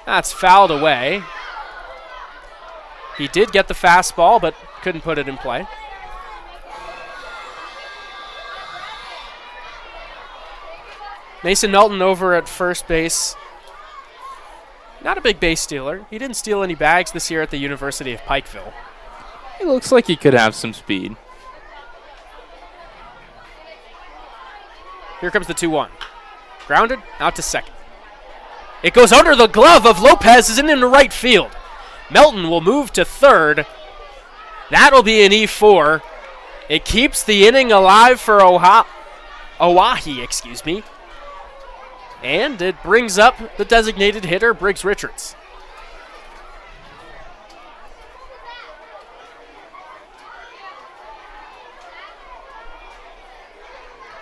That's fouled away. He did get the fastball, but couldn't put it in play. Mason Melton over at first base. Not a big base stealer. He didn't steal any bags this year at the University of Pikeville. It looks like he could have some speed. Here comes the 2-1. Grounded, out to second. It goes under the glove of Lopez, is in the right field. Melton will move to third. That'll be an E4. It keeps the inning alive for Oahe, excuse me. And it brings up the designated hitter, Briggs Richards.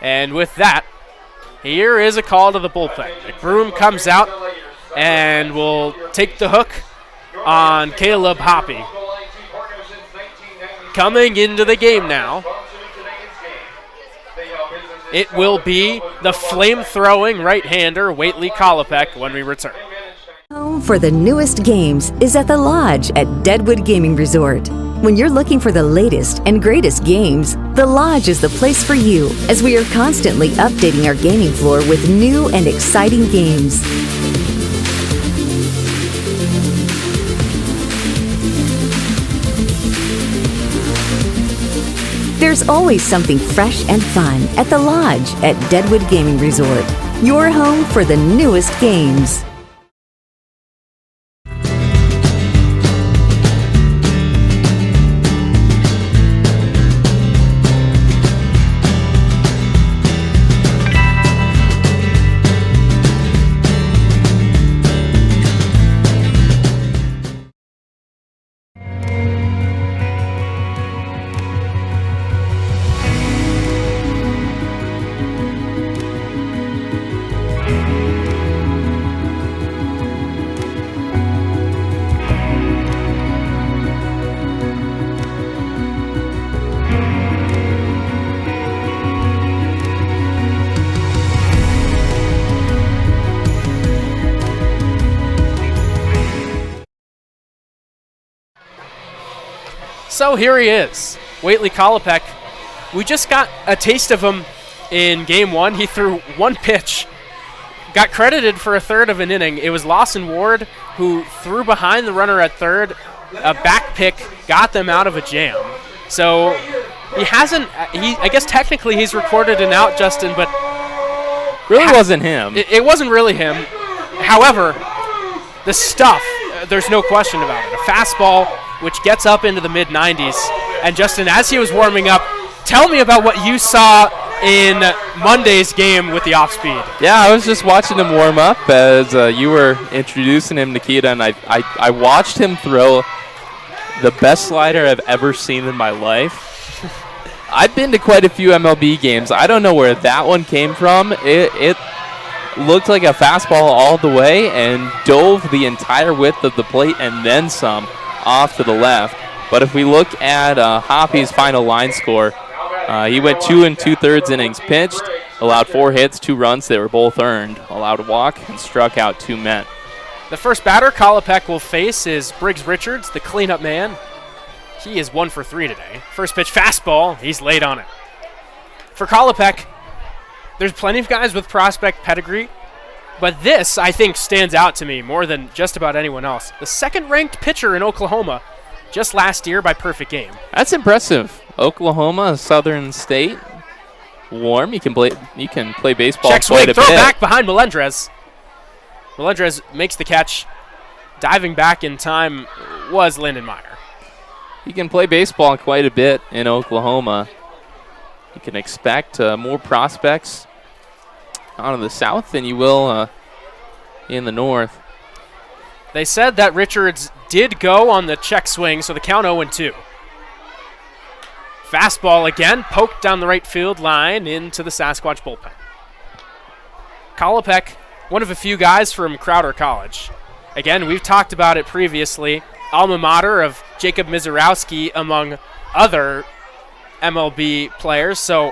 And with that, here is a call to the bullpen. McBroom comes out and will take the hook on Caleb Hoppy. Coming into the game now, it will be the flame-throwing right-hander, Waitley Kolopek, when we return. Home for the newest games is at the Lodge at Deadwood Gaming Resort. When you're looking for the latest and greatest games, the Lodge is the place for you, as we are constantly updating our gaming floor with new and exciting games. There's always something fresh and fun at the Lodge at Deadwood Gaming Resort, your home for the newest games. So here he is, Waitley Kolopek. We just got a taste of him in game 1. He threw one pitch, got credited for a third of an inning. It was Lawson Ward who threw behind the runner at third. A back pick got them out of a jam. So he hasn't, I guess technically he's recorded an out, Justin, but really wasn't him. It wasn't really him. However, the stuff, there's no question about it. A fastball which gets up into the mid-90s. And Justin, as he was warming up, tell me about what you saw in Monday's game with the off-speed. Yeah, I was just watching him warm up as you were introducing him, Nikita, and I watched him throw the best slider I've ever seen in my life. I've been to quite a few MLB games. I don't know where that one came from. It looked like a fastball all the way and dove the entire width of the plate and then some off to the left. But if we look at Hoppy's final line score, he went 2 2/3 innings pitched, allowed 4 hits, 2 runs. They were both earned, allowed a walk, and struck out 2 men. The first batter Kolopek will face is Briggs Richards, the cleanup man. He is 1 for 3 today. First pitch fastball, he's laid on it. For Kolopek, there's plenty of guys with prospect pedigree, but this, I think, stands out to me more than just about anyone else. The second-ranked pitcher in Oklahoma just last year by perfect game. That's impressive. Oklahoma, a southern state, warm. You can play baseball Check quite swing, a throw bit. back behind Melendrez. Melendrez makes the catch. Diving back in time was Lindenmeyer. You can play baseball quite a bit in Oklahoma. You can expect more prospects out of the south than you will in the north. They said that Richards did go on the check swing, so the count 0-2. Fastball again, poked down the right field line into the Sasquatch bullpen. Kolopek, one of a few guys from Crowder College. Again, we've talked about it previously. Alma mater of Jacob Mizurowski, among other MLB players. So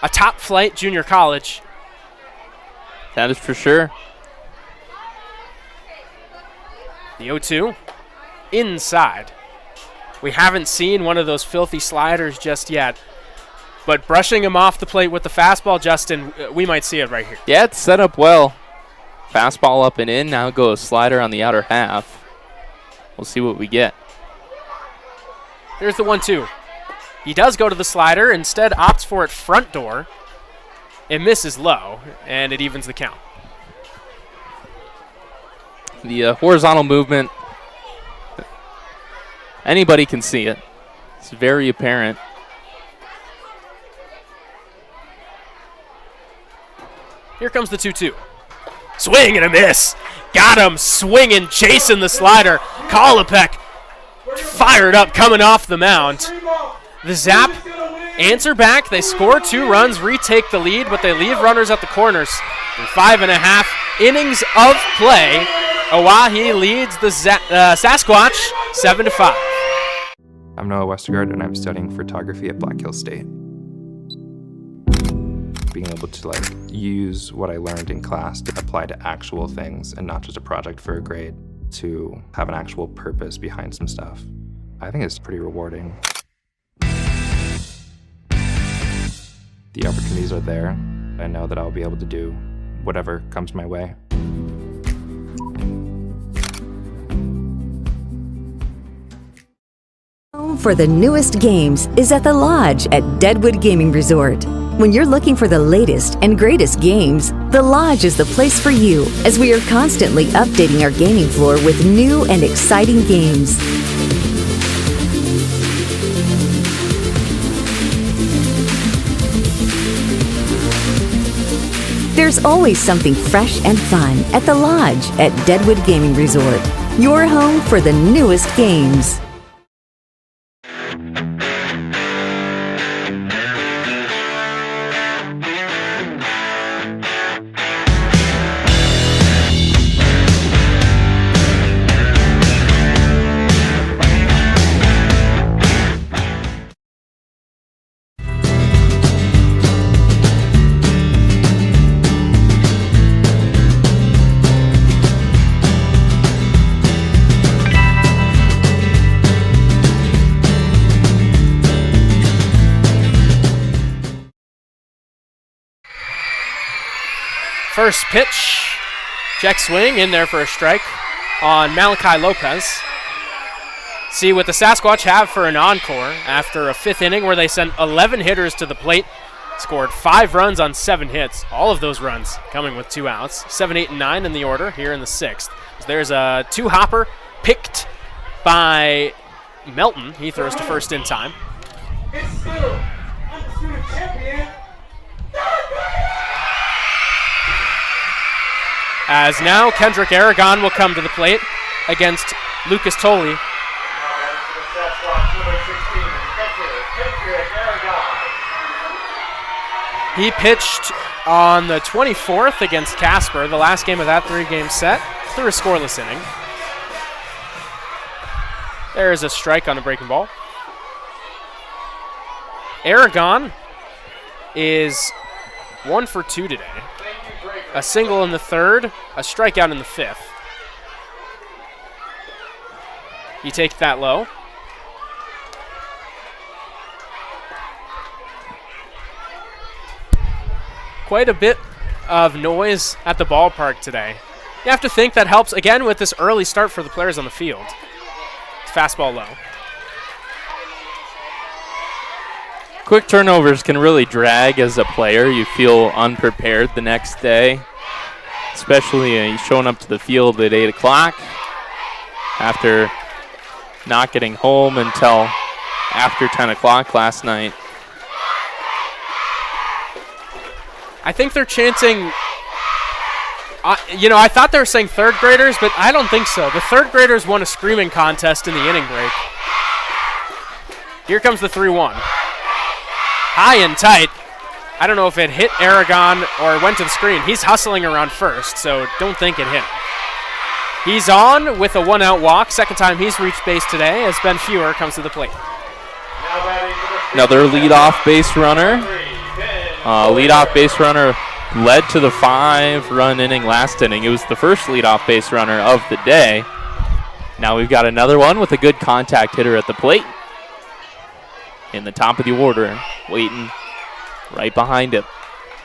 a top flight junior college. That is for sure. The 0-2 inside. We haven't seen one of those filthy sliders just yet. But brushing him off the plate with the fastball, Justin, we might see it right here. Yeah, it's set up well. Fastball up and in. Now goes slider on the outer half. We'll see what we get. Here's the 1-2. He does go to the slider, instead opts for it front door. It misses low, and it evens the count. The horizontal movement, anybody can see it. It's very apparent. Here comes the 2-2. Swing and a miss. Got him swinging, chasing the slider. Kolopek fired up coming off the mound. The Zap answer back. They score 2 runs, retake the lead, but they leave runners at the corners. In 5.5 innings of play, Oahe leads the Sasquatch 7-5. I'm Noah Westergaard, and I'm studying photography at Black Hills State. Being able to use what I learned in class to apply to actual things and not just a project for a grade, to have an actual purpose behind some stuff, I think it's pretty rewarding. The opportunities are there. I know that I'll be able to do whatever comes my way. Home for the newest games is at the Lodge at Deadwood Gaming Resort. When you're looking for the latest and greatest games, the Lodge is the place for you, as we are constantly updating our gaming floor with new and exciting games. There's always something fresh and fun at the Lodge at Deadwood Gaming Resort, your home for the newest games. First pitch, check swing in there for a strike on Malachi Lopez. See what the Sasquatch have for an encore after a 5th inning where they sent 11 hitters to the plate, scored 5 runs on 7 hits, all of those runs coming with 2 outs. 7, 8, and 9 in the order here in the 6th. So there's a 2-hopper picked by Melton. He throws to first in time. It's still undisputed champion. As now Kendrick Aragon will come to the plate against Lucas Tolley. He pitched on the 24th against Casper, the last game of that 3-game set, through a scoreless inning. There is a strike on a breaking ball. Aragon is 1 for 2 today. A single in the 3rd, a strikeout in the 5th. He takes that low. Quite a bit of noise at the ballpark today. You have to think that helps, again, with this early start for the players on the field. Fastball low. Quick turnovers can really drag as a player. You feel unprepared the next day, especially showing up to the field at 8 o'clock after not getting home until after 10 o'clock last night. I think they're chanting, I thought they were saying third graders, but I don't think so. The third graders won a screaming contest in the inning break. Here comes the 3-1. High and tight. I don't know if it hit Aragon or went to the screen. He's hustling around first, so don't think it hit him. He's on with a 1-out walk. Second time he's reached base today as Ben Fewer comes to the plate. Another leadoff base runner. Leadoff base runner led to the 5-run inning last inning. It was the first leadoff base runner of the day. Now we've got another one with a good contact hitter at the plate. In the top of the order, waiting right behind him.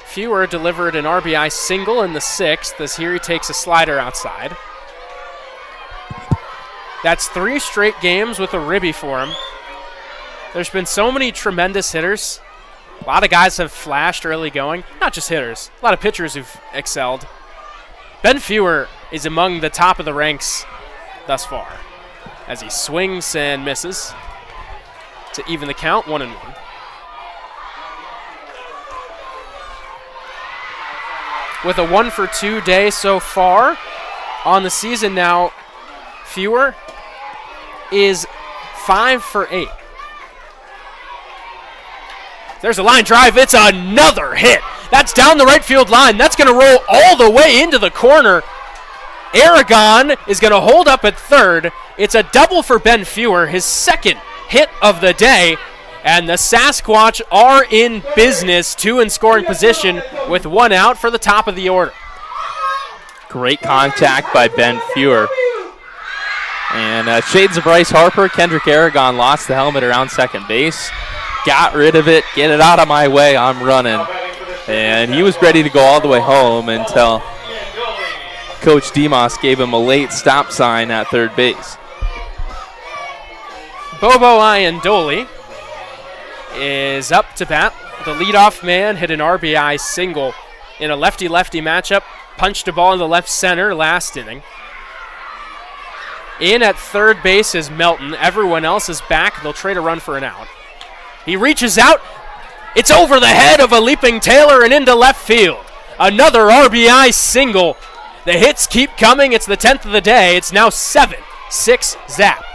Fewer delivered an RBI single in the 6th as here he takes a slider outside. That's 3 straight games with a ribby for him. There's been so many tremendous hitters. A lot of guys have flashed early going. Not just hitters, a lot of pitchers who've excelled. Ben Fewer is among the top of the ranks thus far as he swings and misses to even the count, 1-1. With a 1-for-2 day so far on the season now, Fewer is 5-for-8. There's a line drive. It's another hit. That's down the right field line. That's going to roll all the way into the corner. Aragon is going to hold up at third. It's a double for Ben Fewer, his second hit of the day, and the Sasquatch are in business, 2 in scoring position with 1 out for the top of the order. Great contact by Ben Fewer. And shades of Bryce Harper, Kendrick Aragon lost the helmet around second base. Got rid of it, get it out of my way, I'm running. And he was ready to go all the way home until Coach Demos gave him a late stop sign at third base. Bobo Iandoli is up to bat. The leadoff man hit an RBI single in a lefty-lefty matchup. Punched a ball in the left center last inning. In at third base is Melton. Everyone else is back. They'll trade a run for an out. He reaches out. It's over the head of a leaping Taylor and into left field. Another RBI single. The hits keep coming. It's the 10th of the day. It's now 7-6 Zap.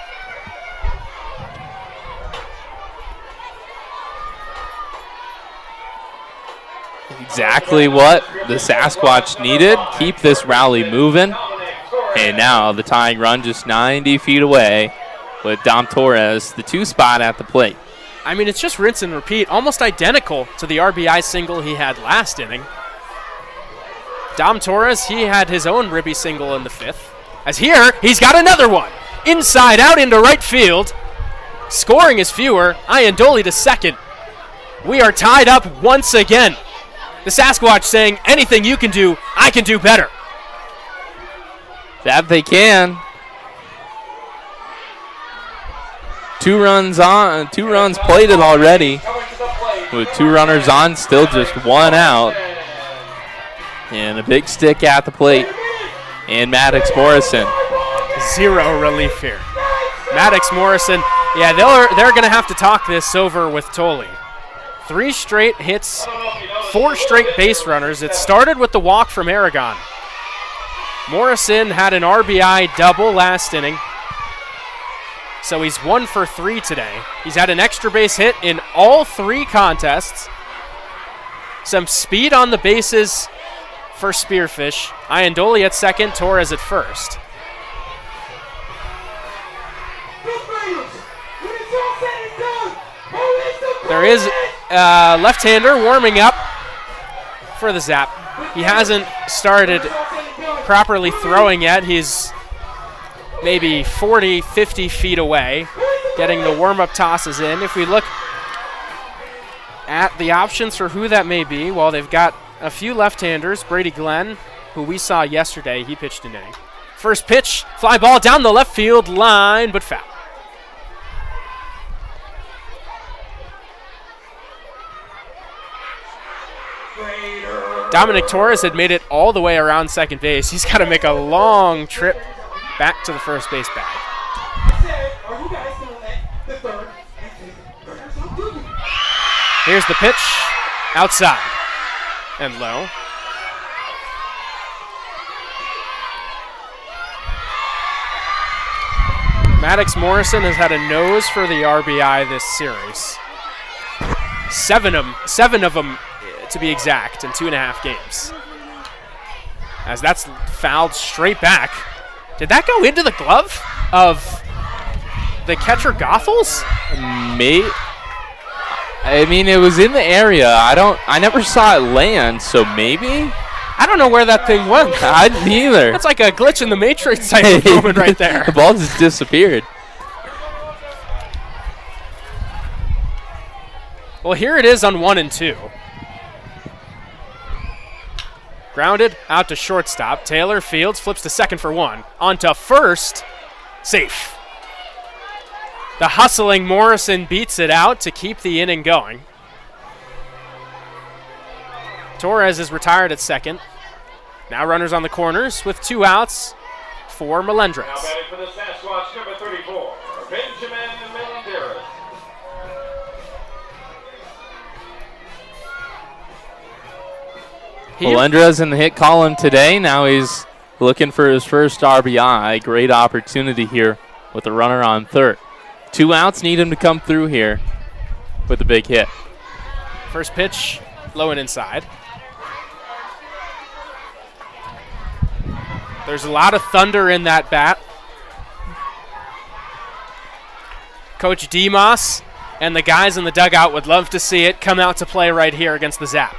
Exactly what the Sasquatch needed. Keep this rally moving. And now the tying run just 90 feet away with Dom Torres, the 2 spot at the plate. I mean, it's just rinse and repeat, almost identical to the RBI single he had last inning. Dom Torres, he had his own ribby single in the 5th. As here, he's got another one. Inside out into right field. Scoring is Fewer. Iandoli to second. We are tied up once again. The Sasquatch saying, anything you can do, I can do better. That they can. 2 runs on, 2 runs plated already. With 2 runners on, still just 1 out. And a big stick at the plate. And Maddox Morrison. 0 relief here. Maddox Morrison, yeah, they're going to have to talk this over with Tolley. 3 straight hits, 4 straight base runners. It started with the walk from Aragon. Morrison had an RBI double last inning, so he's 1 for 3 today. He's had an extra base hit in all 3 contests. Some speed on the bases for Spearfish. Iandoli at second, Torres at first. There is a left-hander warming up for the Zap. He hasn't started properly throwing yet. He's maybe 40, 50 feet away, getting the warm-up tosses in. If we look at the options for who that may be, well, they've got a few left-handers. Brady Glenn, who we saw yesterday, he pitched an inning. First pitch, fly ball down the left field line, but foul. Dominic Torres had made it all the way around second base. He's got to make a long trip back to the first base bag. Here's the pitch, outside and low. Maddox Morrison has had a nose for the RBI this series. Seven of them to be exact, in 2.5 games. As that's fouled straight back. Did that go into the glove of the catcher Goethals? I mean, it was in the area. I never saw it land, so maybe? I don't know where that thing went. I didn't either. That's like a glitch in the Matrix type of moment right there. The ball just disappeared. Well, here it is on 1 and 2. Grounded out to shortstop. Taylor fields, flips to second for 1. On to first, safe. The hustling Morrison beats it out to keep the inning going. Torres is retired at second. Now runners on the corners with 2 outs for Melendres. Now batting for the Sasquatch, number 34, Benjamin Melendres. Melendres in the hit column today. Now he's looking for his first RBI. Great opportunity here with the runner on third. 2 outs, need him to come through here with a big hit. First pitch, low and inside. There's a lot of thunder in that bat. Coach Demos and the guys in the dugout would love to see it come out to play right here against the Zap.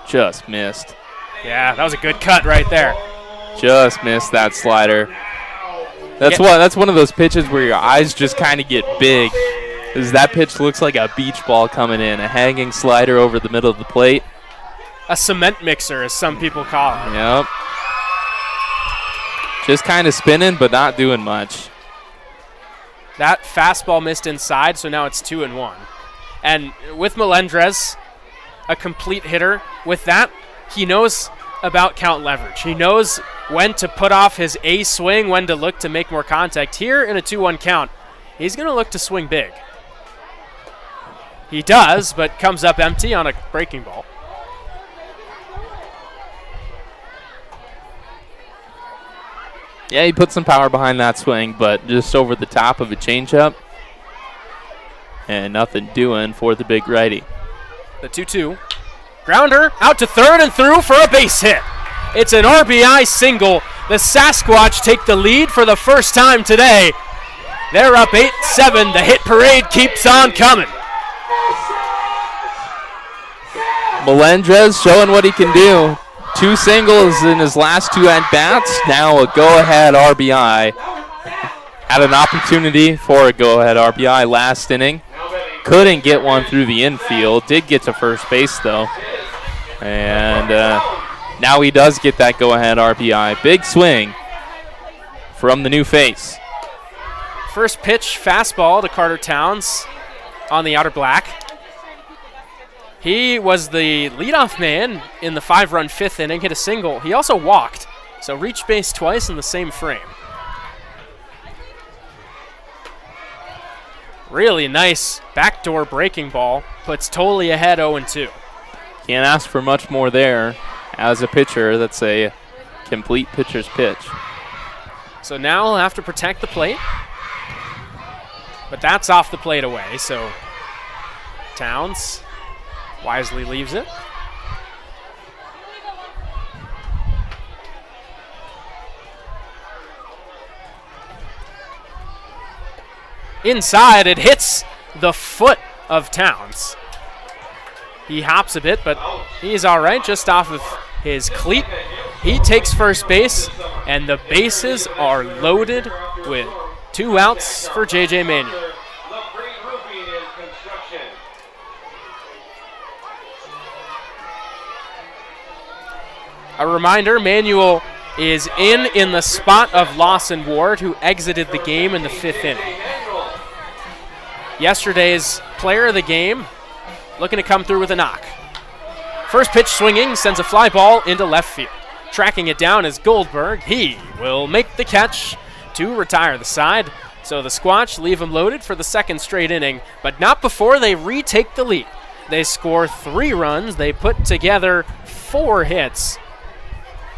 Just missed. Yeah, that was a good cut right there. Just missed that slider. That's one of those pitches where your eyes just kind of get big. Because that pitch looks like a beach ball coming in. A hanging slider over the middle of the plate. A cement mixer, as some people call it. Yep. Just kind of spinning, but not doing much. That fastball missed inside, so now it's 2-1. And with Melendres, a complete hitter, with that, he knows about count leverage. He knows when to put off his A swing, when to look to make more contact. Here in a 2-1 count, he's going to look to swing big. He does, but comes up empty on a breaking ball. Yeah, he put some power behind that swing, but just over the top of a changeup. And nothing doing for the big righty. The 2-2. Grounder out to third and through for a base hit. It's an RBI single. The Sasquatch take the lead for the first time today. They're up 8-7. The hit parade keeps on coming. Melendres showing what he can do. 2 singles in his last 2 at-bats. Now a go-ahead RBI. Had an opportunity for a go-ahead RBI last inning. Couldn't get one through the infield. Did get to first base, though. And now he does get that go-ahead RBI. Big swing from the new face. First pitch, fastball to Carter Towns on the outer black. He was the leadoff man in the 5-run 5th inning, hit a single. He also walked, so reached base twice in the same frame. Really nice backdoor breaking ball. Puts Tolley ahead 0-2. Can't ask for much more there. As a pitcher, that's a complete pitcher's pitch. So now he'll have to protect the plate. But that's off the plate away, so Towns wisely leaves it. Inside, it hits the foot of Towns. He hops a bit, but he's all right, just off of his cleat. He takes first base, and the bases are loaded with 2 outs for J.J. Manuel. A reminder, Manuel is in the spot of Lawson Ward, who exited the game in the 5th inning. Yesterday's player of the game looking to come through with a knock. First pitch swinging sends a fly ball into left field. Tracking it down is Goldberg. He will make the catch to retire the side. So the Squatch leave him loaded for the second straight inning, but not before they retake the lead. They score 3 runs. They put together 4 hits.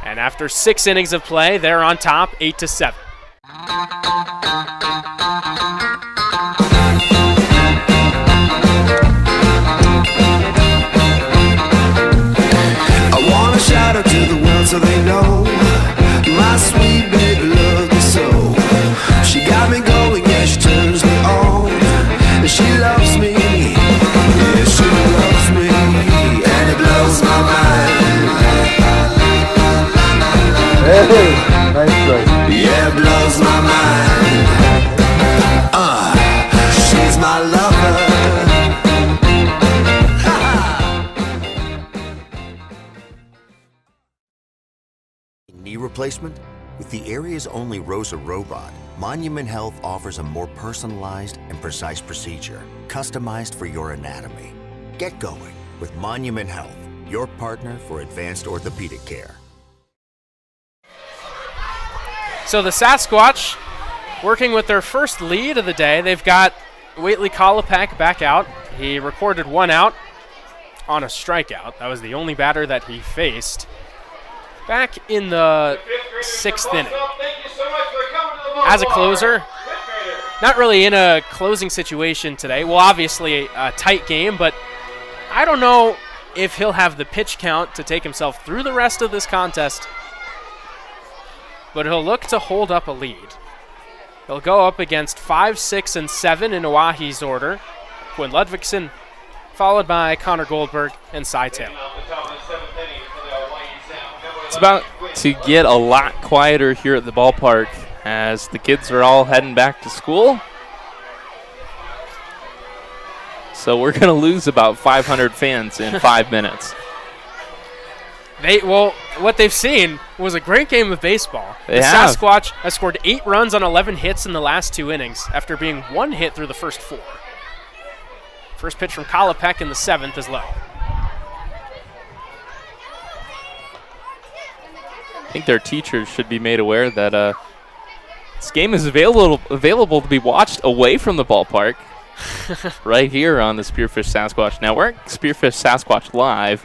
And after 6 innings of play, they're on top 8-7. I wanna shout out to the world so they know my sweet baby loves me so. She got me going, yeah, she turns me on. And she loves me, yeah, she loves me, and it blows my mind. Hey, nice try. Yeah, it blows my mind. She's my lover. Knee replacement? With the area's only ROSA robot, Monument Health offers a more personalized and precise procedure, customized for your anatomy. Get going with Monument Health, your partner for advanced orthopedic care. So the Sasquatch working with their first lead of the day. They've got Waitley Kolopek back out. He recorded 1 out on a strikeout. That was the only batter that he faced back in the 6th inning. As a closer, not really in a closing situation today. Well, obviously a tight game, but I don't know if he'll have the pitch count to take himself through the rest of this contest. But he'll look to hold up a lead. He'll go up against 5, 6, and 7 in Oahe's order. Quinn Ludvigsen, followed by Connor Goldberg and Cy Taylor. It's about to get a lot quieter here at the ballpark as the kids are all heading back to school. So we're going to lose about 500 fans in 5 minutes. What they've seen was a great game of baseball. The Sasquatch has scored 8 runs on 11 hits in the last 2 innings after being 1 hit through the first 4. First pitch from Kolopek in the 7th is low. I think their teachers should be made aware that this game is available to be watched away from the ballpark right here on the Spearfish Sasquatch Network. Spearfish Sasquatch Live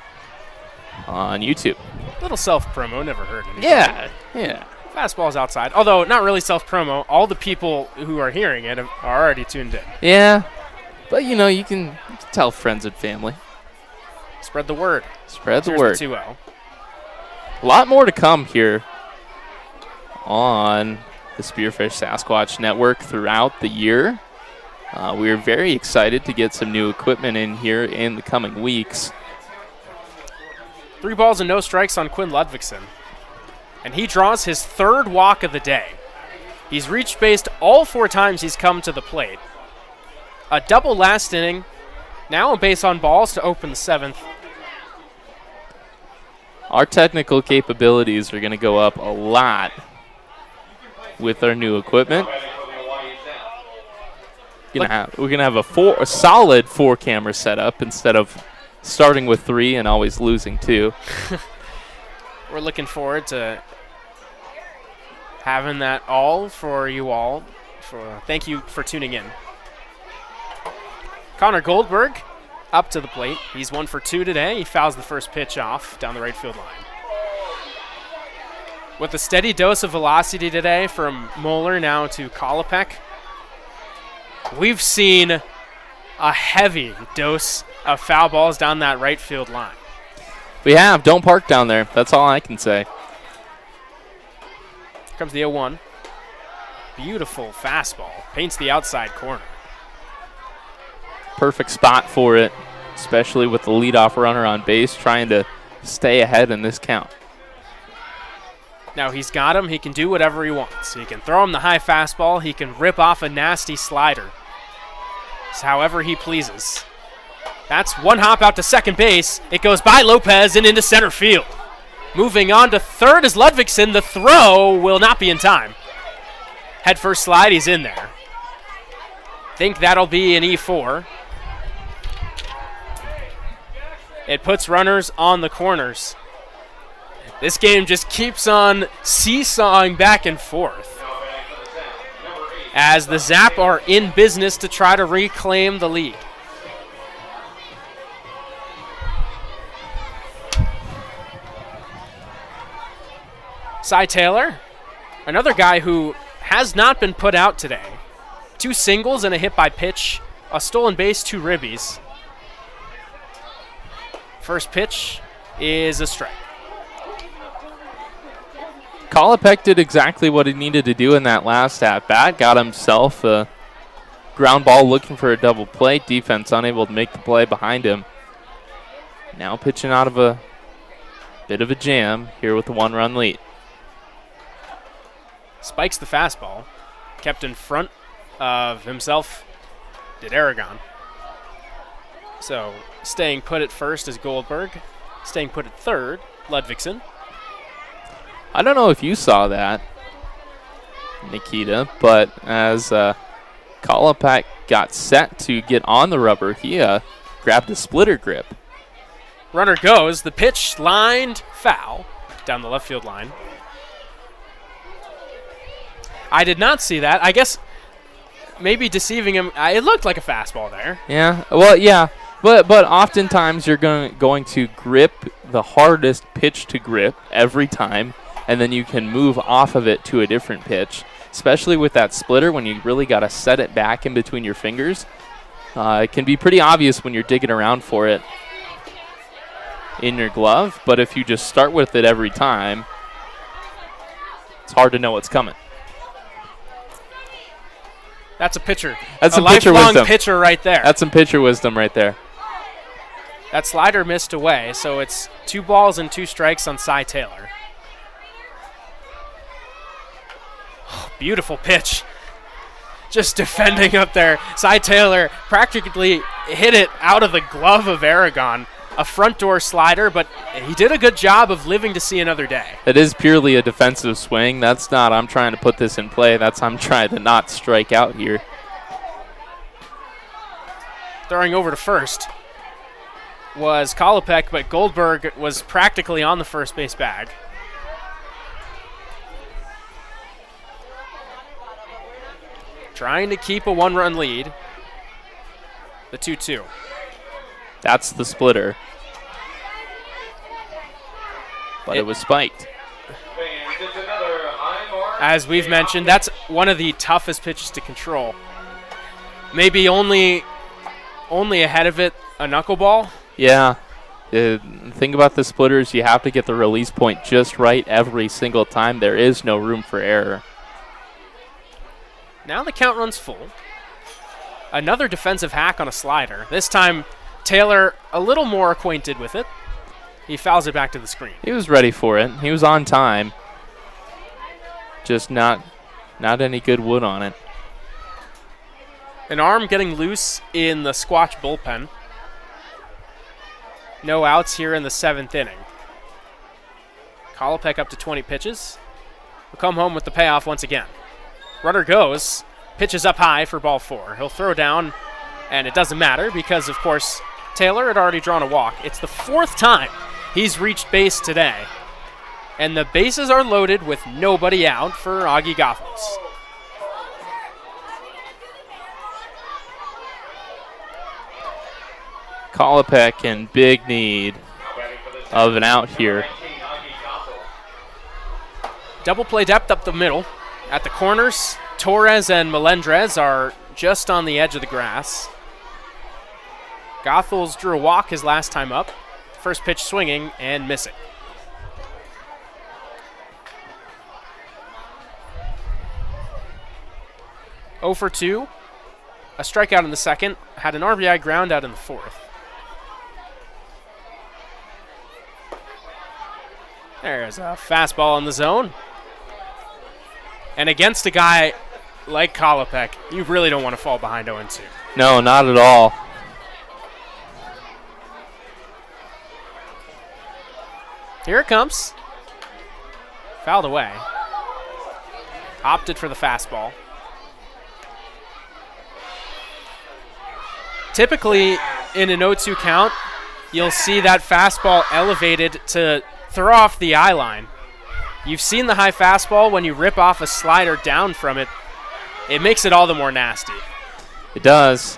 on YouTube. Little self-promo, never heard anything. Yeah. Fastball's outside. Although, not really self-promo. All the people who are hearing it are already tuned in. Yeah, but you can tell friends and family. Spread the word. Spread the word. 2-0. A lot more to come here on the Spearfish Sasquatch Network throughout the year. We are very excited to get some new equipment in here in the coming weeks. 3 balls and no strikes on Quinn Ludvigsen. And he draws his 3rd walk of the day. He's reached base all 4 times he's come to the plate. A double last inning. Now a base on balls to open the 7th. Our technical capabilities are going to go up a lot with our new equipment. We're going to have a solid 4-camera setup instead of starting with 3 and always losing 2. We're looking forward to having that all for you all. Thank you for tuning in. Connor Goldberg up to the plate. He's 1 for 2 today. He fouls the first pitch off down the right field line. With a steady dose of velocity today from Moeller now to Kolopek, we've seen a heavy dose of foul balls down that right field line. We have. Don't park down there. That's all I can say. Here comes the 0-1. Beautiful fastball. Paints the outside corner. Perfect spot for it, especially with the leadoff runner on base trying to stay ahead in this count. Now he's got him. He can do whatever he wants. He can throw him the high fastball. He can rip off a nasty slider. It's however he pleases. That's 1 hop out to second base. It goes by Lopez and into center field. Moving on to third is Ludvigsen. The throw will not be in time. Head first slide, he's in there. Think that'll be an E4. It puts runners on the corners. This game just keeps on seesawing back and forth as the Zap are in business to try to reclaim the lead. Cy Taylor, another guy who has not been put out today. 2 singles and a hit by pitch, a stolen base, 2 ribbies. First pitch is a strike. Kolopek did exactly what he needed to do in that last at-bat. Got himself a ground ball looking for a double play. Defense unable to make the play behind him. Now pitching out of a bit of a jam here with the 1-run lead. Spikes the fastball. Kept in front of himself did Aragon. So staying put at first is Goldberg. Staying put at third, Ludvigsen. I don't know if you saw that, Nikita, but as Kolopek got set to get on the rubber, he grabbed a splitter grip. Runner goes. The pitch lined foul down the left field line. I did not see that. I guess maybe deceiving him. It looked like a fastball there. Yeah, well, yeah. But oftentimes you're going to grip the hardest pitch to grip every time, and then you can move off of it to a different pitch, especially with that splitter when you really got to set it back in between your fingers. It can be pretty obvious when you're digging around for it in your glove, but if you just start with it every time, it's hard to know what's coming. That's a pitcher. That's some pitcher wisdom. Lifelong pitcher right there. That's some pitcher wisdom right there. That slider missed away, so it's 2 balls and 2 strikes on Cy Taylor. Oh, beautiful pitch. Just defending up there. Cy Taylor practically hit it out of the glove of Aragon. A front door slider, but he did a good job of living to see another day. It is purely a defensive swing. That's not, I'm trying to put this in play. That's, I'm trying to not strike out here. Throwing over to first was Kolopek, but Goldberg was practically on the first base bag. Trying to keep a 1-run lead. The 2-2. That's the splitter. But it was spiked. As we've mentioned, that's one of the toughest pitches to control. Maybe only ahead of it a knuckleball. Yeah. The thing about the splitters, you have to get the release point just right every single time. There is no room for error. Now the count runs full. Another defensive hack on a slider. This time, Taylor a little more acquainted with it. He fouls it back to the screen. He was ready for it. He was on time. Just not any good wood on it. An arm getting loose in the Squatch bullpen. No outs here in the 7th inning. Kolopek up to 20 pitches. Will come home with the payoff once again. Runner goes. Pitches up high for ball 4. He'll throw down, and it doesn't matter because, of course, Taylor had already drawn a walk. It's the 4th time he's reached base today. And the bases are loaded with nobody out for Augie Goethals. Kolopek in big need of an out here. Double play depth up the middle. At the corners, Torres and Melendrez are just on the edge of the grass. Goethals drew a walk his last time up. First pitch swinging and missing. Oh for 2. A strikeout in the 2nd. Had an RBI ground out in the 4th. There's a fastball in the zone. And against a guy like Kolopek, you really don't want to fall behind 0-2. No, not at all. Here it comes. Fouled away. Opted for the fastball. Typically, in an 0-2 count, you'll see that fastball elevated to throw off the eye line. You've seen the high fastball when you rip off a slider down from it. It makes it all the more nasty. It does.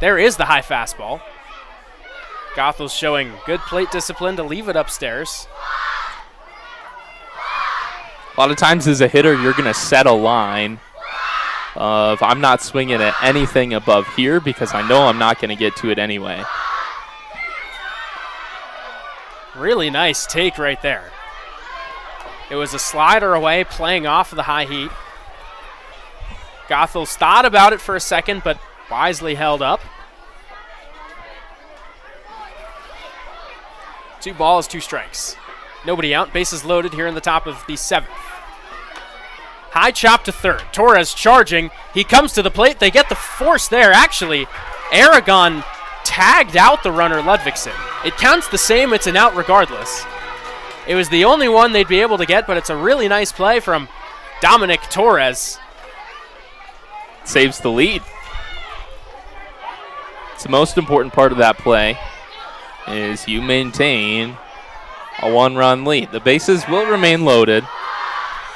There is the high fastball. Gothel's showing good plate discipline to leave it upstairs. A lot of times as a hitter, you're going to set a line of I'm not swinging at anything above here because I know I'm not going to get to it anyway. Really nice take right there. It was a slider away, playing off of the high heat. Gothels thought about it for a second, but wisely held up. 2 balls, 2 strikes. Nobody out, bases loaded here in the top of the 7th. High chop to third. Torres charging. He comes to the plate. They get the force there. Actually, Aragon tagged out the runner Ludvigsen. It counts the same. It's an out regardless. It was the only one they'd be able to get, but it's a really nice play from Dominic Torres. Saves the lead. It's the most important part of that play is you maintain a 1-run lead. The bases will remain loaded,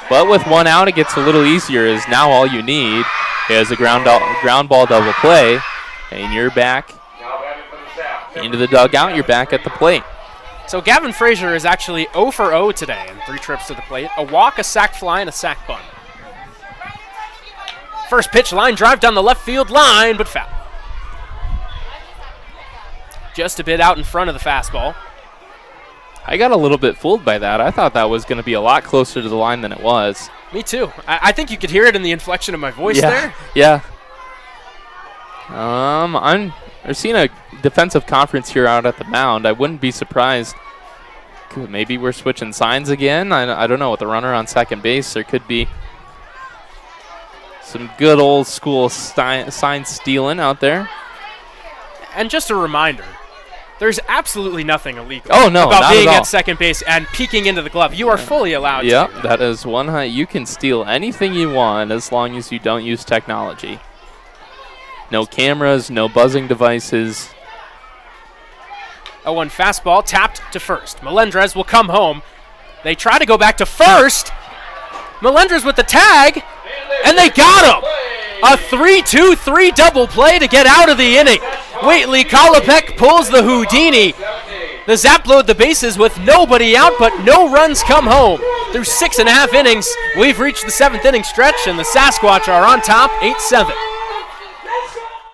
but with 1 out, it gets a little easier as now all you need is a ground ball double play, and you're back into the dugout. You're back at the plate. So Gavin Frazier is actually 0 for 0 today in 3 trips to the plate. A walk, a sac fly, and a sac bunt. First pitch, line drive down the left field line, but foul. Just a bit out in front of the fastball. I got a little bit fooled by that. I thought that was going to be a lot closer to the line than it was. Me too. I think you could hear it in the inflection of my voice there. Yeah. We're seeing a defensive conference here out at the mound. I wouldn't be surprised. Maybe we're switching signs again. I don't know. With the runner on second base, there could be some good old school sign stealing out there. And just a reminder, there's absolutely nothing illegal about being at second base and peeking into the glove. You are fully allowed to. Yep, that is one high. You can steal anything you want as long as you don't use technology. No cameras, no buzzing devices. 0-1 fastball tapped to first. Melendrez will come home. They try to go back to first. Melendrez with the tag, and they got him. A 3-2-3 double play to get out of the inning. Waitley Kolopek pulls the Houdini. The zap load the bases with nobody out, but no runs come home. Through 6.5 innings, we've reached the 7th inning stretch, and the Sasquatch are on top 8-7.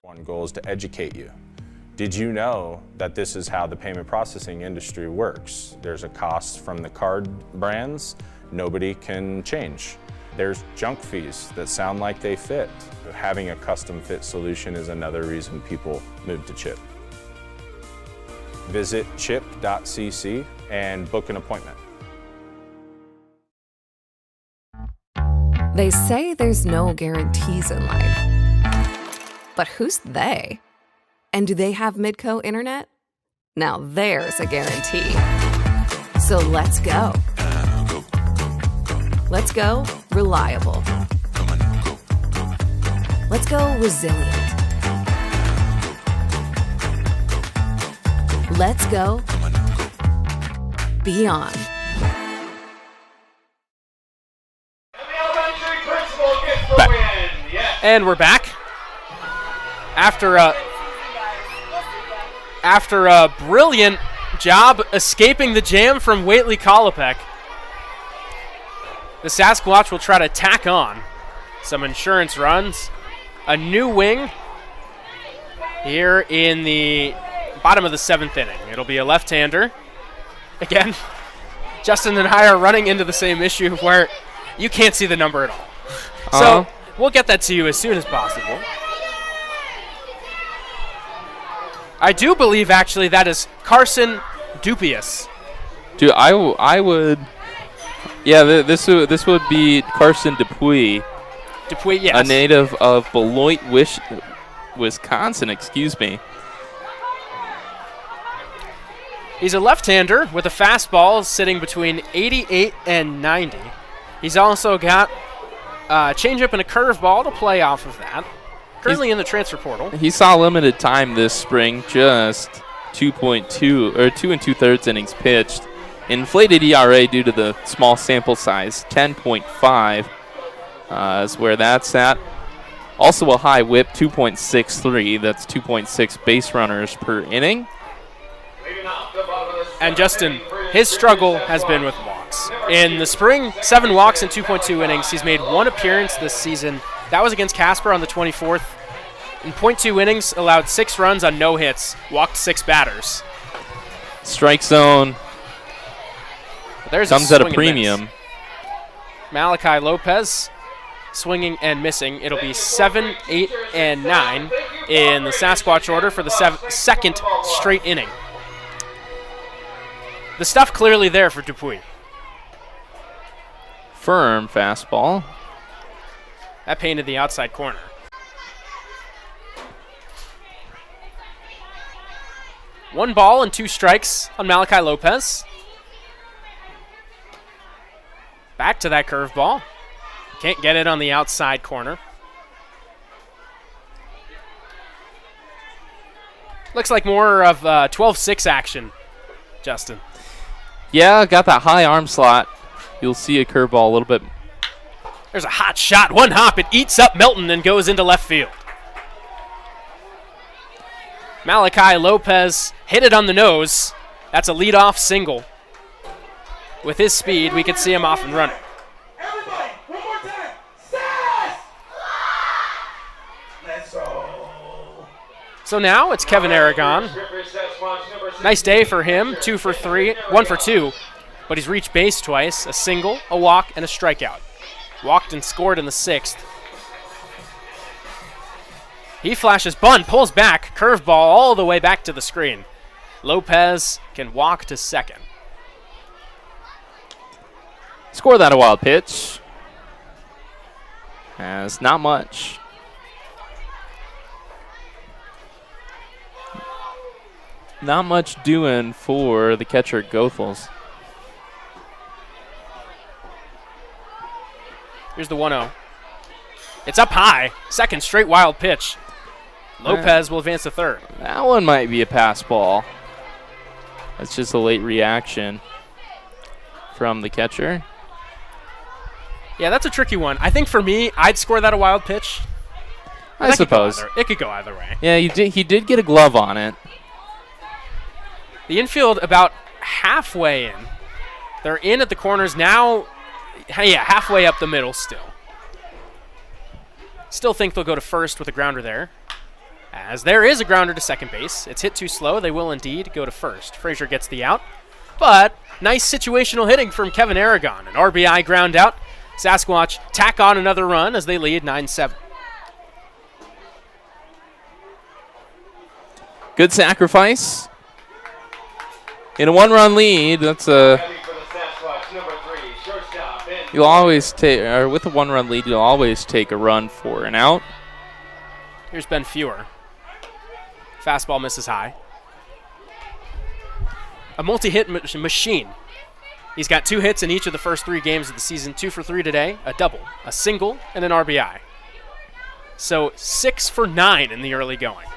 One goal is to educate you. Did you know that this is how the payment processing industry works? There's a cost from the card brands nobody can change. There's junk fees that sound like they fit. Having a custom fit solution is another reason people move to Chip. Visit chip.cc and book an appointment. They say there's no guarantees in life. But who's they? And do they have Midco Internet? Now there's a guarantee. So let's go. Let's go reliable. Let's go resilient. Let's go beyond. And we're back. After a brilliant job escaping the jam from Waitley Kolopek, the Sasquatch will try to tack on some insurance runs. A new wing here in the bottom of the 7th inning. It'll be a left-hander. Again, Justin and I are running into the same issue where you can't see the number at all. So we'll get that to you as soon as possible. I do believe, actually, that is Carson Dupius. Dude, I would... Yeah, this would be Carson Dupuis. Dupuis, yes. A native of Beloit, Wisconsin, excuse me. He's a left-hander with a fastball sitting between 88 and 90. He's also got a changeup and a curveball to play off of that. Currently in the transfer portal. He saw limited time this spring, just 2.2 or 2 2/3 innings pitched. Inflated ERA due to the small sample size, 10.5 is where that's at. Also a high whip, 2.63. That's 2.6 base runners per inning. And Justin, his struggle has been with walks. In the spring, 7 walks in 2.2 innings. He's made 1 appearance this season. That was against Casper on the 24th. In .2 innings, allowed 6 runs on no hits, walked 6 batters. Strike zone comes at a premium. Malachi Lopez swinging and missing. It'll be 7, 8, and 9 in the Sasquatch order for the second straight inning. The stuff clearly there for Dupuis. Firm fastball. That painted the outside corner. One ball and 2 strikes on Malachi Lopez. Back to that curveball. Can't get it on the outside corner. Looks like more of 12-6 action, Justin. Yeah, got that high arm slot. You'll see a curveball a little bit. There's a hot shot. One hop. It eats up Milton and goes into left field. Malachi Lopez hit it on the nose. That's a leadoff single. With his speed, we could see him off and running. Everybody, one more time. Sass! Let's go. So now it's Kevin Aragon. Nice day for him. 2 for 3, 1 for 2. But he's reached base twice, a single, a walk, and a strikeout. Walked and scored in the 6th. He flashes bunt, pulls back, curveball all the way back to the screen. Lopez can walk to second. Score that a wild pitch. As not much. Not much doing for the catcher Goethals. Here's the 1-0. It's up high. Second straight wild pitch. Lopez will advance to third. That one might be a pass ball. That's just a late reaction from the catcher. Yeah, that's a tricky one. I think for me, I'd score that a wild pitch. I suppose. It could go either way. Yeah, he did get a glove on it. The infield about halfway in. They're in at the corners now. Yeah, halfway up the middle still. Still think they'll go to first with a grounder there. As there is a grounder to second base. It's hit too slow. They will indeed go to first. Frazier gets the out. But nice situational hitting from Kevin Aragon. An RBI ground out. Sasquatch tack on another run as they lead 9-7. Good sacrifice. In a 1-run lead, that's a... You'll always take, or with a 1-run lead, you'll always take a run for an out. Here's Ben Fewer. Fastball misses high. A multi-hit machine. He's got 2 hits in each of the first 3 games of the season. 2 for 3 today, a double, a single, and an RBI. So 6 for 9 in the early going.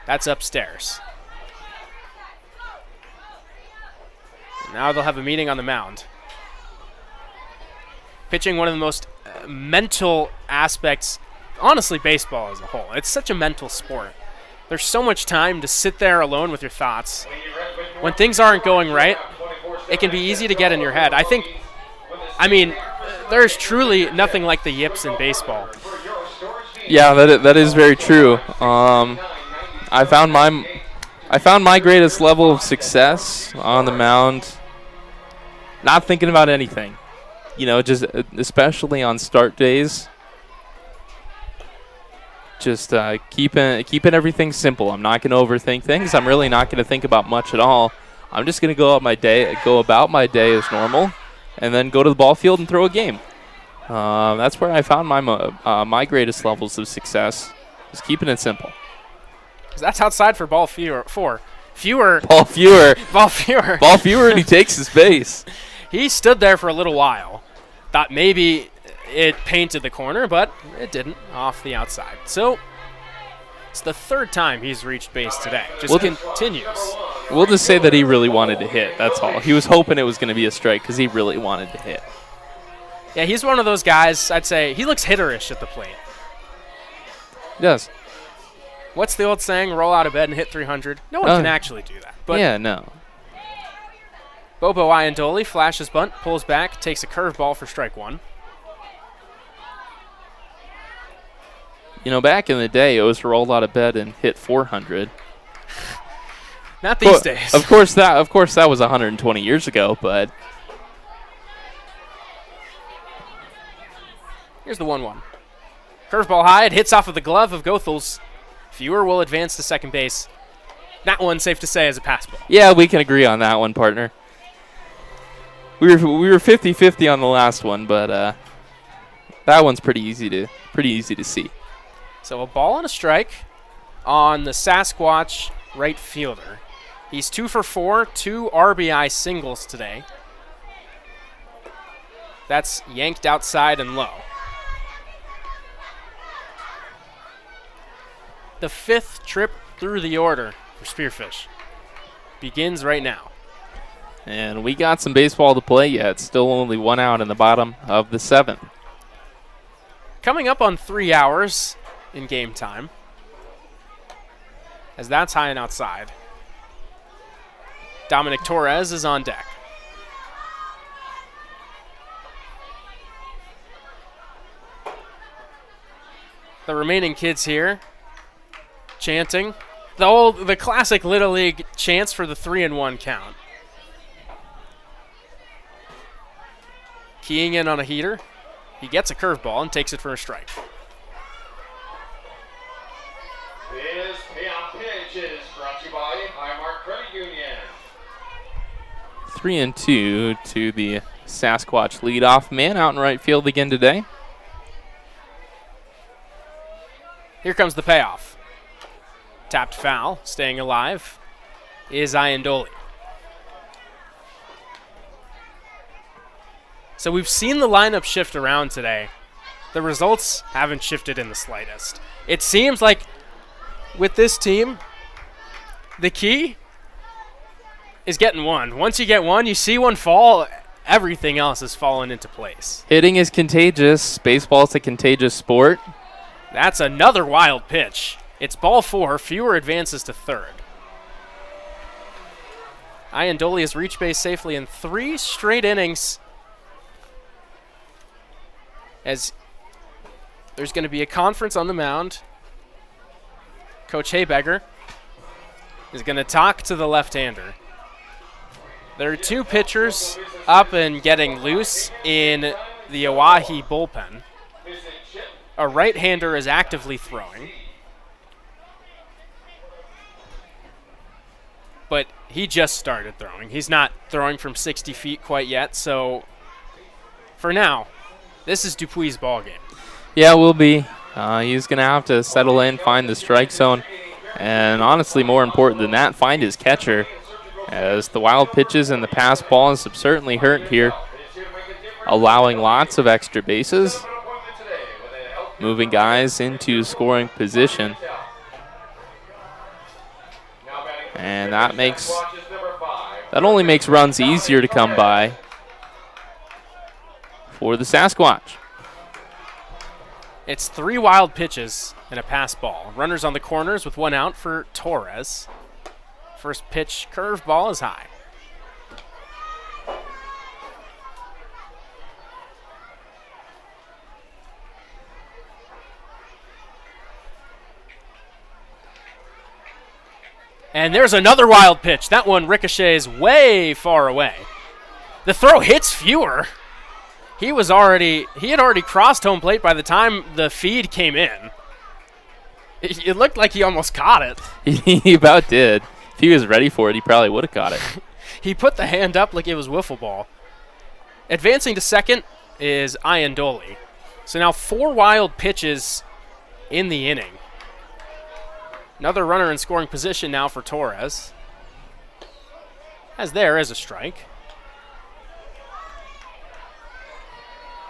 That's upstairs. And now they'll have a meeting on the mound. Pitching, one of the most mental aspects, honestly, baseball as a whole. It's such a mental sport. There's so much time to sit there alone with your thoughts. When things aren't going right, it can be easy to get in your head. I mean, there's truly nothing like the yips in baseball. Yeah, that is very true. I found my greatest level of success on the mound not thinking about anything. You know, just especially on start days. Just keeping everything simple. I'm not going to overthink things. I'm really not going to think about much at all. I'm just going to go about my day as normal, and then go to the ball field and throw a game. That's where I found my greatest levels of success. Just keeping it simple. That's outside for ball Fewer. Ball Fewer. Ball Fewer. Ball Fewer, and he takes his base. He stood there for a little while. Thought maybe it painted the corner, but it didn't, off the outside. So It's the third time he's reached base today. Well, Continues. We'll just say that he really wanted to hit. That's all. He was hoping it was going to be a strike because he really wanted to hit. Yeah, he's one of those guys, I'd say, he looks hitterish at the plate. He does. What's the old saying, roll out of bed and hit 300? No one can actually do that. But yeah, no. Bobo Iandoli flashes bunt, pulls back, takes a curveball for strike one. You know, back in the day, it was to roll out of bed and hit 400. Not these days. Of course, that was 120 years ago, but here's the 1-1. Curveball high, it hits off of the glove of Goethals. Fewer will advance to second base. That one, safe to say, is a pass ball. Yeah, we can agree on that one, partner. We were 50-50 on the last one, but that one's pretty easy to see. So a ball and a strike on the Sasquatch right fielder. He's 2 for 4, 2 RBI singles today. That's yanked outside and low. The 5th trip through the order for Spearfish begins right now. And we got some baseball to play yet. Still only 1 out in the bottom of the 7th. Coming up on 3 hours in game time, as that's high and outside. Dominic Torres is on deck. The remaining kids here chanting the classic Little League chants for the 3-1 count. Keying in on a heater. He gets a curveball and takes it for a strike. This payoff pitch is brought to you by Highmark Credit Union. 3-2 to the Sasquatch leadoff man out in right field again today. Here comes the payoff. Tapped foul, staying alive, is Iandoli. So we've seen the lineup shift around today. The results haven't shifted in the slightest. It seems like with this team, the key is getting one. Once you get one, you see one fall, everything else is falling into place. Hitting is contagious. Baseball's a contagious sport. That's another wild pitch. It's ball 4, fewer advances to third. Iandoli has reached base safely in 3 straight innings, as there's going to be a conference on the mound. Coach Haybecker is going to talk to the left-hander. There are 2 pitchers up and getting loose in the Oahe bullpen. A right-hander is actively throwing, but he just started throwing. He's not throwing from 60 feet quite yet, so for now, this is Dupuy's ball game. Yeah, it will be. He's going to have to settle in, find the strike zone, and honestly, more important than that, find his catcher, as the wild pitches and the pass balls have certainly hurt here, allowing lots of extra bases, moving guys into scoring position. And that only makes runs easier to come by for the Sasquatch. It's 3 wild pitches and a pass ball. Runners on the corners with 1 out for Torres. First pitch curveball is high. And there's another wild pitch. That one ricochets way far away. The throw hits Fewer. He had already crossed home plate by the time the feed came in. It looked like he almost caught it. He about did. If he was ready for it, he probably would have caught it. He put the hand up like it was wiffle ball. Advancing to second is Iandoli. So now 4 wild pitches in the inning. Another runner in scoring position now for Torres. As there is a strike.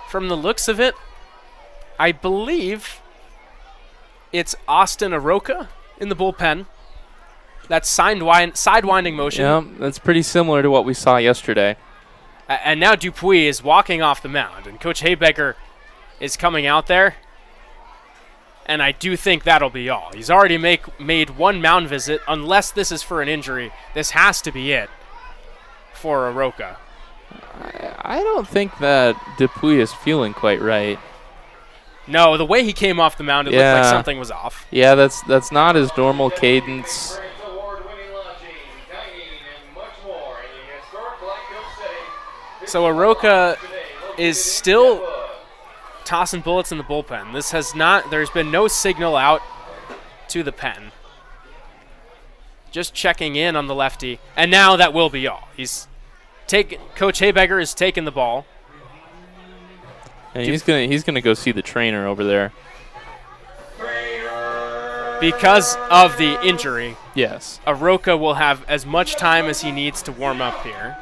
From the looks of it, I believe It's Austin Aroka in the bullpen. That's sidewinding motion. Yeah, that's pretty similar to what we saw yesterday. And now Dupuis is walking off the mound, and Coach Haybecker is coming out there. And I do think that'll be all. He's already made one mound visit. Unless this is for an injury, this has to be it for Aroka. I don't think that Dupuis is feeling quite right. No, the way he came off the mound, it looked like something was off. Yeah, that's not his normal cadence. So Aroka is still tossing bullets in the bullpen. There's been no signal out to the pen. Just checking in on the lefty. And now that will be all. Coach Haybecker is taking the ball. And he's gonna go see the trainer over there. Because of the injury. Yes. Aroka will have as much time as he needs to warm up here.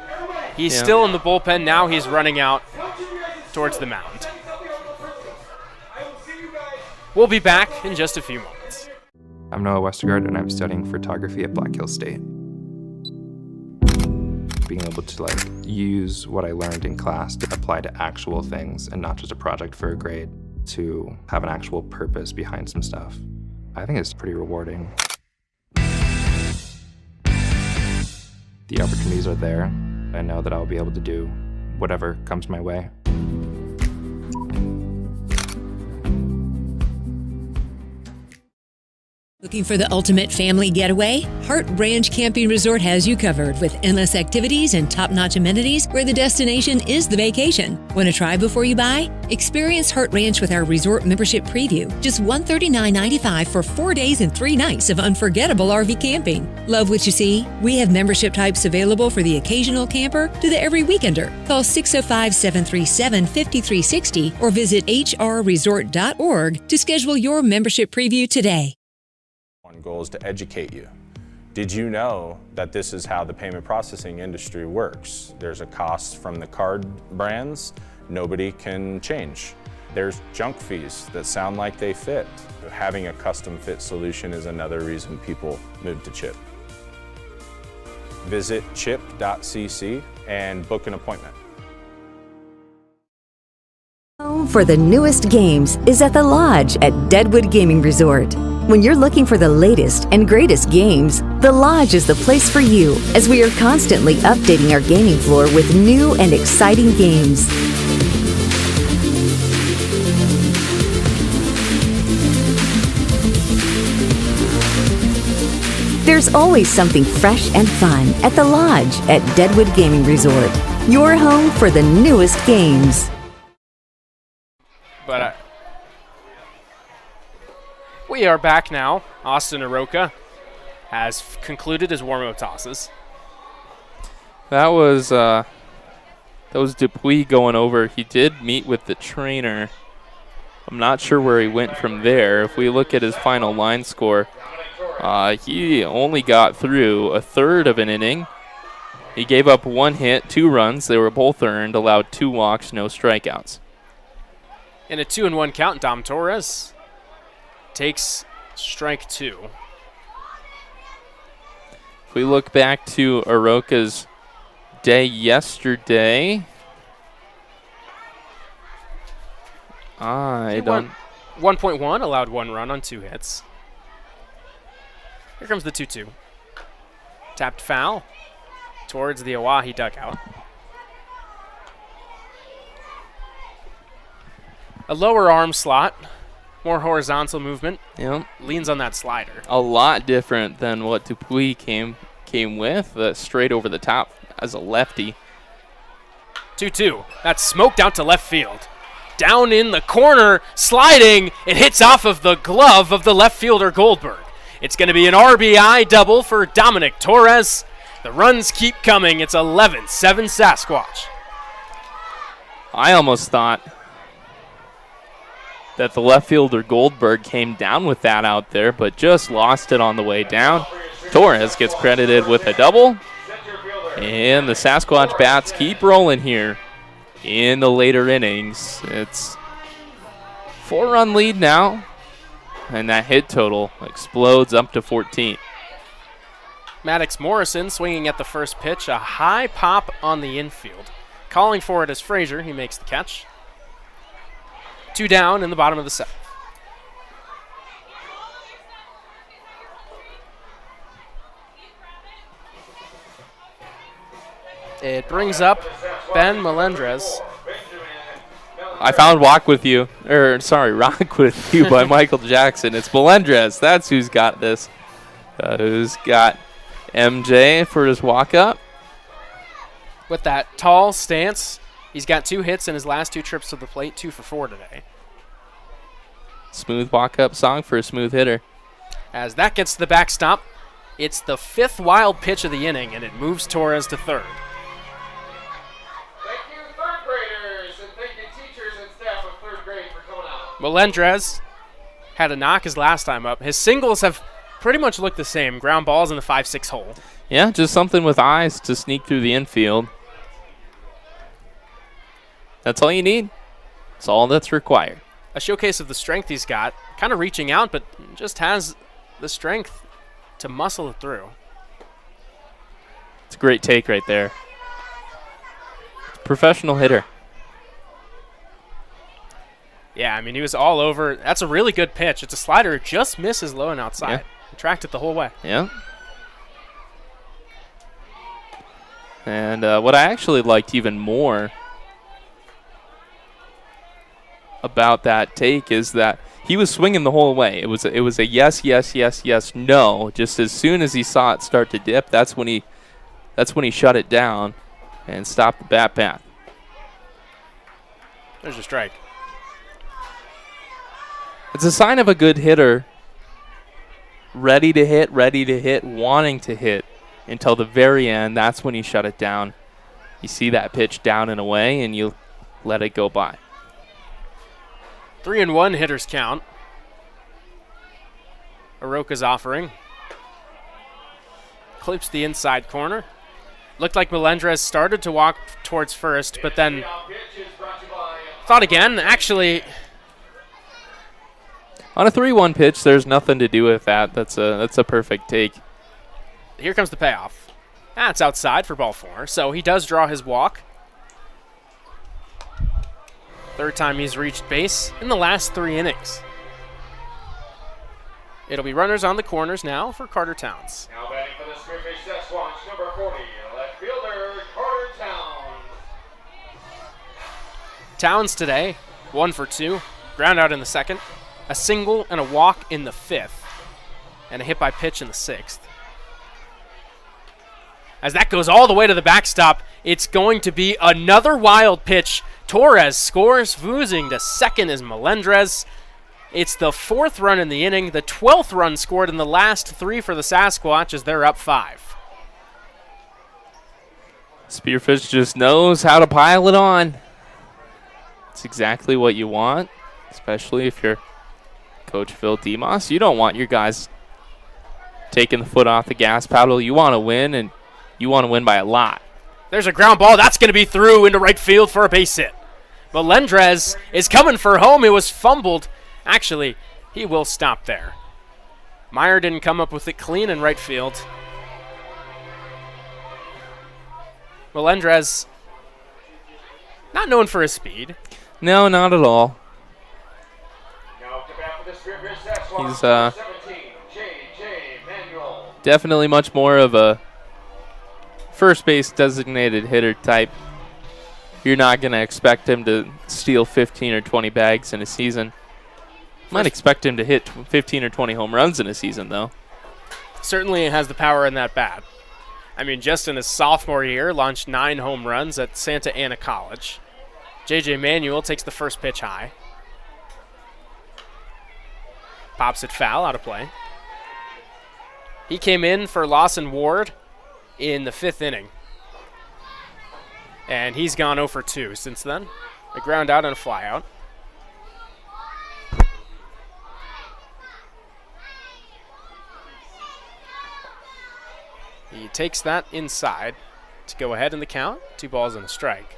He's still in the bullpen. Now he's running out towards the mound. We'll be back in just a few moments. I'm Noah Westergaard, and I'm studying photography at Black Hills State. Being able to use what I learned in class to apply to actual things and not just a project for a grade, to have an actual purpose behind some stuff. I think it's pretty rewarding. The opportunities are there. I know that I'll be able to do whatever comes my way. Looking for the ultimate family getaway? Hart Ranch Camping Resort has you covered with endless activities and top-notch amenities where the destination is the vacation. Want to try before you buy? Experience Hart Ranch with our resort membership preview. Just $139.95 for 4 days and 3 nights of unforgettable RV camping. Love what you see? We have membership types available for the occasional camper to the every weekender. Call 605-737-5360 or visit hrresort.org to schedule your membership preview today. One goal is to educate you. Did you know that this is how the payment processing industry works? There's a cost from the card brands nobody can change. There's junk fees that sound like they fit. Having a custom fit solution is another reason people move to Chip. Visit chip.cc and book an appointment. Home for the newest games is at the Lodge at Deadwood Gaming Resort. When you're looking for the latest and greatest games, the Lodge is the place for you, as we are constantly updating our gaming floor with new and exciting games. There's always something fresh and fun at the Lodge at Deadwood Gaming Resort. Your home for the newest games. But we are back now. Austin Aroka has concluded his warm-up tosses. That was Dupuis going over. He did meet with the trainer. I'm not sure where he went from there. If we look at his final line score, he only got through a third of an inning. He gave up 1 hit, 2 runs. They were both earned, allowed 2 walks, no strikeouts. In a 2-1 count, Dom Torres takes strike 2. If we look back to Aroka's day yesterday, I don't... 1.1, allowed 1 run on 2 hits. Here comes the 2-2. Tapped foul towards the Oahe dugout. A lower arm slot, more horizontal movement. Yep. Leans on that slider. A lot different than what Dupuis came with, straight over the top as a lefty. 2-2. That's smoked out to left field. Down in the corner, sliding. It hits off of the glove of the left fielder Goldberg. It's going to be an RBI double for Dominic Torres. The runs keep coming. It's 11-7 Sasquatch. I almost thought that the left fielder Goldberg came down with that out there, but just lost it on the way down. Torres gets credited with a double, and the Sasquatch bats keep rolling here in the later innings. It's 4-run lead now and that hit total explodes up to 14. Maddox Morrison swinging at the first pitch, a high pop on the infield. Calling for it as Frazier, he makes the catch. 2 down in the bottom of the 7th. It brings up Ben Melendrez. I found Rock With You by Michael Jackson. It's Melendrez. That's who's got this. Who's got MJ for his walk-up. With that tall stance, he's got 2 hits in his last 2 trips to the plate, 2 for 4 today. Smooth walk-up song for a smooth hitter. As that gets to the backstop, it's the 5th wild pitch of the inning, and it moves Torres to third. Thank you, third graders, and thank you, teachers and staff of third grade for coming out. Melendrez had a knock his last time up. His singles have pretty much looked the same. Ground balls in the 5-6 hole. Yeah, just something with eyes to sneak through the infield. That's all you need. That's all that's required. A showcase of the strength he's got. Kind of reaching out, but just has the strength to muscle it through. It's a great take right there. Professional hitter. Yeah, I mean, he was all over. That's a really good pitch. It's a slider. It just misses low and outside. Yeah. He tracked it the whole way. Yeah. And what I actually liked even more about that take is that he was swinging the whole way. It was a yes, yes, yes, yes, no. Just as soon as he saw it start to dip, that's when he shut it down and stopped the bat path. There's a strike. It's a sign of a good hitter. Ready to hit, wanting to hit until the very end. That's when you shut it down. You see that pitch down and away, and you let it go by. 3-1 hitters count. Aroka's offering. Clips the inside corner. Looked like Melendrez started to walk towards first, but then thought again. Actually, on a 3-1 pitch, there's nothing to do with that. That's a perfect take. Here comes the payoff. That's outside for ball 4, so he does draw his walk. Third time he's reached base in the last 3 innings. It'll be runners on the corners now for Carter Towns. Now batting for the Spearfish Sasquatch, number 40, left fielder Carter Towns. Towns today, 1 for 2, ground out in the 2nd, a single and a walk in the 5th, and a hit by pitch in the 6th. As that goes all the way to the backstop, it's going to be another wild pitch. Torres scores, foozing to second is Melendrez. It's the 4th run in the inning, the 12th run scored in the last 3 for the Sasquatch as they're up 5. Spearfish just knows how to pile it on. It's exactly what you want, especially if you're Coach Phil Demos. You don't want your guys taking the foot off the gas pedal. You want to win, and you want to win by a lot. There's a ground ball. That's going to be through into right field for a base hit. Melendrez is coming for home. It was fumbled. Actually, he will stop there. Meyer didn't come up with it clean in right field. Melendrez, not known for his speed. No, not at all. He's definitely much more of a first base designated hitter type. You're not going to expect him to steal 15 or 20 bags in a season. Might expect him to hit 15 or 20 home runs in a season, though. Certainly has the power in that bat. I mean, just in his sophomore year, launched 9 home runs at Santa Ana College. J.J. Manuel takes the first pitch high. Pops it foul, out of play. He came in for Lawson Ward in the 5th inning. And he's gone 0 for 2 since then. A ground out and a fly out. He takes that inside to go ahead in the count. 2 balls and a strike.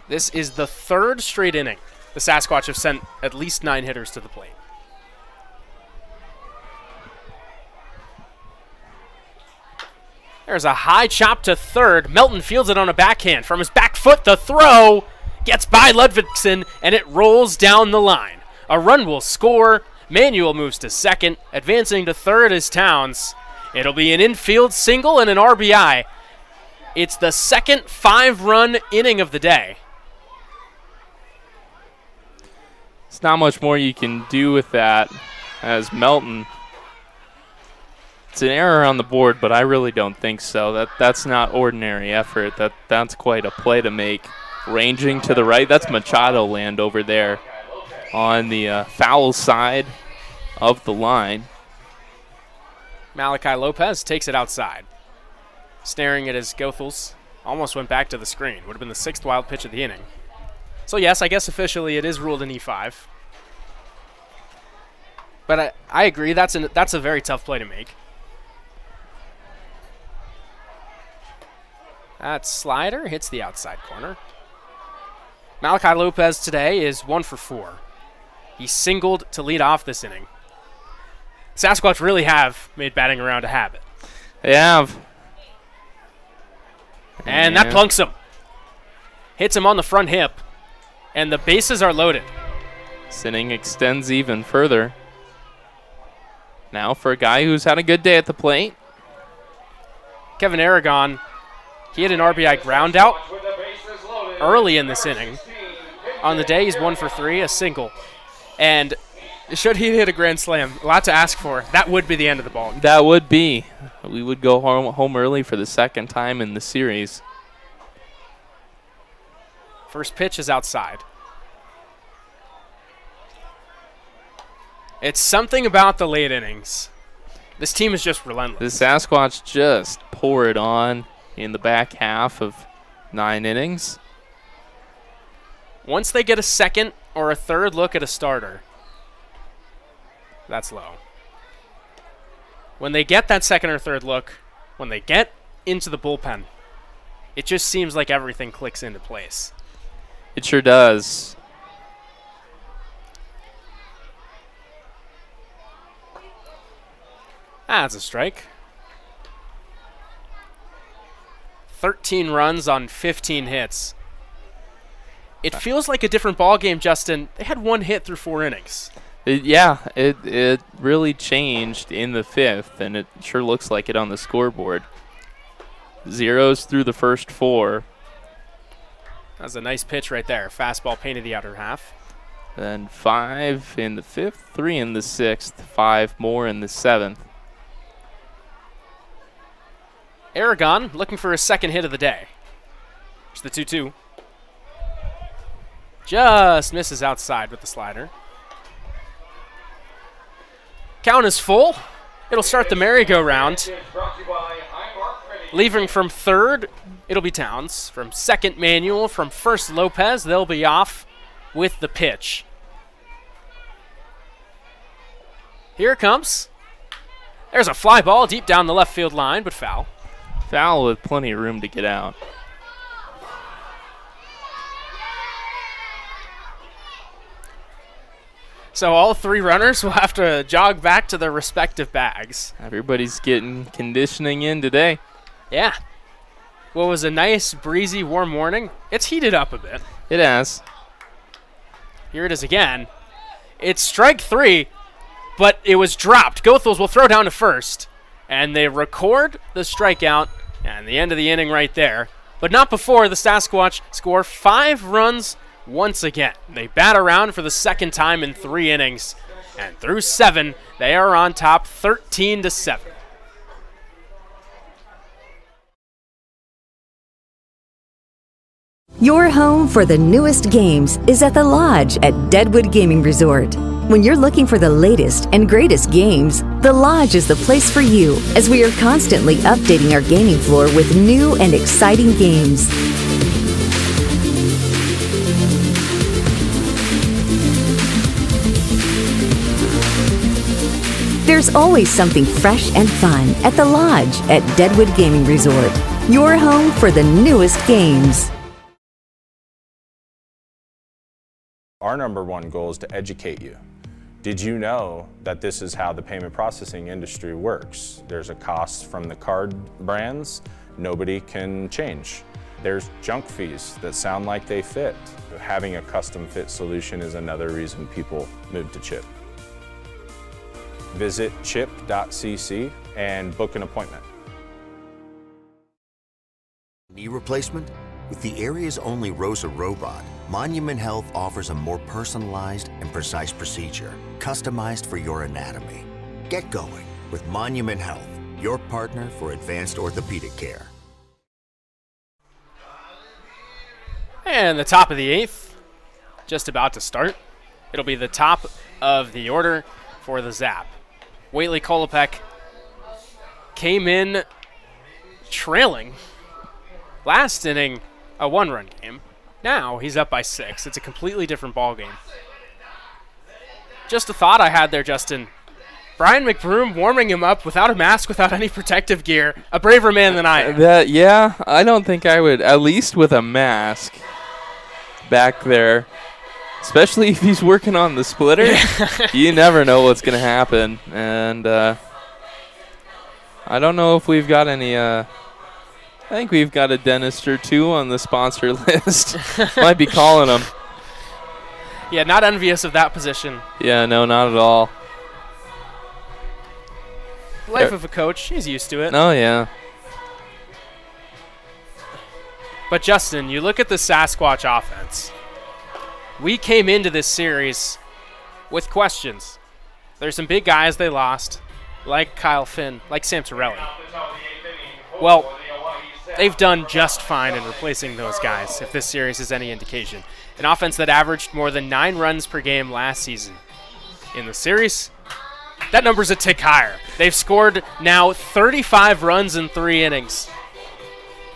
This is the 3rd straight inning the The Sasquatch have sent at least 9 hitters to the plate. There's a high chop to third. Melton fields it on a backhand. From his back foot, the throw gets by Ludvigsen, and it rolls down the line. A run will score. Manuel moves to second. Advancing to third is Towns. It'll be an infield single and an RBI. It's the second 5-run inning of the day. It's not much more you can do with that as Melton. It's an error on the board, but I really don't think so. That's not ordinary effort. That's quite a play to make. Ranging to the right, that's Machado land over there on the foul side of the line. Malachi Lopez takes it outside. Staring at his Goethals, almost went back to the screen. Would have been the 6th wild pitch of the inning. So yes, I guess officially it is ruled an E5. But I agree, that's a very tough play to make. That slider hits the outside corner. Malachi Lopez today is 1 for 4. He singled to lead off this inning. Sasquatch really have made batting around a habit. They have. And that plunks him. Hits him on the front hip. And the bases are loaded. This inning extends even further. Now for a guy who's had a good day at the plate. Kevin Aragon, he had an RBI ground out early in this inning. On the day, he's 1 for 3, a single. And should he hit a grand slam, a lot to ask for, that would be the end of the ball. That would be. We would go home early for the second time in the series. First pitch is outside. It's something about the late innings. This team is just relentless. The Sasquatch just pour it on in the back half of 9 innings. Once they get a second or a third look at a starter, that's low. When they get that second or third look, when they get into the bullpen, it just seems like everything clicks into place. It sure does. That's a strike. 13 runs on 15 hits. It feels like a different ball game, Justin. They had 1 hit through 4 innings. It really changed in the 5th, and it sure looks like it on the scoreboard. 0s through the first 4. That was a nice pitch right there. Fastball painted the outer half. Then 5 in the 5th, 3 in the 6th, 5 more in the 7th. Aragon looking for his second hit of the day. There's the 2-2. Just misses outside with the slider. Count is full. It'll start the merry-go-round. Leaving from third, it'll be Towns. From second, Manuel. From first, Lopez. They'll be off with the pitch. Here it comes. There's a fly ball deep down the left field line, but foul. Foul with plenty of room to get out. So all 3 runners will have to jog back to their respective bags. Everybody's getting conditioning in today. Yeah. What was a nice, breezy, warm morning, it's heated up a bit. It has. Here it is again. It's strike 3, but it was dropped. Goethals will throw down to first, and they record the strikeout, and the end of the inning right there. But not before the Sasquatch score 5 runs once again. They bat around for the second time in 3 innings, and through 7, they are on top 13-7. Your home for the newest games is at the Lodge at Deadwood Gaming Resort. When you're looking for the latest and greatest games, the Lodge is the place for you, as we are constantly updating our gaming floor with new and exciting games. There's always something fresh and fun at the Lodge at Deadwood Gaming Resort. Your home for the newest games. Our #1 goal is to educate you. Did you know that this is how the payment processing industry works? There's a cost from the card brands nobody can change. There's junk fees that sound like they fit. Having a custom fit solution is another reason people move to Chip. Visit chip.cc and book an appointment. Knee replacement? With the area's only ROSA robot, Monument Health offers a more personalized and precise procedure, customized for your anatomy. Get going with Monument Health, your partner for advanced orthopedic care. And the top of the 8th, just about to start. It'll be the top of the order for the Zap. Whately Kolopek came in trailing last inning, a 1-run game. Now he's up by 6. It's a completely different ball game. Just a thought I had there, Justin. Brian McBroom warming him up without a mask, without any protective gear. A braver man than I am. Yeah, I don't think I would, at least with a mask back there. Especially if he's working on the splitter. You never know what's going to happen. And I don't know if we've got any... I think we've got a dentist or two on the sponsor list. Might be calling them. Yeah, not envious of that position. Yeah, no, not at all. Life of a coach, he's used to it. Oh, yeah. But, Justin, you look at the Sasquatch offense. We came into this series with questions. There's some big guys they lost, like Kyle Finn, like Sam Torelli. Well, they've done just fine in replacing those guys, if this series is any indication. An offense that averaged more than 9 runs per game last season. In the series, that number's a tick higher. They've scored now 35 runs in 3 innings.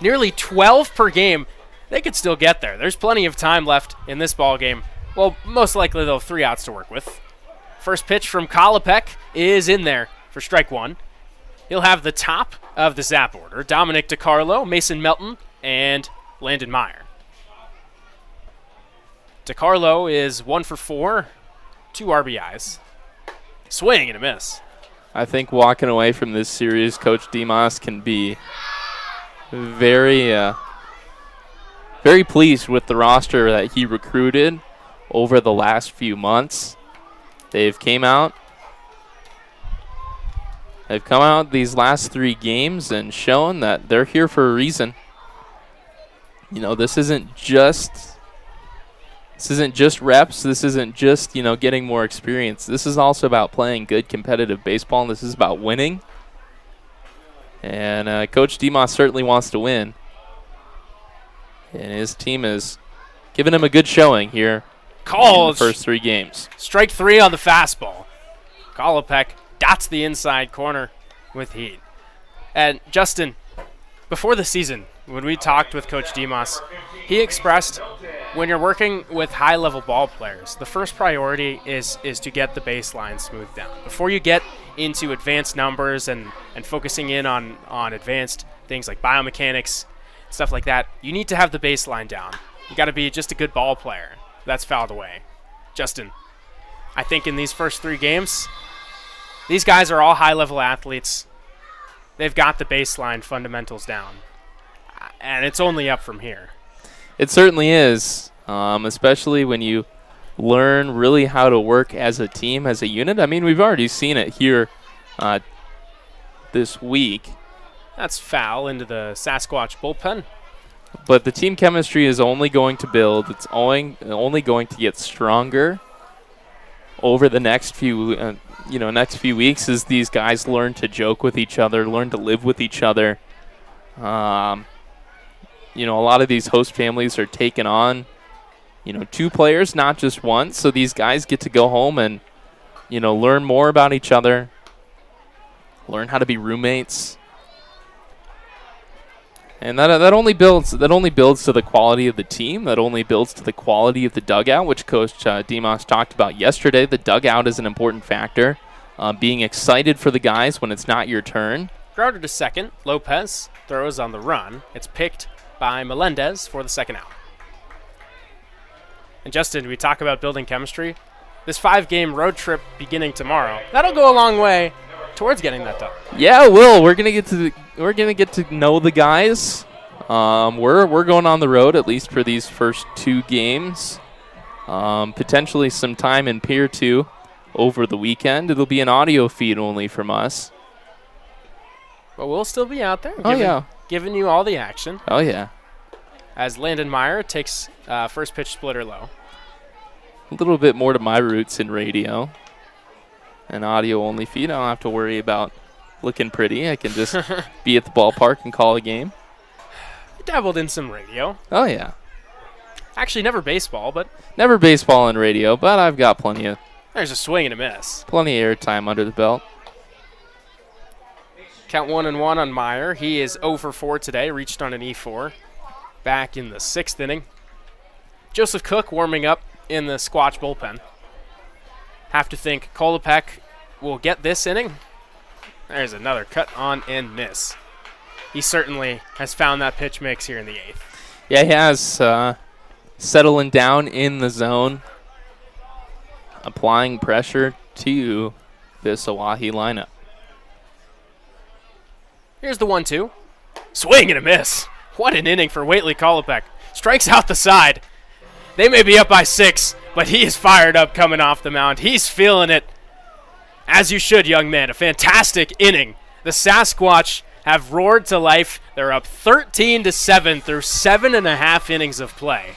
Nearly 12 per game. They could still get there. There's plenty of time left in this ball game. Well, most likely they'll have 3 outs to work with. First pitch from Kolopek is in there for strike 1. He'll have the top of the Zap order. Dominic DiCarlo, Mason Melton, and Landon Meyer. DiCarlo is 1 for 4, 2 RBIs. Swing and a miss. I think walking away from this series, Coach Demas can be very pleased with the roster that he recruited over the last few months. They've come out these last 3 games and shown that they're here for a reason. You know, this isn't just reps. This isn't just, getting more experience. This is also about playing good competitive baseball, and this is about winning. And Coach Demas certainly wants to win. And his team is giving him a good showing here in the first 3 games. Strike 3 on the fastball. Kolopek dots the inside corner with heat. And Justin, before the season, when we talked with Coach Demas, he expressed when you're working with high-level ball players, the first priority is to get the baseline smoothed down. Before you get into advanced numbers and focusing in on advanced things like biomechanics, stuff like that, you need to have the baseline down. You got to be just a good ball player. That's fouled away. Justin, I think in these first 3 games, these guys are all high-level athletes. They've got the baseline fundamentals down. And it's only up from here. It certainly is, especially when you learn really how to work as a team, as a unit. I mean, we've already seen it here this week. That's foul into the Sasquatch bullpen. But the team chemistry is only going to build. It's only going to get stronger over the next few weeks as these guys learn to joke with each other, learn to live with each other. A lot of these host families are taking on, 2 players, not just one. So these guys get to go home and, learn more about each other, learn how to be roommates. And that only builds to the quality of the team. That only builds to the quality of the dugout, which Coach Demas talked about yesterday. The dugout is an important factor. Being excited for the guys when it's not your turn. Grounded to second. Lopez throws on the run. It's picked by Melendez for the second out. And Justin, we talk about building chemistry. This 5-game road trip beginning tomorrow, that'll go a long way towards getting that done. Yeah, it will. We're gonna get to know the guys. We're going on the road at least for these first 2 games. Potentially some time in Pier 2 over the weekend. It'll be an audio feed only from us. But we'll still be out there giving you all the action. Oh, yeah. As Landon Meyer takes first pitch splitter low. A little bit more to my roots in radio. An audio-only feed. I don't have to worry about looking pretty. I can just be at the ballpark and call a game. I dabbled in some radio. Oh, yeah. Actually, never baseball, but... Never baseball and radio, but I've got plenty of There's a swing and a miss. Plenty of airtime under the belt. Count 1-1 on Meyer. He is 0 for 4 today, reached on an E4. Back in the 6th inning. Joseph Cook warming up in the Squatch bullpen. Have to think Kolopek will get this inning. There's another cut on and miss. He certainly has found that pitch mix here in the 8th. Yeah, he has settling down in the zone, applying pressure to this Oahe lineup. Here's the 1-2. Swing and a miss. What an inning for Whately Kolopek. Strikes out the side. They may be up by 6, but he is fired up coming off the mound. He's feeling it. As you should, young man. A fantastic inning. The Sasquatch have roared to life. They're up 13-7 through 7.5 innings of play.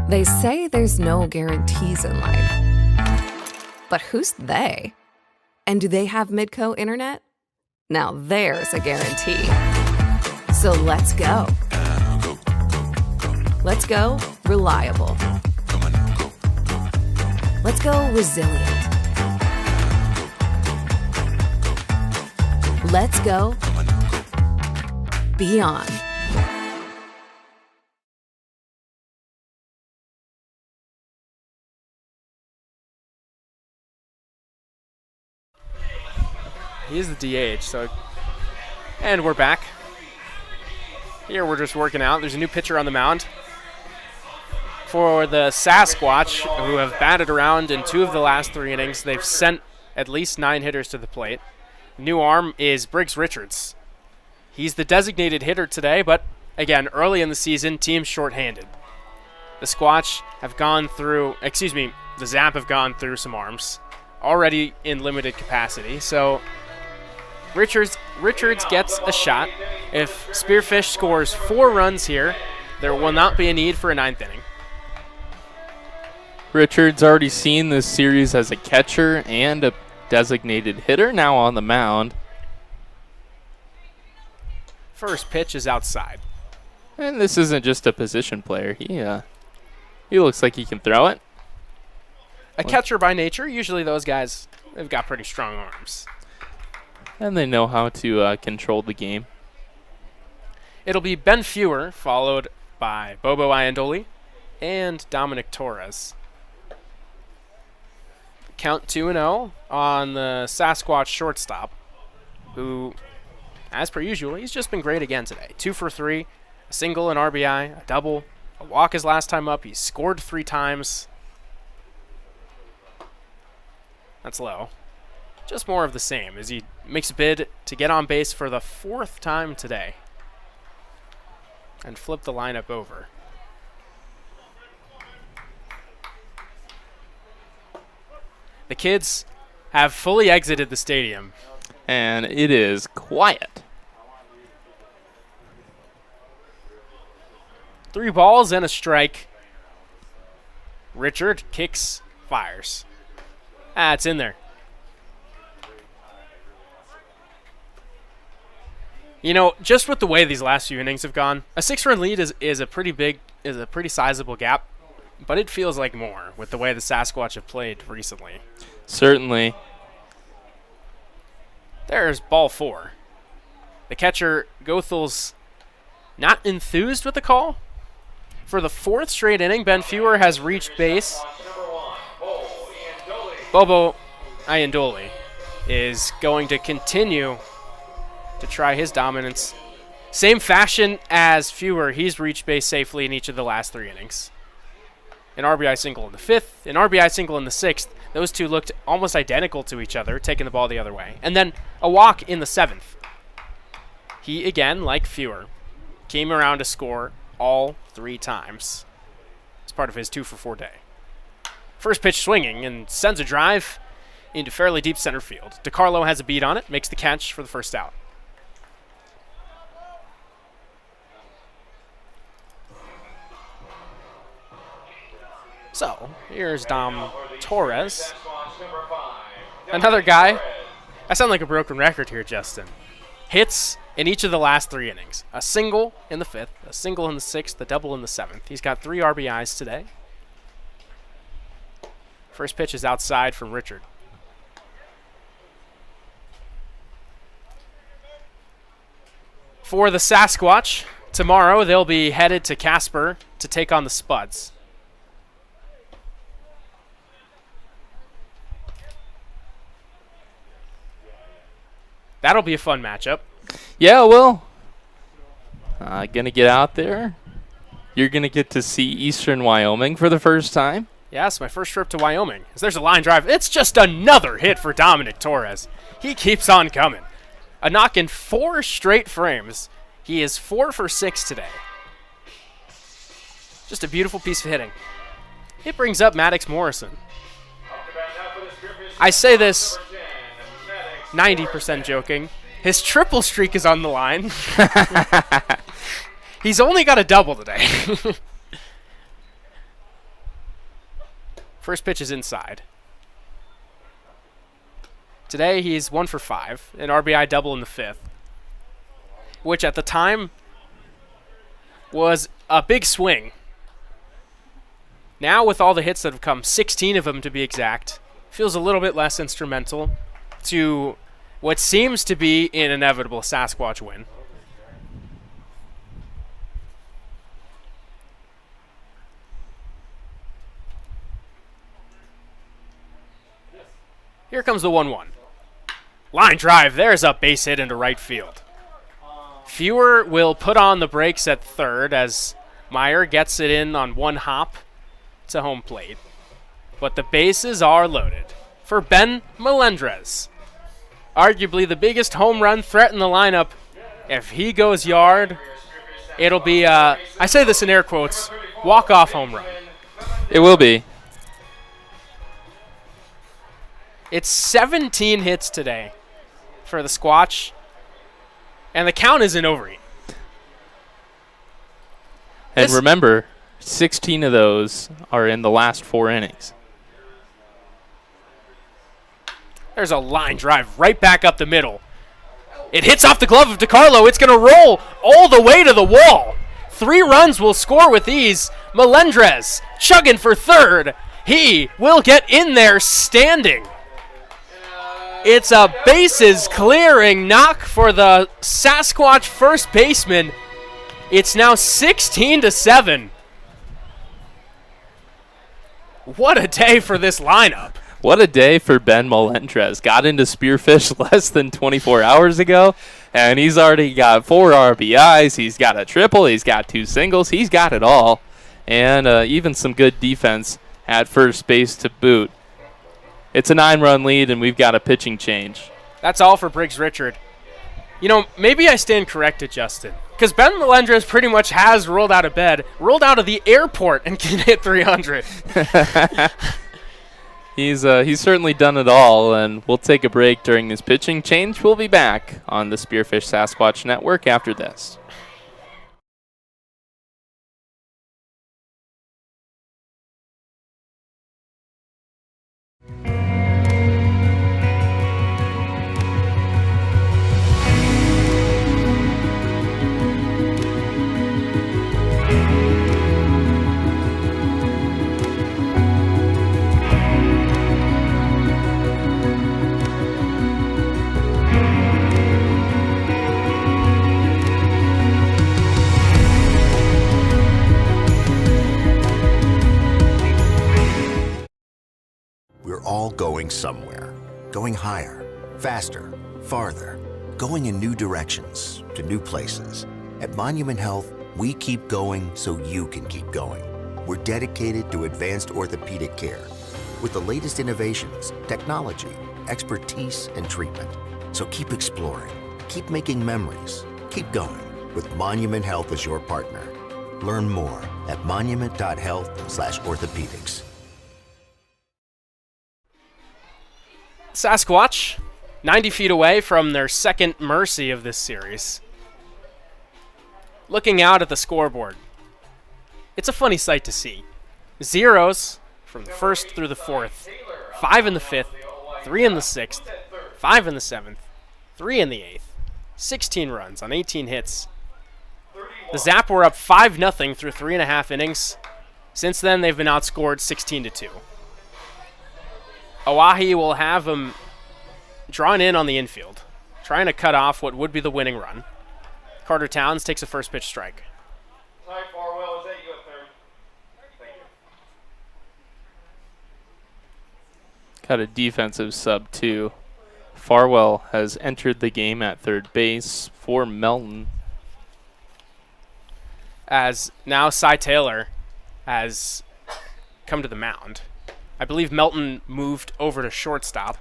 They say there's no guarantees in life. But who's they? And do they have Midco internet? Now there's a guarantee. So let's go. Let's go reliable. Let's go resilient. Let's go beyond. He is the DH, and we're back. Here we're just working out. There's a new pitcher on the mound for the Sasquatch, who have batted around in 2 of the last 3 innings. They've sent at least 9 hitters to the plate. New arm is Briggs Richards. He's the designated hitter today, but again, early in the season, team's shorthanded. The Squatch have gone through, the Zap have gone through some arms, already in limited capacity, so Richards gets a shot. If Spearfish scores 4 runs here, there will not be a need for a 9th inning. Richards already seen this series as a catcher and a designated hitter, now on the mound. First pitch is outside. And this isn't just a position player. He looks like he can throw it. A catcher by nature, usually those guys, they've got pretty strong arms. And they know how to control the game. It'll be Ben Fewer, followed by Bobo Iandoli and Dominic Torres. Count 2-0 on the Sasquatch shortstop, who, as per usual, he's just been great again today. 2 for 3, a single, an RBI, a double, a walk his last time up. He scored 3 times. That's low. Just more of the same as he makes a bid to get on base for the 4th time today and flip the lineup over. The kids have fully exited the stadium. And it is quiet. 3 balls and a strike. Richard kicks, fires. It's in there. You know, just with the way these last few innings have gone, a 6-run lead is a pretty sizable gap, but it feels like more with the way the Sasquatch have played recently. Certainly. There's ball 4. The catcher, Gothel's not enthused with the call. For the 4th straight inning, Ben Fewer has reached base. Bobo Ayandoli is going to continue to try his dominance. Same fashion as Fewer, he's reached base safely in each of the last 3 innings. An RBI single in the 5th, an RBI single in the 6th. Those two looked almost identical to each other, taking the ball the other way. And then a walk in the 7th. He, again, like Fewer, came around to score all 3 times. It's part of his 2-for-4 day. First pitch swinging and sends a drive into fairly deep center field. DiCarlo has a beat on it, makes the catch for the first out. So, here's Dom Torres. Another guy. I sound like a broken record here, Justin. Hits in each of the last 3 innings. A single in the 5th, a single in the 6th, a double in the 7th. He's got 3 RBIs today. First pitch is outside from Richard. For the Sasquatch, tomorrow they'll be headed to Casper to take on the Spuds. That'll be a fun matchup. Yeah, well, gonna get out there. You're gonna get to see Eastern Wyoming for the first time. Yes, my first trip to Wyoming. As there's a line drive. It's just another hit for Dominic Torres. He keeps on coming. A knock in 4 straight frames. He is 4 for 6 today. Just a beautiful piece of hitting. It brings up Maddox Morrison. I say this 90% joking. His triple streak is on the line. He's only got a double today. First pitch is inside. Today he's 1 for 5, an RBI double in the 5th, which at the time was a big swing. Now with all the hits that have come, 16 of them to be exact, feels a little bit less instrumental to what seems to be an inevitable Sasquatch win. Here comes the 1-1. Line drive. There's a base hit into right field. Fewer will put on the brakes at third as Meyer gets it in on 1 hop to home plate. But the bases are loaded for Ben Melendrez. Arguably the biggest home run threat in the lineup. If he goes yard, it'll be, I say this in air quotes, walk-off home run. It will be. It's 17 hits today for the Squatch, and the count isn't over yet. And remember, 16 of those are in the last 4 innings. There's a line drive right back up the middle. It hits off the glove of DiCarlo. It's going to roll all the way to the wall. 3 runs will score with ease. Melendrez chugging for third. He will get in there standing. It's a bases clearing knock for the Sasquatch first baseman. It's now 16-7. What a day for this lineup. What a day for Ben Melendrez. Got into Spearfish less than 24 hours ago, and he's already got 4 RBIs. He's got a triple. He's got 2 singles. He's got it all, and even some good defense at first base to boot. It's a 9-run lead, and we've got a pitching change. That's all for Briggs Richard. You know, maybe I stand corrected, Justin, because Ben Melendrez pretty much has rolled out of bed, rolled out of the airport, and can hit 300. He's certainly done it all, and we'll take a break during this pitching change. We'll be back on the Spearfish Sasquatch Network after this. We're all going somewhere. Going higher, faster, farther. Going in new directions, to new places. At Monument Health, we keep going so you can keep going. We're dedicated to advanced orthopedic care with the latest innovations, technology, expertise, and treatment. So keep exploring, keep making memories, keep going with Monument Health as your partner. Learn more at monument.health/orthopedics. Sasquatch, 90 feet away from their second mercy of this series. Looking out at the scoreboard, it's a funny sight to see. Zeros from the first through the fourth, 5 in the fifth, 3 in the sixth, 5 in the seventh, 3 in the eighth, 16 runs on 18 hits. The Zap were up 5-0 through 3.5 innings. Since then, they've been outscored 16-2. Oahe will have him drawn in on the infield, trying to cut off what would be the winning run. Carter Towns takes a first pitch strike. Ty Farwell is at you at third. Thank you. Got a defensive sub, too. Farwell has entered the game at third base for Melton. As now Cy Taylor has come to the mound. I believe Melton moved over to shortstop.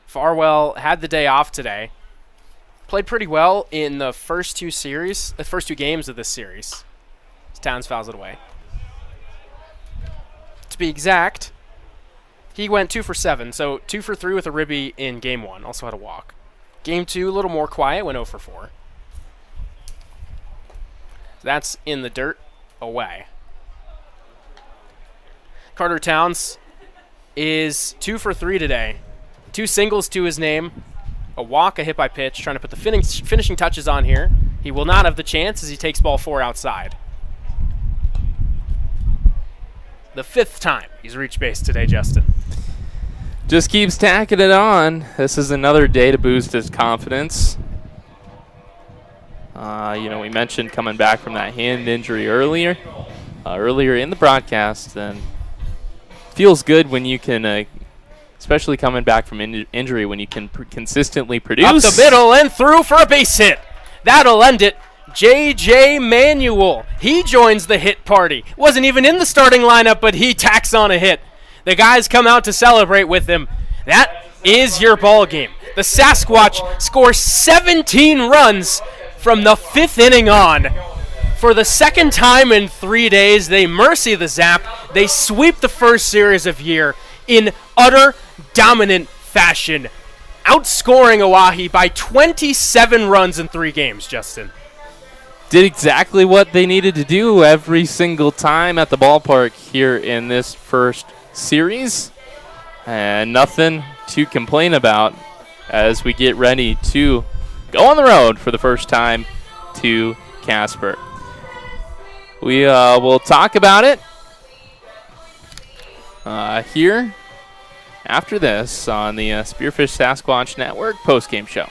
Farwell had the day off today. Played pretty well in the first two games of this series. Towns fouls it away. To be exact, he went 2 for 7, so 2 for 3 with a ribby in game 1. Also had a walk. Game 2, a little more quiet, went 0 for 4. That's in the dirt, away. Carter Towns is 2 for 3 today. 2 singles to his name, a walk, a hit by pitch, trying to put the finishing touches on here. He will not have the chance as he takes ball 4 outside. The 5th time he's reached base today, Justin. Just keeps tacking it on. This is another day to boost his confidence. We mentioned coming back from that hand injury earlier in the broadcast, and feels good when you can, especially coming back from injury, when you can consistently produce. Up the middle and through for a base hit. That'll end it. J.J. Manuel. He joins the hit party. Wasn't even in the starting lineup, but he tacks on a hit. The guys come out to celebrate with him. That is your ball game. The Sasquatch scores 17 runs from the 5th inning on. For the second time in 3 days, they mercy the Zap. They sweep the first series of year in utter dominant fashion, outscoring Oahe by 27 runs in 3 games, Justin. Did exactly what they needed to do every single time at the ballpark here in this first series. And nothing to complain about as we get ready to go on the road for the first time to Casper. We will talk about it here after this on the Spearfish Sasquatch Network postgame show.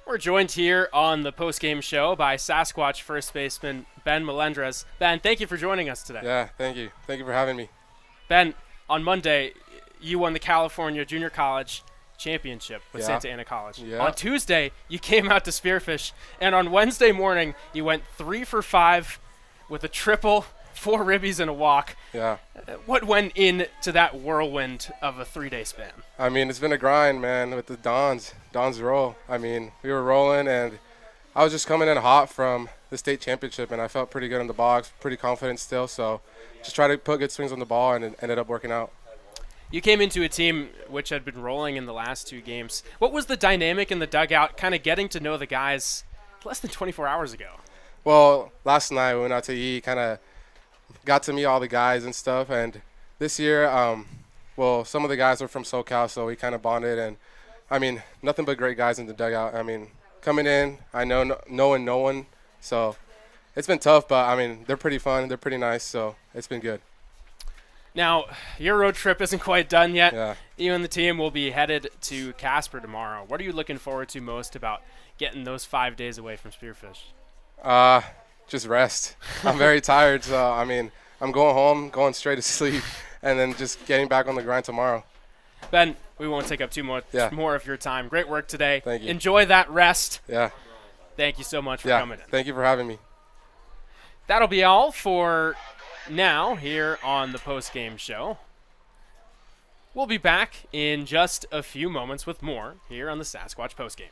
We're joined here on the post-game show by Sasquatch first baseman Ben Melendrez. Ben, thank you for joining us today. Yeah, thank you. Thank you for having me. Ben, on Monday, you won the California Junior College Championship with Yeah. Santa Ana College. Yeah. On Tuesday, you came out to Spearfish, and on Wednesday morning, you went 3 for 5 with a triple, 4 ribbies, and a walk. Yeah. What went into that whirlwind of a 3-day span? I mean, it's been a grind, man, with the Dons roll. I mean, we were rolling, and I was just coming in hot from the state championship, and I felt pretty good in the box, pretty confident still. So just try to put good swings on the ball, and it ended up working out. You came into a team which had been rolling in the last 2 games. What was the dynamic in the dugout, kind of getting to know the guys less than 24 hours ago? Well, last night we went out to eat, kind of got to meet all the guys and stuff. And this year, well, some of the guys are from SoCal, so we kind of bonded. And, I mean, nothing but great guys in the dugout. I mean, coming in, I know knowing no one. So it's been tough, but, I mean, they're pretty fun. They're pretty nice, so it's been good. Now, your road trip isn't quite done yet. Yeah. You and the team will be headed to Casper tomorrow. What are you looking forward to most about getting those 5 days away from Spearfish? Just rest. I'm very tired, so, I mean, I'm going home, going straight to sleep, and then just getting back on the grind tomorrow. Ben, we won't take up too much more of your time. Great work today. Thank you. Enjoy that rest. Yeah. Thank you so much for coming in. Thank you for having me. That'll be all for now here on the post-game show. We'll be back in just a few moments with more here on the Sasquatch postgame.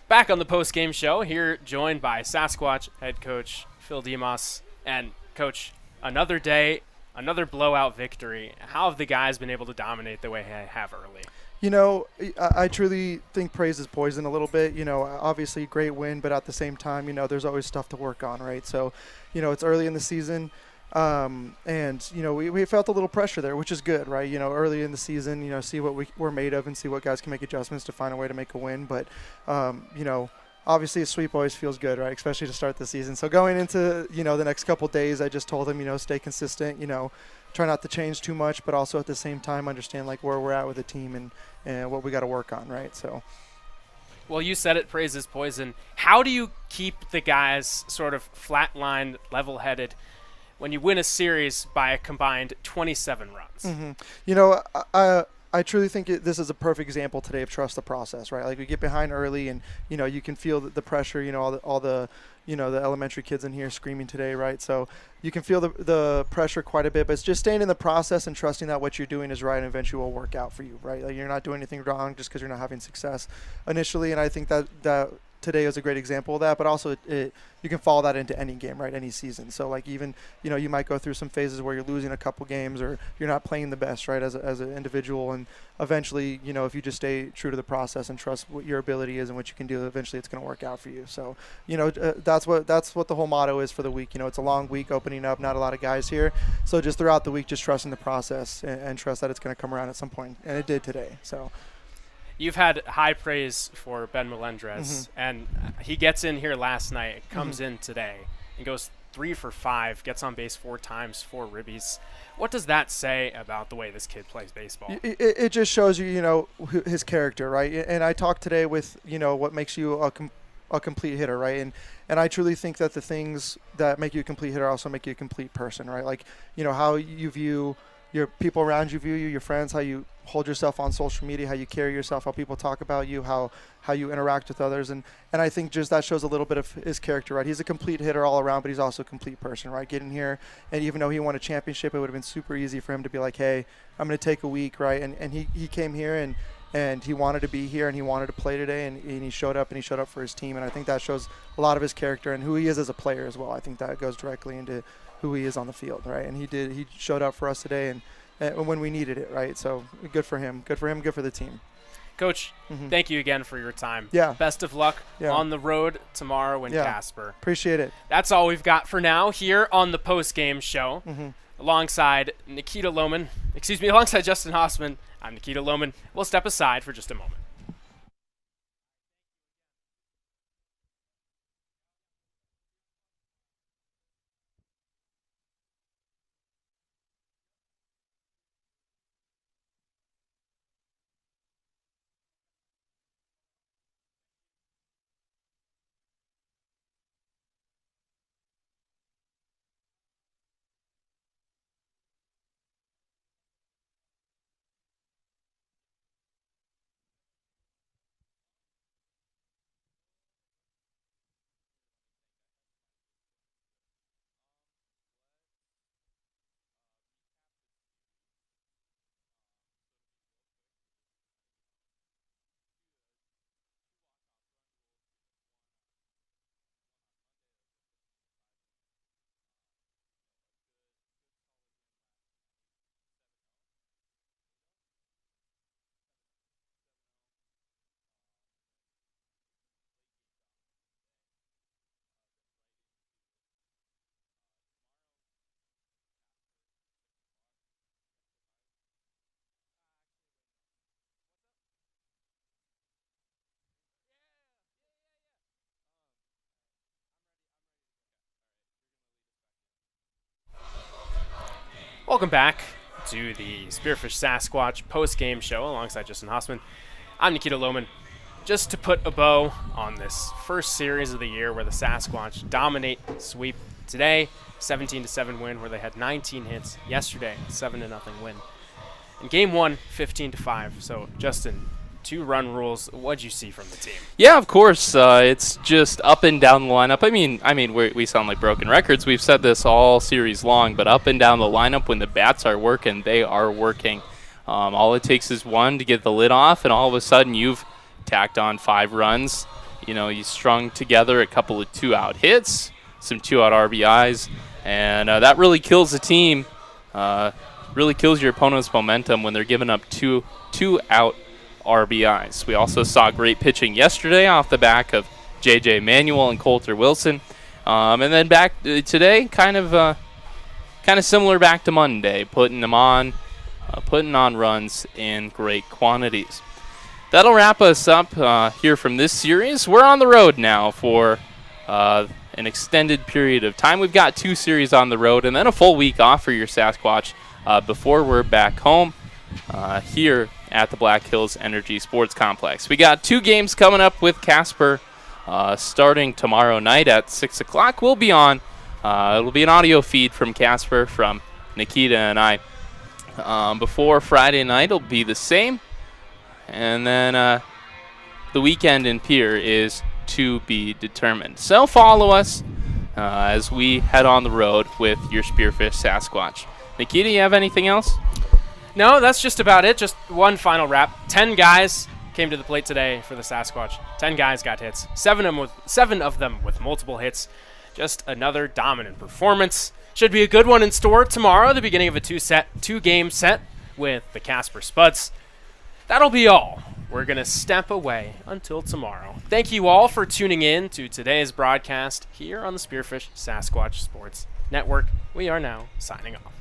Back on the post-game show, here joined by Sasquatch head coach Phil Demos. And, Coach, another day, another blowout victory. How have the guys been able to dominate the way they have early? You know, I truly think praise is poison a little bit. You know, obviously great win, but at the same time, you know, there's always stuff to work on, right? So, you know, it's early in the season. And, you know, we felt a little pressure there, which is good, right? You know, early in the season, you know, see what we're made of and see what guys can make adjustments to find a way to make a win. But, you know, obviously a sweep always feels good, right? Especially to start the season. So going into, you know, the next couple days, I just told them, you know, stay consistent, you know, try not to change too much, but also at the same time understand like where we're at with the team and what we got to work on, right? So. Well, you said it, praise is poison. How do you keep the guys sort of flatlined, level-headed when you win a series by a combined 27 runs? Mm-hmm. You know, I truly think this is a perfect example today of trust the process, right? Like we get behind early and, you know, you can feel the pressure, you know, all the you know, the elementary kids in here screaming today, right? So you can feel the pressure quite a bit, but it's just staying in the process and trusting that what you're doing is right and eventually will work out for you, right? Like you're not doing anything wrong just because you're not having success initially. And I think that today was a great example of that, but also you can follow that into any game, right? Any season. So like even, you might go through some phases where you're losing a couple games or you're not playing the best, right? As an individual, and eventually, if you just stay true to the process and trust what your ability is and what you can do, eventually it's going to work out for you. So, that's what the whole motto is for the week. It's a long week opening up, not a lot of guys here. So just throughout the week, just trusting the process and trust that it's going to come around at some point. And it did today. So. You've had high praise for Ben Melendrez, and he gets in here last night, comes in today, and goes 3 for 5, gets on base 4 times, 4 ribbies. What does that say about the way this kid plays baseball? It just shows you, his character, right? And I talked today with, what makes you a complete hitter, right? And I truly think that the things that make you a complete hitter also make you a complete person, right? Like, how you view your people around you, view you, your friends, how you hold yourself on social media, how you carry yourself, how people talk about you, how you interact with others. And I think just that shows a little bit of his character, right? He's a complete hitter all around, but he's also a complete person, right? Getting here, and even though he won a championship, it would have been super easy for him to be like, hey, I'm going to take a week, right? And he came here and he wanted to be here and he wanted to play today, and he showed up for his team. And I think that shows a lot of his character and who he is as a player as well. I think that goes directly into who he is on the field, right? And he showed up for us today and when we needed it, right? So good for him, good for the team. Coach, thank you again for your time. Yeah. Best of luck on the road tomorrow in Casper. Appreciate it. That's all we've got for now here on the post-game show. Alongside Justin Hossman, I'm Nikita Lohman. We'll step aside for just a moment. Welcome back to the Spearfish Sasquatch post-game show alongside Justin Hossman. I'm Nikita Lohman. Just to put a bow on this first series of the year where the Sasquatch dominate sweep today, 17-7 win where they had 19 hits yesterday, 7-0 win. In game 1, 15-5. So Justin, 2-run rules. What'd you see from the team? Yeah, of course. It's just up and down the lineup. I mean, we sound like broken records. We've said this all series long, but up and down the lineup when the bats are working, they are working. All it takes is one to get the lid off, and all of a sudden you've tacked on 5 runs. You strung together a couple of 2-out hits, some 2-out RBIs, and that really kills the team. Really kills your opponent's momentum when they're giving up 2-out RBIs. We also saw great pitching yesterday off the back of J.J. Manuel and Coulter Wilson. And then back today, kind of similar back to Monday, putting on runs in great quantities. That'll wrap us up here from this series. We're on the road now for an extended period of time. We've got 2 series on the road and then a full week off for your Sasquatch before we're back home here at the Black Hills Energy Sports Complex. We got 2 games coming up with Casper starting tomorrow night at 6 o'clock. We'll be on. It'll be an audio feed from Casper, from Nikita and I. Before Friday night, it'll be the same. And then the weekend in Pierre is to be determined. So follow us as we head on the road with your Spearfish Sasquatch. Nikita, you have anything else? No, that's just about it. Just one final wrap. 10 guys came to the plate today for the Sasquatch. 10 guys got hits, 7 of them with multiple hits. Just another dominant performance. Should be a good one in store tomorrow, the beginning of a two-game set with the Casper Spuds. That'll be all. We're going to step away until tomorrow. Thank you all for tuning in to today's broadcast here on the Spearfish Sasquatch Sports Network. We are now signing off.